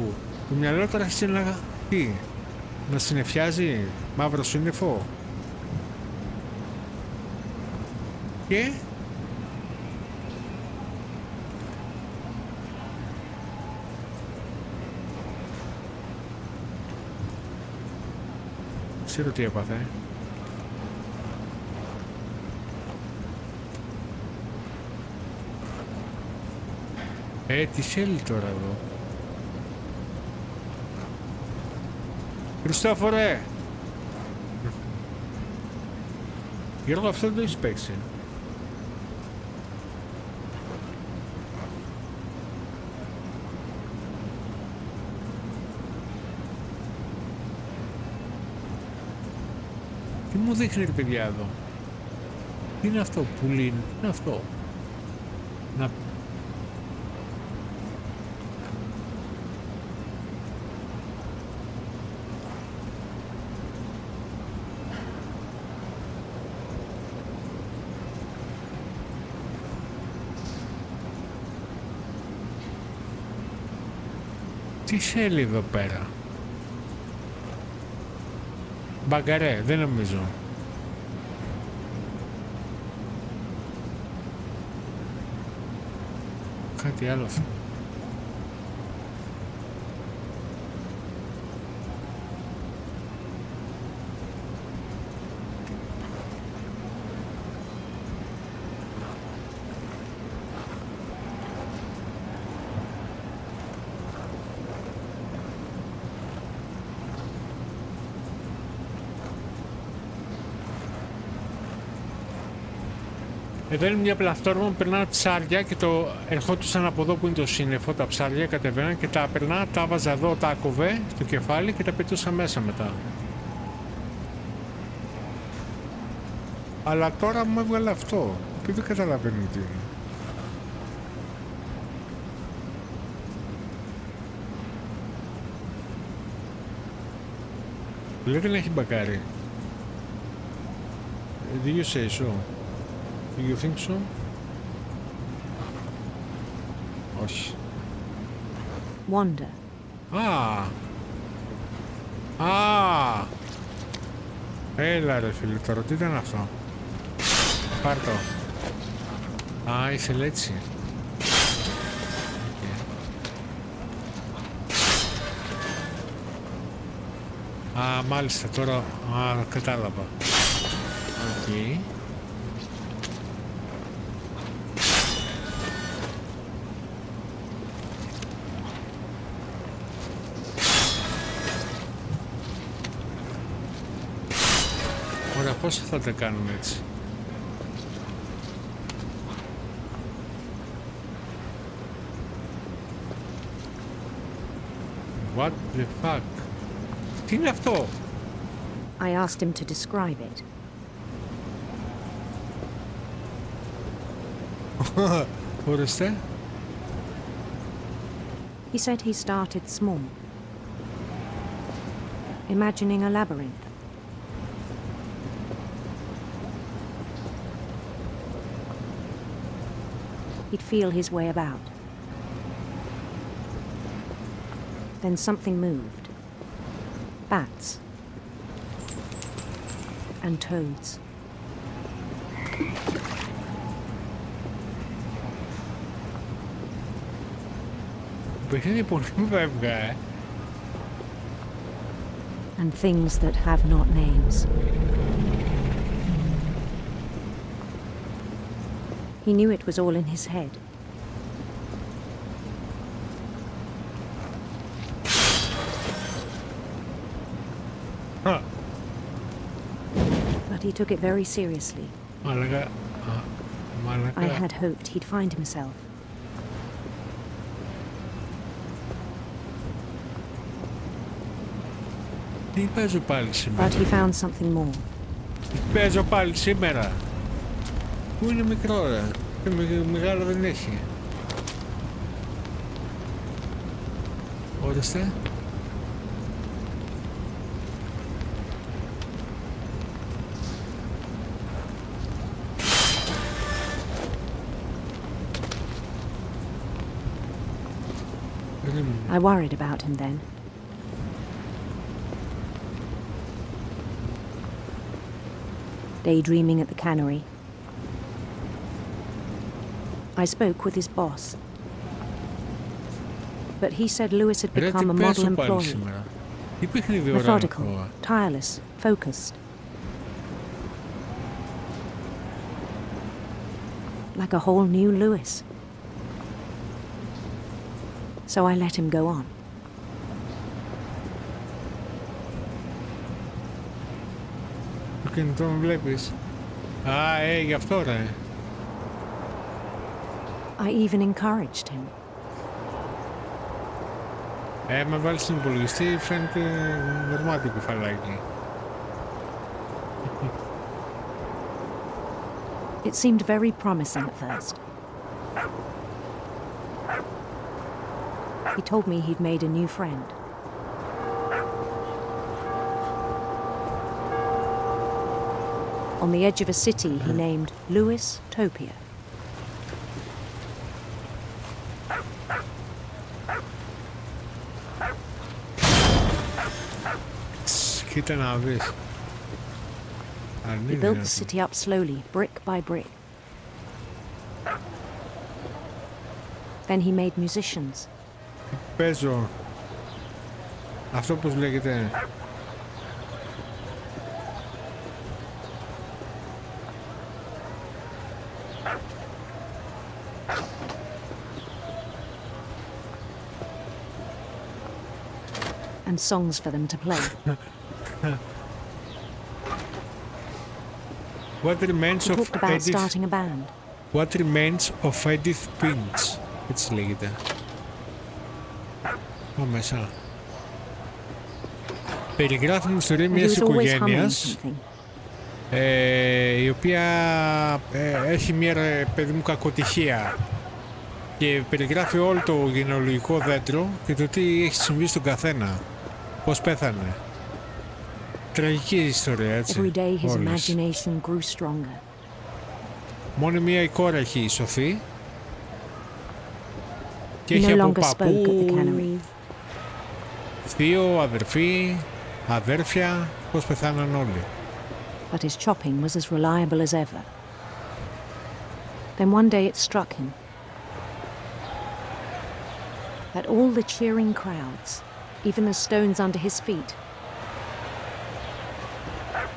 Το μυαλό τώρα άρχισε να... Τι? Να συννεφιάζει μαύρο σύννεφο. Και... Ξέρω τι έπαθε. Τι θέλει τώρα εδώ? Χριστόφορε! Γιώργο, αυτό δεν το έχεις παίξει. Τι μου δείχνει ρε παιδιά εδώ? Τι είναι αυτό? Πουλί είναι αυτό? Να... Τι θέλει εδώ πέρα? Μπαγκαρέ, δεν νομίζω. Κάτι άλλο αυτό. Εδώ είναι μια πλατφόρμα που περνάνε ψάρια και το ερχόντουσαν από εδώ που είναι το σύννεφο, τα ψάρια κατεβαίναν και τα περνά, τα βάζα εδώ, τα κοβέ στο κεφάλι και τα πετούσα μέσα μετά. Αλλά τώρα μου έβγαλε αυτό και δεν καταλαβαίνω τι είναι. Λέει δεν έχει μπακάρει. Do you say so? Do you think so? Όχι. Wonder. Έλα ρε φίλε, τώρα τι ήταν αυτό? Πάρ' το. Ήθελε έτσι. Okay. Μάλιστα τώρα, κατάλαβα. Okay. Ωραία, πώς θα τα κάνουμε έτσι? What the fuck? Τι είναι αυτό? I asked him to describe it. Ορίστε. He said he started small, imagining a labyrinth. He'd feel his way about. Then something moved. Bats. And toads. Παιχνίδι πολύ βέβαια. And things that have not names. He knew it was all in his head. But he took it very seriously. I had hoped he'd find himself. Τι παίζω πάλι σήμερα? But he found something more. Τι παίζω πάλι σήμερα? Πού είναι μικρό ρε? Μεγάλο δεν έχει. Ορίστε. I worried about him then. Daydreaming at the cannery. I spoke with his boss. But he said Lewis had become a model employee. Methodical, tireless, focused. Like a whole new Lewis. So I let him go on. Το κινητό μου βλέπεις? Γι' αυτό ρε. I even encouraged him. Με βάλεις στον υπολογιστή, φαίνεται δωμάτιο κεφαλάκι. It seemed very promising at first. He told me he'd made a new friend. On the edge of a city he named Lewis Topia. Κοίτα να δεις. He built the city up slowly, brick by brick. Then he made musicians. Παίζω. Αυτό πώς λέγεται. And songs for them to play. What remains He of talked about Edith... starting a band. What remains of Edith Finch. Έτσι λέγεται. Πάμε μέσα. Περιγράφει την ιστορία μιας οικογένειας η οποία έχει μια παιδί μου κακοτυχία και περιγράφει όλο το γενεολογικό δέντρο και το τι έχει συμβεί στον καθένα, πώς πέθανε. Τραγική ιστορία, έτσι. Every day his όλες. imagination grew stronger. Μόνο μία η κόρα έχει η Σοφή και He έχει no από longer spoke at the παππού, cannery. θείο, αδερφή, αδέρφια, πώς πεθάναν όλοι. But his chopping was as reliable as ever. Then one day it struck him that all the cheering crowds, even the stones under his feet,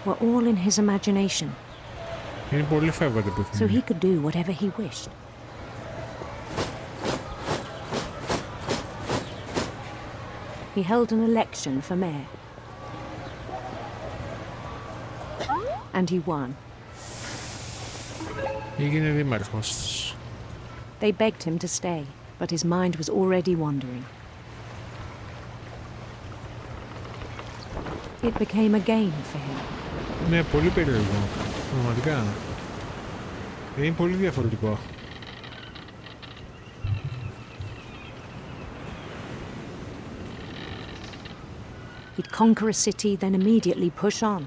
were all in his imagination. Είναι πολύ φεύγονται που So he could do whatever he wished. He held an election for mayor. And he won. Έγινε δήμαρχος. They begged him to stay, but his mind was already wandering. It became a game for him. Ναι, πολύ περίεργο. Πραγματικά. Είναι πολύ διαφορετικό. He'd conquer a city, then immediately push on.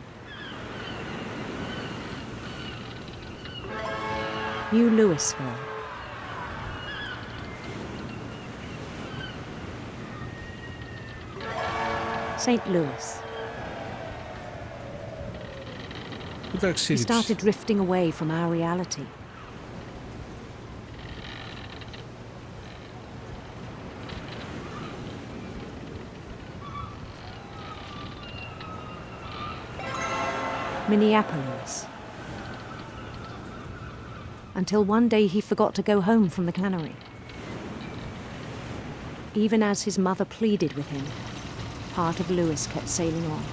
New Louisville. St. Louis. He started drifting away from our reality. Minneapolis. Until one day he forgot to go home from the cannery. Even as his mother pleaded with him, part of Louis kept sailing on.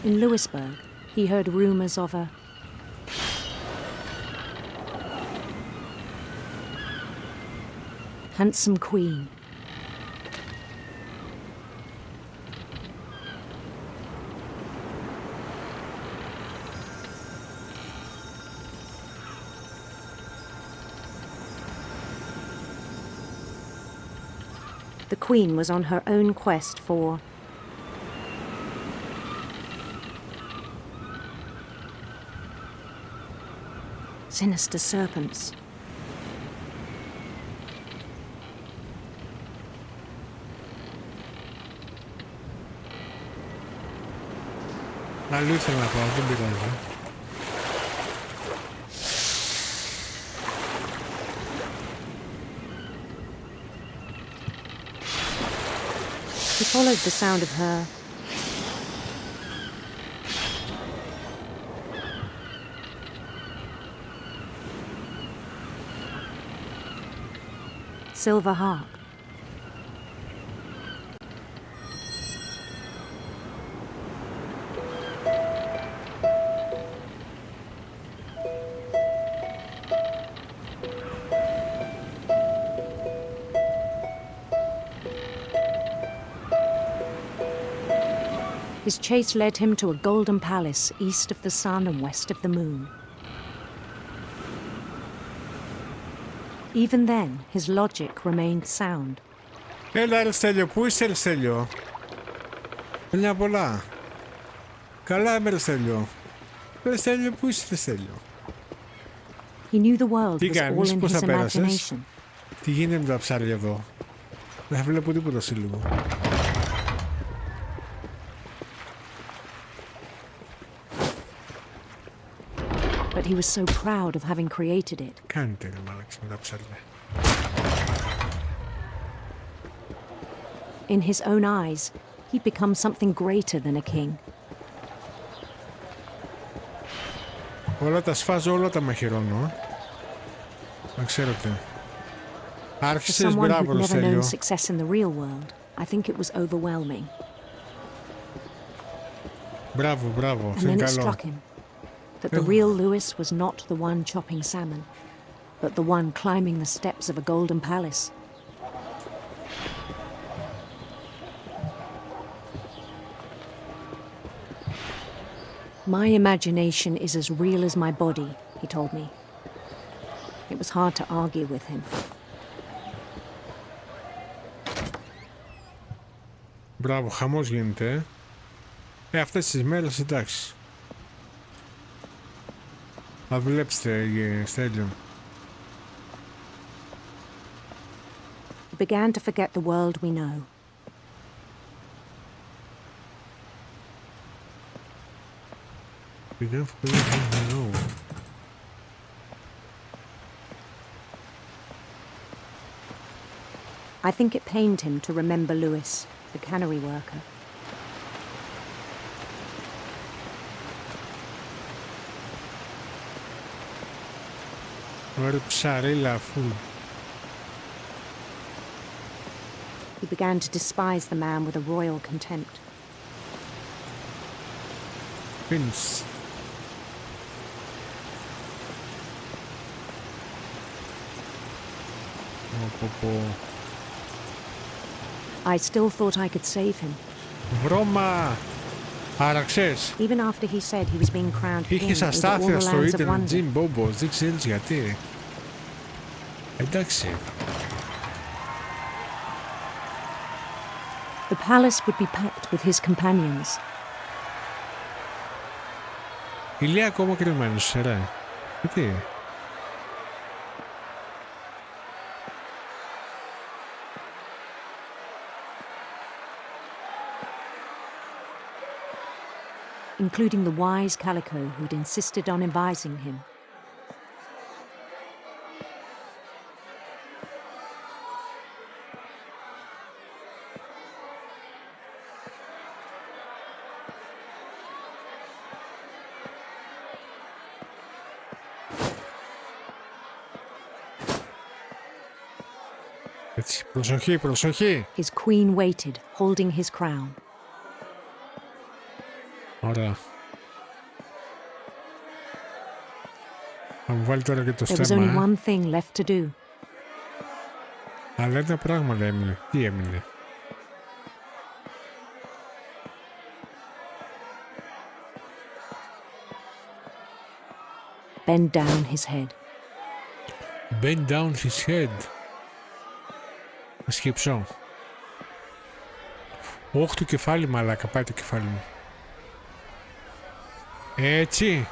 In Louisburg, he heard rumors of a handsome queen. The queen was on her own quest for sinister serpents. Αλλού ήθελα να πάω, δεν πειράζει. He followed the sound of her silver harp. His chase led him to a golden palace east of the sun and west of the moon. Even then, his logic remained sound. Έλα, Αριστέλιο, πού είσαι, Αριστέλιο? Χρόνια πολλά. Καλά είμαι, Αριστέλιο. Αριστέλιο, πού είσαι, Αριστέλιο? He knew the world Τι was all κάνεις, in πώς his θα πέρασες? imagination. Τι γίνεται με τα ψάρια εδώ? Δεν βλέπω τίποτα σε λίγο. But he was so proud of having created it. Κάνετε ρε μάλαξ με τα ψάρια. In his own eyes, he'd become something greater than a king. Όλα τα σφάζω, όλα τα μαχαιρώνω. Να ξέρω τι. For Άρχισες, someone μπράβο who'd never known Ρωστέλιο. success in the real world, I think it was overwhelming. Μπράβο, μπράβο, And αυτό then είναι it καλό. struck him that the real Lewis was not the one chopping salmon, but the one climbing the steps of a golden palace. My imagination is as real as my body, he told me. It was hard to argue with him. Μπράβο, χαμός γίνεται. Αυτές τις μέρες εντάξει. Θα δουλέψετε, Στέλιο. He began to forget the world we know. Began to forget the world we know. I think it pained him to remember Lewis, the cannery worker. Ωραία ψαρίλα αφού. He began to despise the man with a royal contempt. Finch. I still thought I could save him. Βρώμα! Άρα ξέρεις. Even after he said he was being crowned king Είχες over all αστάθεια the στο lands of ίντερνετ, wonder. Τζιμ Μπόμπος, δεν ξέρεις γιατί. Εντάξει. The palace would be packed with his companions. Ηλία ακόμα κρυμμένος, ρε. Γιατί. Including the wise Calico who'd insisted on advising him. Έτσι, προσοχή, προσοχή. His queen waited, holding his crown. Ωραία. Θα μου βάλει τώρα και το There was only στέμμα, one thing left to do. Αλλά ένα πράγμα έμεινε. Τι έμεινε. Bend down his head. Bend down his head. Να σκύψω. Όχι το κεφάλι, μαλάκα, πάει το κεφάλι μου. Έτσι.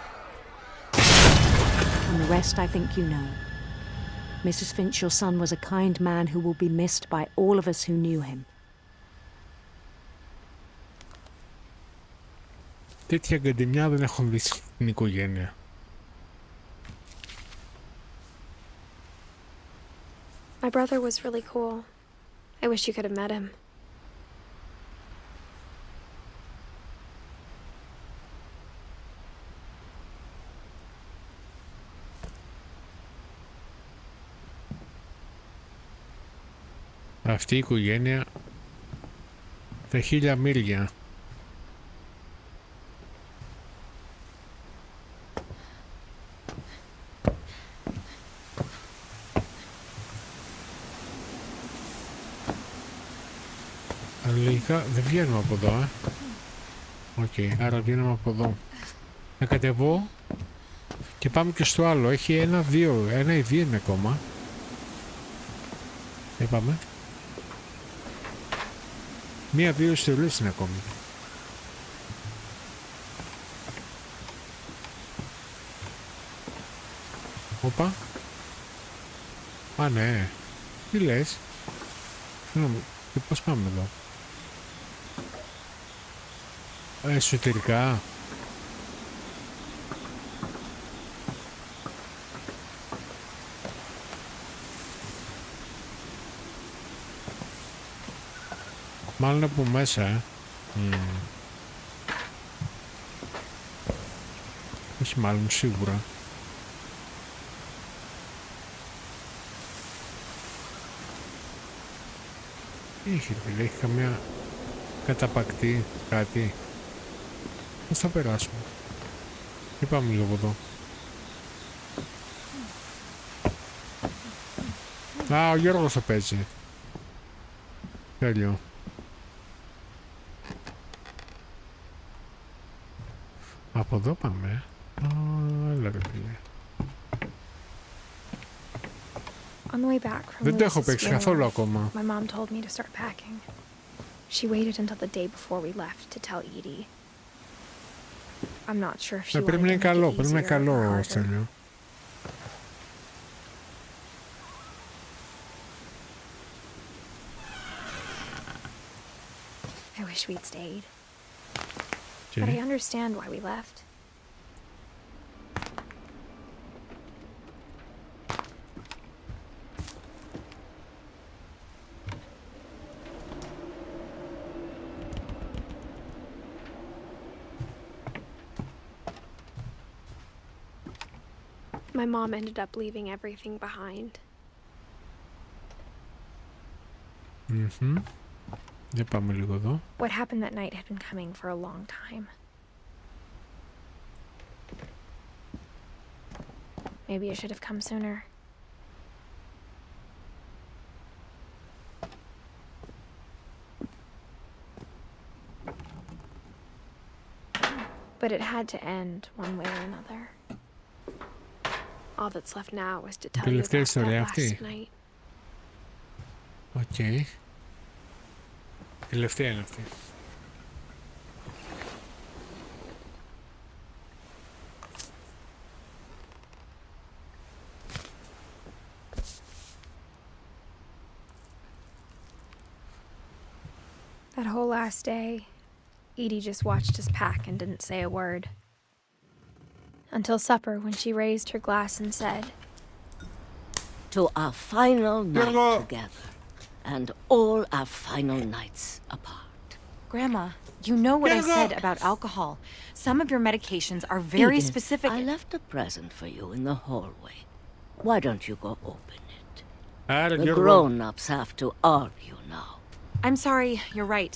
And the rest I think you know. Mrs. Finch, your son was a kind man who will be missed by all of us who knew him. Τέτοια γκαντεμιά δεν έχω δει στην οικογένεια. My brother was really cool. I wish you could have met him. Αυτή η οικογένεια τα 1000 μίλια. Λογικά δεν βγαίνουμε από εδώ, Οκ, άρα βγαίνουμε από εδώ. Να κατεβώ και πάμε και στο άλλο. Έχει ένα ή δύο είναι ακόμα. Είπαμε. Μία-δύο ιστορίες είναι ακόμη. Όπα. Α, ναι. Τι λες? Συγγνώμη, και πώς πάμε εδώ? Εσωτερικά. Μάλλον από μέσα, όχι μάλλον, σίγουρα. Είχε, δηλαδή, έχει καμία καταπακτή, κάτι. Πώς θα περάσουμε? Και πάμε λίγο εδώ. Α, ο Γιώργος θα παίζει. Τέλειο. Από εδώ πάμε. Έλα ρε φίλε. On the way back from Δεν το έχω Lewis's παίξει funeral, καθόλου ακόμα. my mom told me to start packing. She waited until the day before we left to tell Edie. I'm not sure if she Πρέπει να είναι καλό, πρέπει να είναι καλό, Στέλιο. I wish we'd stayed. But I understand why we left. My mom ended up leaving everything behind. Για πάμε λίγο εδώ. What happened that night had been coming for a long time. Maybe it should have come sooner. But it had to end one way or another. All that's left now is to tell you about that last night. Οκ. Τελευταία είναι αυτή. That whole last day, Edie just watched us pack and didn't say a word. Until supper, when she raised her glass and said, "To our final night together, and all our final nights apart." Grandma, you know what I said about alcohol. Some of your medications are very Edith, specific. I left a present for you in the hallway. Why don't you go open it? The grown-ups have to argue now. I'm sorry, you're right.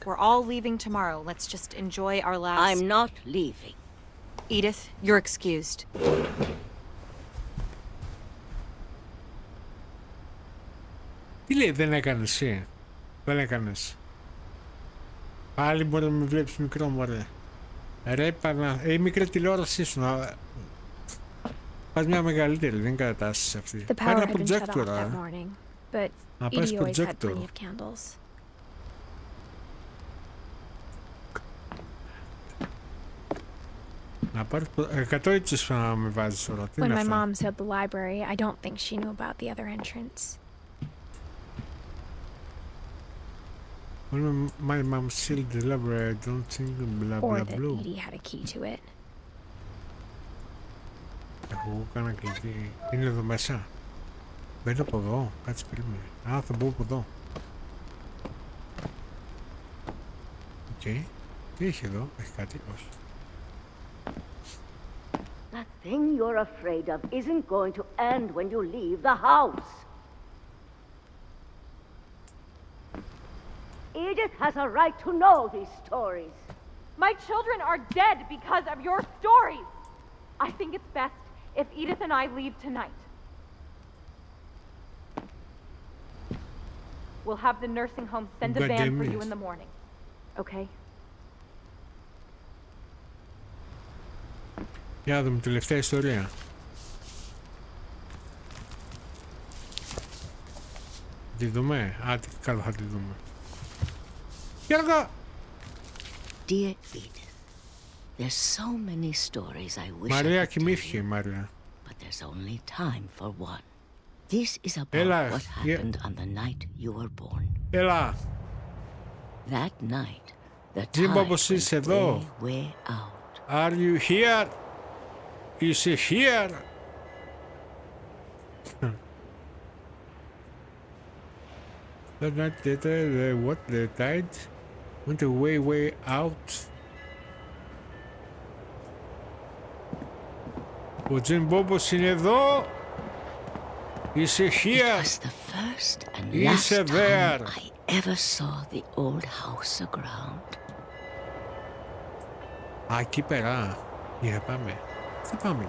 We're all leaving tomorrow. Let's just enjoy our last... I'm not leaving. Edith, you're excused. Τι λέει, δεν έκανες εσύ? Δεν έκανες. Πάλι μπορεί να με βλέπεις μικρό, μωρέ. Ρε πανά, η μικρή τηλεόρασή σου να... Πας μια μεγαλύτερη, δεν κατατάσσεις αυτή. Πάρε ένα projector, να πάρεις projector. Να πάρεις 100 ίτσες να με βάζεις τώρα. Τι When είναι my αυτά? mom said the library, I don't think she knew about the other entrance. When my mom sealed the library, I don't think blah Or blah that blah. Edie had a key to it. Εγώ κάνα κλειδί. Είναι εδώ μέσα. Μπαίνω από εδώ. Κάτσε περίμενε. Α, θα μπω από εδώ. Οκ. Τι έχει εδώ? Έχει κάτι? Όχι. That thing you're afraid of isn't going to end when you leave the house. Edith has a right to know these stories. My children are dead because of your stories. I think it's best if Edith and I leave tonight. We'll have the nursing home send a van for you in the morning. Okay? Για να δούμε τελευταία ιστορία. Τη δούμε. Α, τι καλό θα τη δούμε. Γιώργο! Dear Edith, there's so many stories I wish Μαρία I could tell κοιμήθηκε η you, Μαρία. but there's only time for one. This is about what happened on the night you were born. That night, the tide went way, way out. Are you here? Is he here? The night, the tide went way, way out. Ο Τζιμ Μπόμπος είναι εδώ. Είσαι here. It was the first and last time I ever saw the old house aground. Α, εκεί πέρα. Για πάμε. Θα πάμε.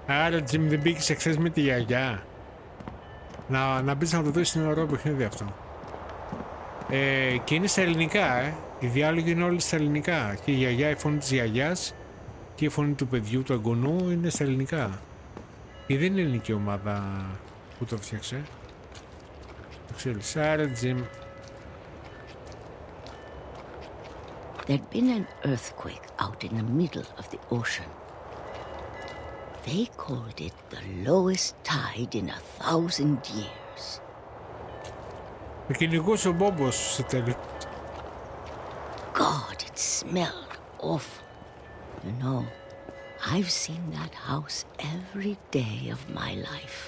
Άρα, Τζιμ, δεν πήγες εχθές με τη γιαγιά. Να μπεις να το δεις, είναι ωραίο παιχνίδι αυτό. Και είναι στα ελληνικά, Οι διάλογοι είναι όλοι στα ελληνικά. Και η γιαγιά, η φωνή της γιαγιάς και η φωνή του παιδιού, του εγγονού, είναι στα ελληνικά. Και δεν είναι ελληνική ομάδα που το φτιάξε. Το ξέρεις. Άρα, Τζιμ. There'd been an earthquake out in the middle of the ocean. They called it the lowest tide in 1,000 years. Με κυνηγούσε ο Μπόμπος στο τέλος. God, it smelled awful. You know, I've seen that house every day of my life.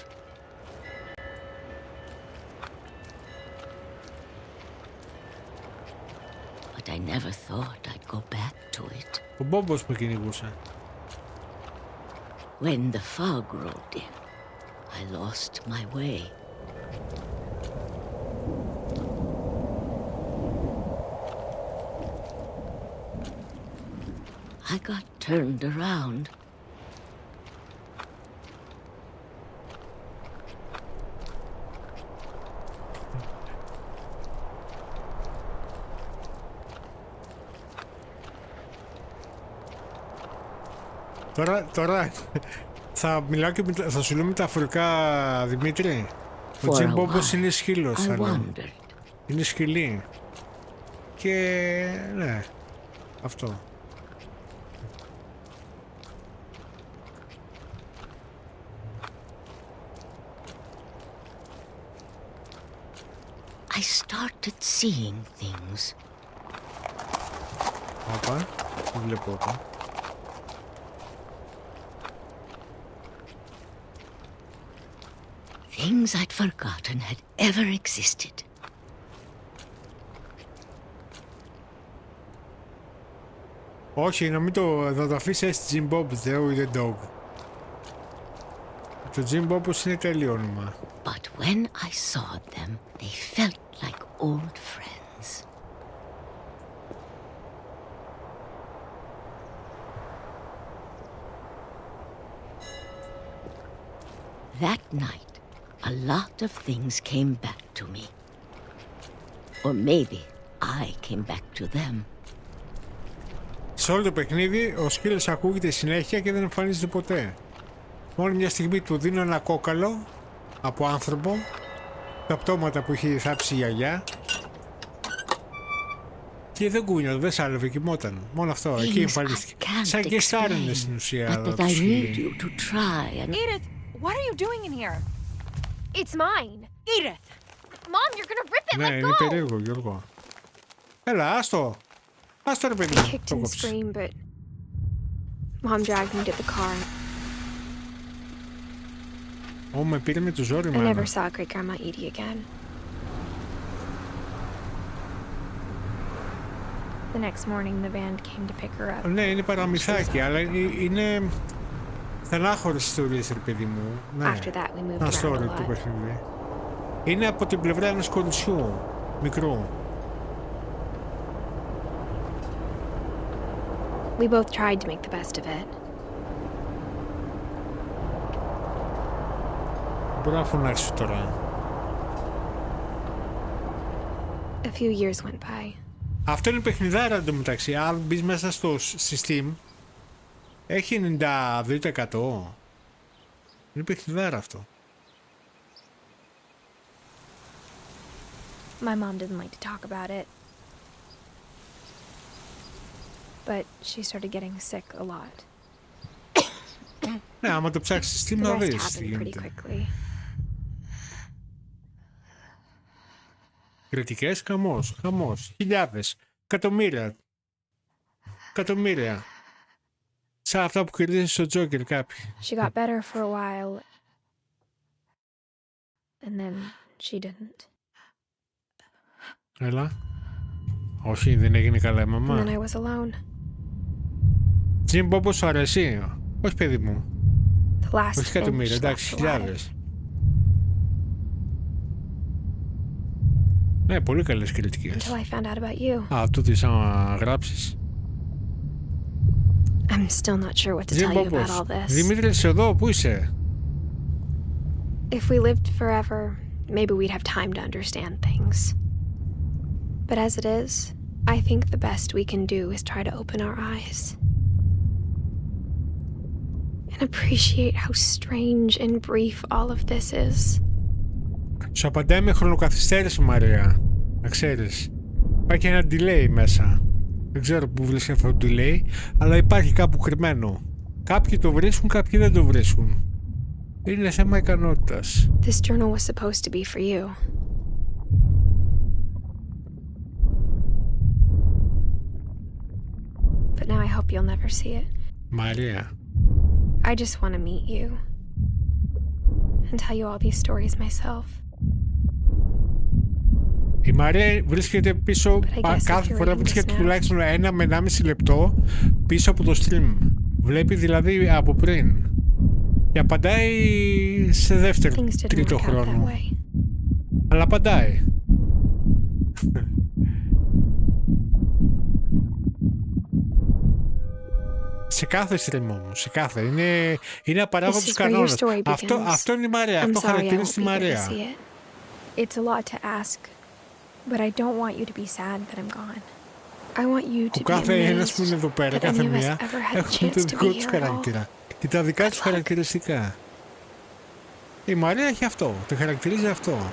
But I never thought I'd go back to it. Ο Μπόμπος με κυνηγούσε. When the fog rolled in, I lost my way. I got turned around. Τώρα θα μιλάω και θα σου λέω μεταφορικά, Δημήτρη. Ο Τζιμ Μπόμπος είναι σκύλος, αλλά είναι σκυλί. Και ναι, αυτό. I started seeing things. Όπα, τι βλέπω όπα. Things I'd forgotten had ever existed. Όχι, να μην το αφήσεις Jim Bob, though the dog. Το Jim Bob είναι τέλειο όνομα. But when I saw them, they felt like old friends. That night, a lot of things came back to me. Or maybe I came back to them. Σε όλο το παιχνίδι, ο σκύλος ακούγεται συνέχεια και δεν εμφανίζεται ποτέ. Μόνο μια στιγμή του δίνω ένα κόκαλο από άνθρωπο, τα πτώματα που είχε θάψει η γιαγιά, και δεν κούνιαζε, δεν σάλευε, κοιμόταν. Μόνο αυτό, εκεί εμφανίστηκε. Σαν και στάρινε στην ουσία. But I need you to try and... Edith, what are you doing in here? It's mine. Edith! Mom, you're gonna rip it, Ναι, let είναι go! περίεργο, Γιώργο. Έλα, άστο. Άστο ρε παιδί. I kicked and screamed, but Mom dragged me to the car. Ω, με πήρε με το ζόρι, I μάνα. never saw Great Grandma Edie again. The next morning, the band came to pick her up. Ναι, είναι παραμυθάκι, αλλά είναι στενάχωρες ιστορίες, ρε παιδί μου. Ναι, ένα story του παιχνίδι. Είναι από την πλευρά ενός κοριτσιού, μικρού. We both tried to make the best of it. Μπορώ να φωνάξω τώρα. A few years went by. Αυτό είναι παιχνιδάρα εντωμεταξύ. Αν μπεις μέσα στη Steam, έχει 92%. Είναι παιχνιδάρα αυτό. My mom didn't like to talk about it. But she started getting sick a lot. Ναι, άμα το ψάξεις τι να δεις τι γίνεται. Κριτικές, χαμός, χιλιάδες, εκατομμύρια. Σαν αυτά που κερδίζει στο Τζόκερ κάποιοι. She got better for a while. And then she didn't. Έλα. Όχι, δεν έγινε καλά η μαμά. And then I was alone. Τζιμ Μπόμπο σου αρέσει? Όχι παιδί μου. Όχι εκατομμύρια, εντάξει, χιλιάδες. Ναι, πολύ καλές κριτικές. Α, τούτη σαν να γράψεις. I'm still not sure what to tell you about all this. Δημήτρη, είσαι εδώ, πού είσαι? If we lived forever, maybe we'd have time to understand things. But as it is, I think the best we can do is try to open our eyes. And appreciate how strange and brief all of this is. Σου απαντάει με χρονοκαθυστέρηση, Μαρία. Να ξέρεις. Υπάρχει ένα delay μέσα. Δεν ξέρω πού βρίσκει αυτό το delay, αλλά υπάρχει κάπου κρυμμένο. Κάποιοι το βρίσκουν, κάποιοι δεν το βρίσκουν. Είναι θέμα ικανότητας. This journal was supposed to be for you. But now I hope you'll never see it. Μαρία. I just want to meet you and tell you all these stories myself. Η Μαρία βρίσκεται πίσω, κάθε φορά βρίσκεται τουλάχιστον 1 με 1,5 λεπτό πίσω από το stream. Βλέπει δηλαδή από πριν. Και απαντάει σε δεύτερο, τρίτο χρόνο. Αλλά απαντάει. Σε κάθε stream όμως, σε κάθε. Είναι απαράγοντος κανόνας. Αυτό είναι η Μαρία, αυτό χαρακτηρίζει τη Μαρία. It's a lot to ask, but I don't want you to be sad that I'm gone. I want you to be Κάθε ένας που είναι εδώ amazed πέρα, that κάθε any of us μία, ever had a έχουν το chance to δικό be τους here at all. χαρακτήρα και τα δικά τους χαρακτηριστικά. Η Μαρία έχει αυτό, τη χαρακτηρίζει αυτό.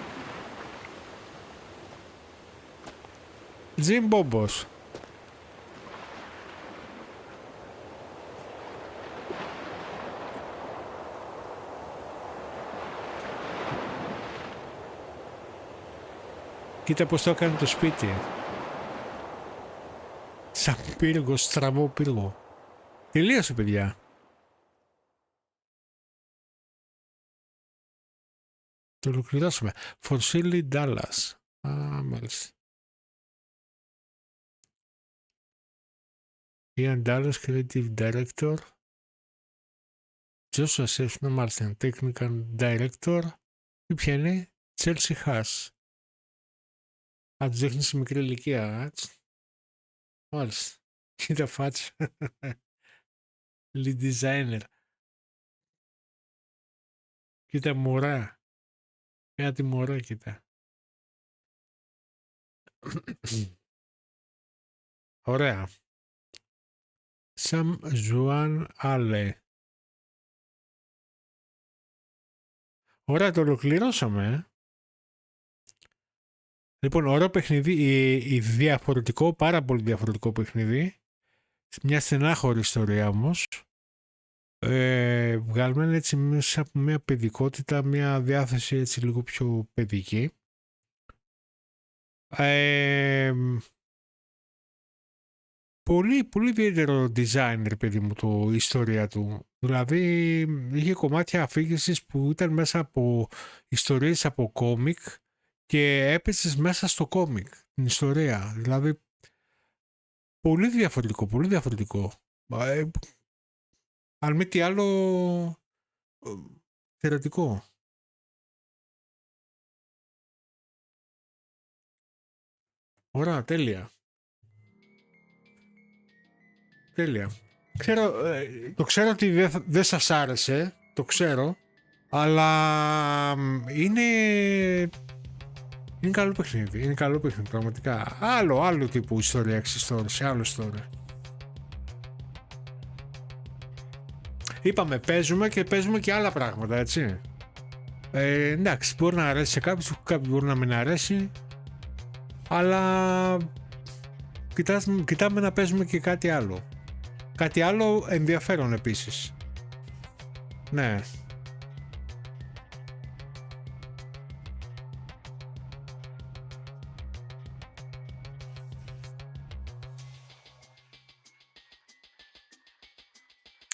Τζιμ Μπόμπος. Κοίτα πως το έκανε το σπίτι. Σαν πύργο, στραβό πύργο. Τελείωσε, παιδιά. Το ολοκληρώσαμε. Φωσίλι Ντάλλας. Α, μάλιστα. Ian Dallas, Creative Director. Joshua Sefner, μάλιστα. Technical Director. Και ποια είναι? Chelsea Haas. Α, τους δείχνει σε μικρή ηλικία. Μάλιστα. Κοίτα φάτσα. Lead designer. Κοίτα μωρά. Κάτι μωρά κοίτα. Ωραία. Σαν Ζουάν Άλε. Ωραία, το ολοκληρώσαμε. Λοιπόν, ωραίο παιχνίδι, διαφορετικό, πάρα πολύ διαφορετικό παιχνίδι. Μια στενάχωρη ιστορία όμως. Βγαλμένη έτσι μέσα από μια παιδικότητα, μια διάθεση έτσι λίγο πιο παιδική. Πολύ, πολύ ιδιαίτερο designer, παιδί μου, η ιστορία του. Δηλαδή, είχε κομμάτια αφήγησης που ήταν μέσα από ιστορίες από κόμικ και έπεσες μέσα στο κόμικ, την ιστορία. Δηλαδή, πολύ διαφορετικό, πολύ διαφορετικό. Αν μη τι άλλο, θεωρητικό. Ωραία, τέλεια. Τέλεια. Το ξέρω ότι δεν σας άρεσε, το ξέρω, αλλά είναι καλό παιχνίδι, είναι καλό παιχνίδι πραγματικά. Άλλο τύπου ιστορία, εξιστόρηση, άλλο ιστορία. είπαμε παίζουμε και άλλα πράγματα, έτσι. Εντάξει, μπορεί να αρέσει σε κάποιους, μπορεί να μην αρέσει, αλλά κοιτάμε να παίζουμε και κάτι άλλο. Κάτι άλλο ενδιαφέρον επίσης. Ναι.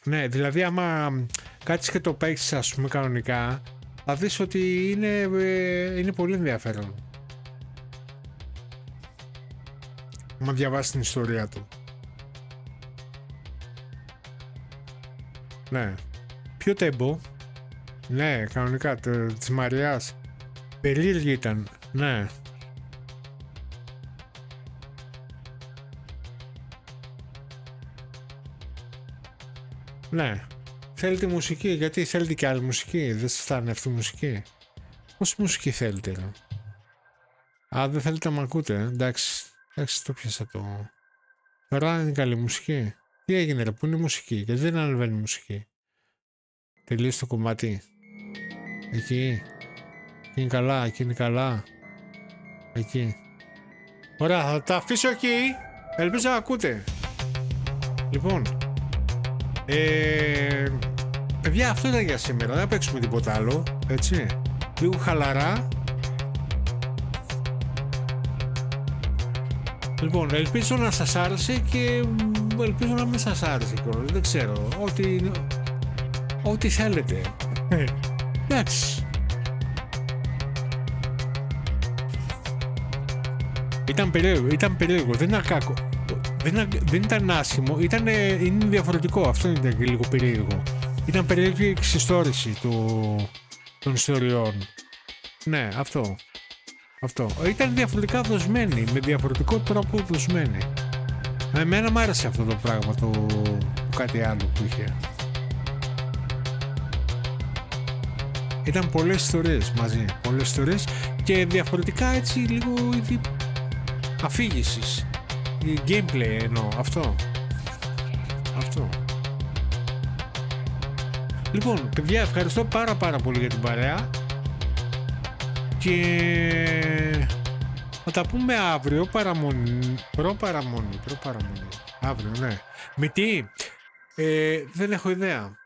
Ναι, δηλαδή άμα κάτσεις και το παίξεις, ας πούμε, κανονικά, θα δεις ότι είναι πολύ ενδιαφέρον. Άμα διαβάσεις την ιστορία του. Ναι. Ποιο τέμπο? Ναι, κανονικά, της Μαριάς. Περίεργη ήταν, ναι. Ναι. Θέλετε μουσική, γιατί θέλετε και άλλη μουσική, δεν σας φτάνει αυτή η μουσική. Πόση μουσική θέλετε, ρε? Α, δεν θέλετε να μ' ακούτε, εντάξει. Εντάξει, το πιάσα το... Τώρα είναι καλή μουσική. Τι έγινε, ρε, πού είναι η μουσική, γιατί δεν ανεβαίνει η μουσική? Τελείωσε το κομμάτι. Εκεί. Εκεί είναι καλά, εκεί είναι καλά. Εκεί. Ωραία, θα τα αφήσω εκεί. Ελπίζω να ακούτε. Λοιπόν. Παιδιά, αυτό ήταν για σήμερα. Δεν παίξουμε τίποτα άλλο. Έτσι. Λίγο χαλαρά. Λοιπόν, ελπίζω να σας άρεσε και ελπίζω να μην σας άρεσε κιόλας. Δεν ξέρω. Ό,τι θέλετε. Εντάξει. Ήταν περίεργο. Δεν ήταν κακό. Δεν ήταν άσχημο. Είναι διαφορετικό. Αυτό ήταν και λίγο περίεργο. Ήταν περίεργη η εξιστόρηση των ιστοριών. Ναι, αυτό. Ήταν διαφορετικά δοσμένη. Με διαφορετικό τρόπο δοσμένη. Εμένα μου άρεσε αυτό το πράγμα. Το κάτι άλλο που είχε. Ήταν πολλές ιστορίες μαζί. Πολλές ιστορίες και διαφορετικά, έτσι λίγο είδη αφήγησης. Gameplay εννοώ. Αυτό. Λοιπόν, παιδιά, ευχαριστώ πάρα πολύ για την παρέα. Και θα τα πούμε αύριο. Προπαραμονή. Αύριο, ναι. Με τι? Δεν έχω ιδέα.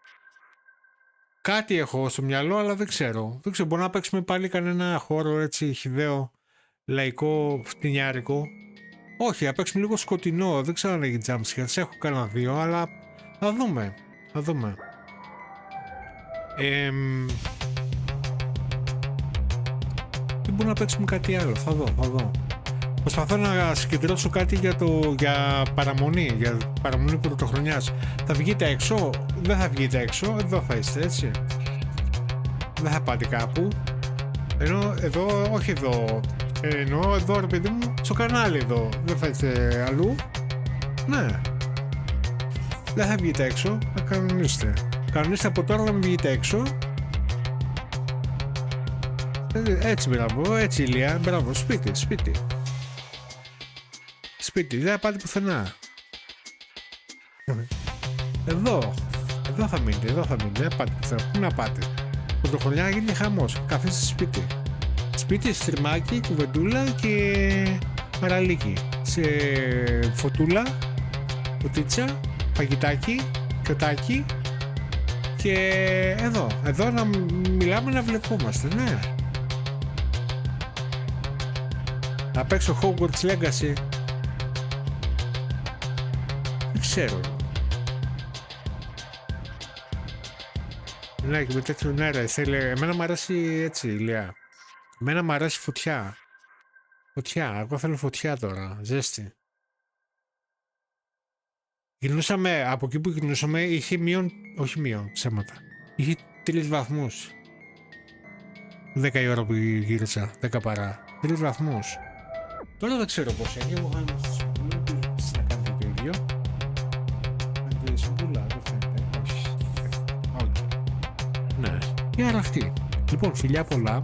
Κάτι έχω στο μυαλό, αλλά δεν ξέρω. Μπορεί να παίξουμε πάλι κανένα χώρο έτσι χυδαίο, λαϊκό, φτηνιάρικο. Όχι, θα παίξουμε λίγο σκοτεινό. Δεν ξέρω αν έχει jumpscares. Έχω κανένα 2, αλλά θα δούμε. Δεν μπορούμε να παίξουμε κάτι άλλο. Θα δω. Προσπαθώ να συγκεντρώσω κάτι για παραμονή πρωτοχρονιάς. Θα βγείτε έξω? Δεν θα βγείτε έξω. Εδώ θα είστε, έτσι. Δεν θα πάτε κάπου. Ενώ εδώ, όχι εδώ. Ενώ εδώ, ρε παιδί μου, στο κανάλι εδώ. Δεν θα είστε αλλού. Ναι. Δεν θα βγείτε έξω. Θα κανονίστε. Κανονίστε από τώρα να μην βγείτε έξω. Έτσι, μπράβο. Έτσι, Ηλία. Μπράβο. Σπίτι. Δεν θα πάτε πουθενά. Εδώ θα μείνετε. Δεν θα πάτε πουθενά. Πού να πάτε? Πρωτοχρονιά γίνει χαμός. Καθίστε σπίτι. Σπίτι, στριμάκι, κουβεντούλα και παραλίκι. Σε φωτούλα, ποτίτσα, φαγητάκι, κιωτάκι. Και εδώ να μιλάμε, να βλεπόμαστε, ναι. Να παίξω Hogwarts Legacy. Δεν ξέρω. Ναι, και με τέτοιο αέρα. Εμένα μου αρέσει έτσι, Ηλία. Εμένα μου αρέσει φωτιά. Εγώ θέλω φωτιά τώρα. Ζέστη. Γυρνούσαμε, από εκεί που γυρνούσαμε είχε ψέματα. Είχε 3 βαθμούς. 10 η ώρα που γύρισα, 10 παρά. 3 βαθμούς. Τώρα δεν ξέρω πώς έχει. Εγώ να κάνω το ίδιο. Με τη συμβούλα, δεν φαίνεται. Όχι. Ναι. Και άρα αυτή. Λοιπόν, φιλιά πολλά.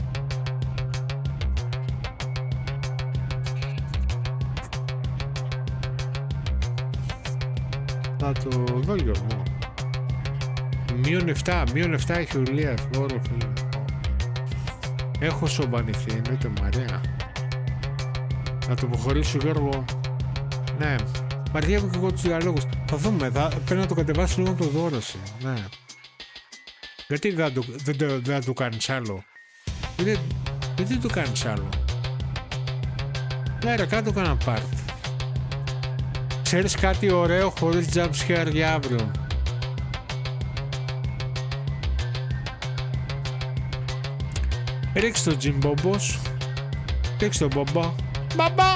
Θα το δω, Γιώργο. -7 έχει ο Ηλίας. Έχω σομπανηθεί, εννοείται Μαρία. Να το αποχωρήσω Γιώργο. Ναι, βαριέμαι και εγώ τους διαλόγους. Θα δούμε, πρέπει να το κατεβάσει λίγο το δώρωση. Ναι. Γιατί δεν το κάνεις άλλο? Γιατί το κάνεις άλλο? Ναι ρε, κάτω κάνα part. Ξέρεις κάτι ωραίο χωρίς jump scare για αύριο? Ρίξ' το Τζιμπομπος. Ρίξ' το Μπομπό. Μπαμπά!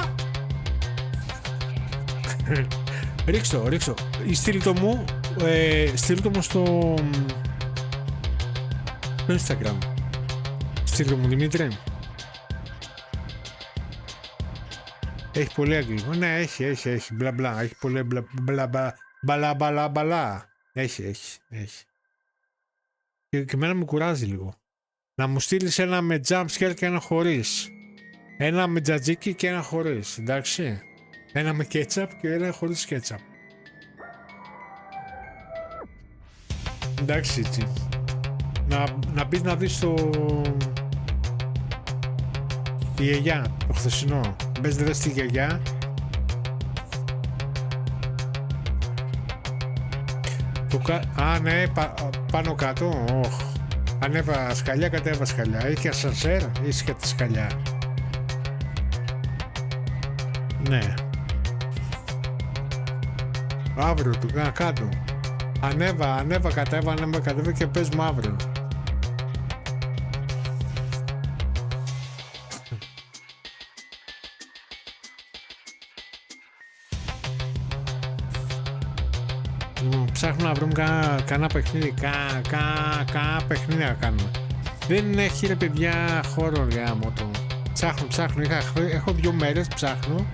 Ρίξ' το. Στείλ' το μου στο Instagram. Στείλ' το μου, Δημήτρη. Έχει πολύ αγγλικό. Ναι, έχει. Μπλα μπλα. Έχει πολύ μπαλά. Έχει. Και εμένα με κουράζει λίγο. Να μου στείλεις ένα με jump scare και ένα χωρίς. Ένα με τζατζίκι και ένα χωρίς. Εντάξει. Ένα με ketchup και ένα χωρίς ketchup. Εντάξει έτσι. Να μπεις να δεις τη γιαγιά, το χθεσινό. Μπες δες τη γιαγιά. Α, ναι, πάνω κάτω. Ανέβα σκαλιά, κατέβα σκαλιά. Έχει και ασανσέρ, έχει και τη σκαλιά. Ναι. Αύριο του, κάτω. Ανέβα, κατέβα και παίζουμε αύριο. Ψάχνουμε να βρούμε κανένα παιχνίδι, κανένα παιχνίδι να κάνουμε. Δεν έχει ρε παιδιά χώρο γάμο το. Ψάχνω, έχω 2 μέρες ψάχνω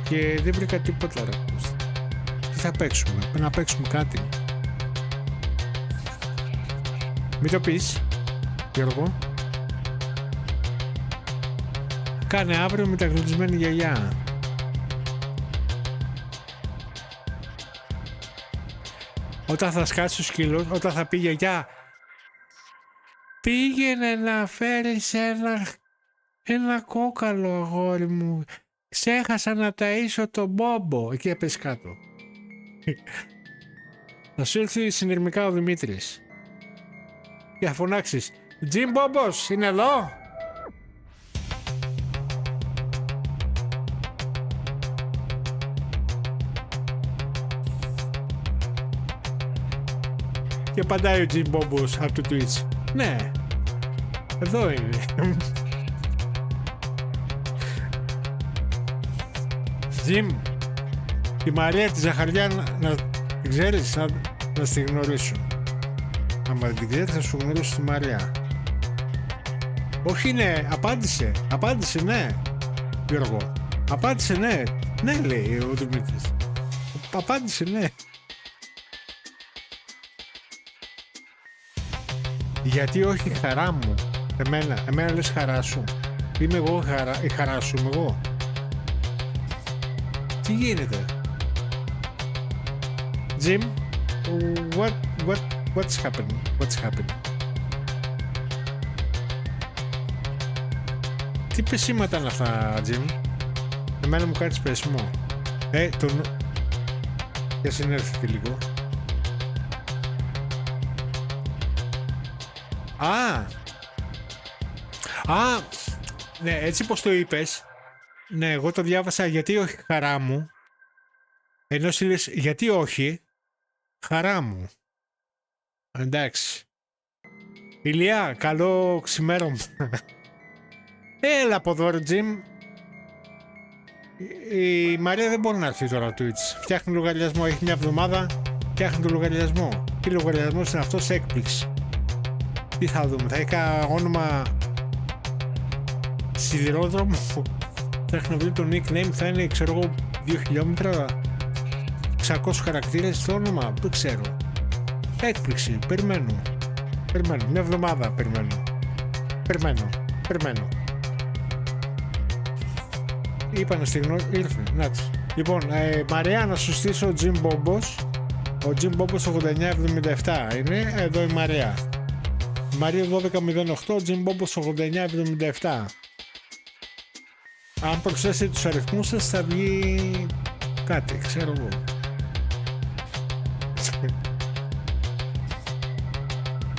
και δεν βρήκα τίποτα ρε. Τι θα παίξουμε, πρέπει να παίξουμε κάτι. Μην το πεις, Γιώργο. Κάνε αύριο μεταγλωτισμένη γιαγιά. Όταν θα σκάσει ο σκύλος, όταν θα πει γιαγιά, πήγαινε να φέρεις ένα κόκαλο αγόρι μου. Ξέχασα να ταΐσω τον Μπόμπο. Εκεί έπαιζε κάτω. Θα σου έρθει συνειρμικά ο Δημήτρης. Και θα φωνάξεις, Τζιμ Μπόμπος, είναι εδώ? Και απαντάει ο Τζιμ Μπόμπος από το Twitch. Ναι, εδώ είναι. Τζιμ, τη Μαρία τη Ζαχαριά να την ξέρεις, να στη γνωρίσω. Άμα δεν την ξέρεις θα σου γνωρίσω τη Μαρία. Όχι ναι, απάντησε ναι, Γιώργο. Απάντησε ναι, ναι λέει ο Δημήτρης. Απάντησε ναι. Γιατί όχι η χαρά μου? Εμένα λες χαρά σου. Είμαι εγώ η χαρά σου, είμαι εγώ. Τι γίνεται? Jim, what's happening? Τι πεσήματα είναι αυτά, Jim? Εμένα μου κάνεις πέσιμο. Για συνέρθετε λίγο. Ναι, έτσι πως το είπες. Ναι, εγώ το διάβασα γιατί όχι χαρά μου. Ενώ εσύ λες γιατί όχι χαρά μου. Εντάξει. Ηλία, καλό ξημέρωμα. Έλα από εδώ ρε Τζιμ. Η Μαρία δεν μπορεί να έρθει τώρα Twitch. Φτιάχνει λογαριασμό, έχει μια εβδομάδα. Φτιάχνει το λογαριασμό. Τι λογαριασμός είναι αυτός? Έκπληξη. Τι θα δούμε, θα έχει όνομα σιδηρόδρομο. Θα έχει να βρει το nickname, θα είναι ξέρω εγώ 2 χιλιόμετρα, 600 χαρακτήρες στο όνομα, δεν ξέρω. Έκπληξη, περιμένω, μια εβδομάδα περιμένω. Είπα να στη γνώση, ήρθε, να της. Λοιπόν, Μαρία, να σου στήσω Jim Bombos Ο Τζιμ Μπόμπος 8977 είναι. Εδώ η Μαρία. Μαρία 1208, ο Τζιμ Μπόμπος 8977. Αν προσθέσετε τους αριθμούς σας θα βγει κάτι, ξέρω εγώ.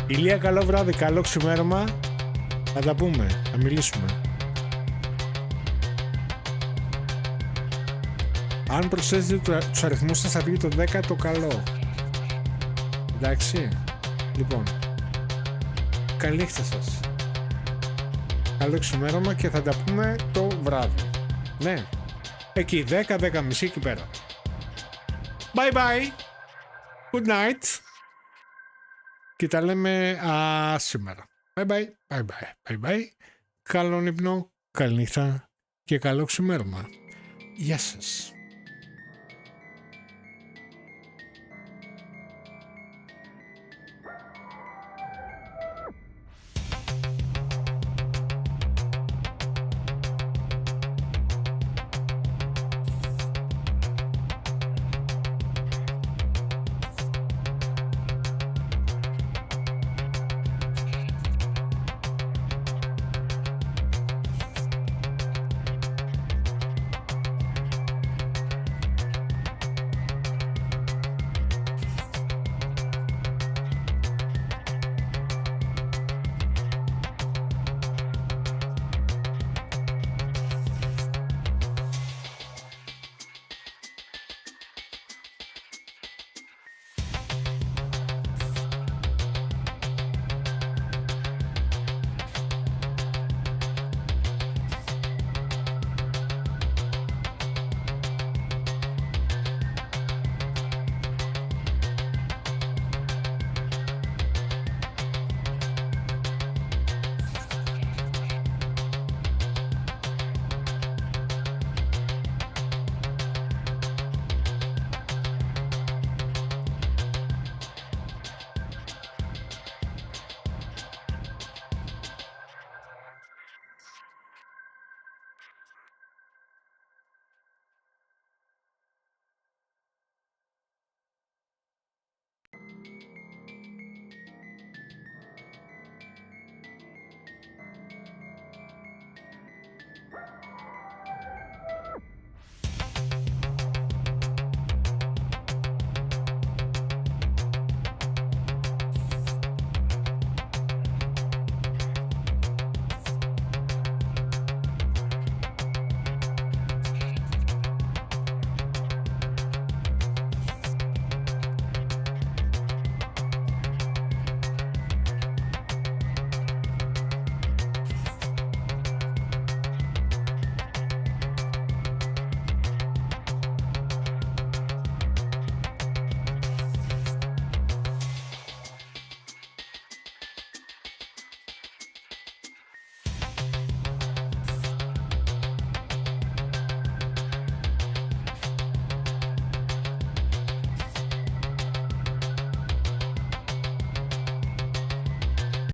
Ηλία, καλό βράδυ, καλό ξημέρωμα. Θα τα πούμε, θα μιλήσουμε. Αν προσθέσετε τους αριθμούς σας θα βγει το 10 το καλό. Εντάξει. Λοιπόν, καλή νύχτα σας. Καλό ξημέρωμα και θα τα πούμε το βράδυ. Ναι, εκεί 10-10.30 εκεί πέρα. Bye bye. Good night. Και τα λέμε σήμερα. Bye bye. Bye bye. Bye bye. Καλό ύπνο, καλή νύχτα και καλό ξημέρωμα. Γεια σας.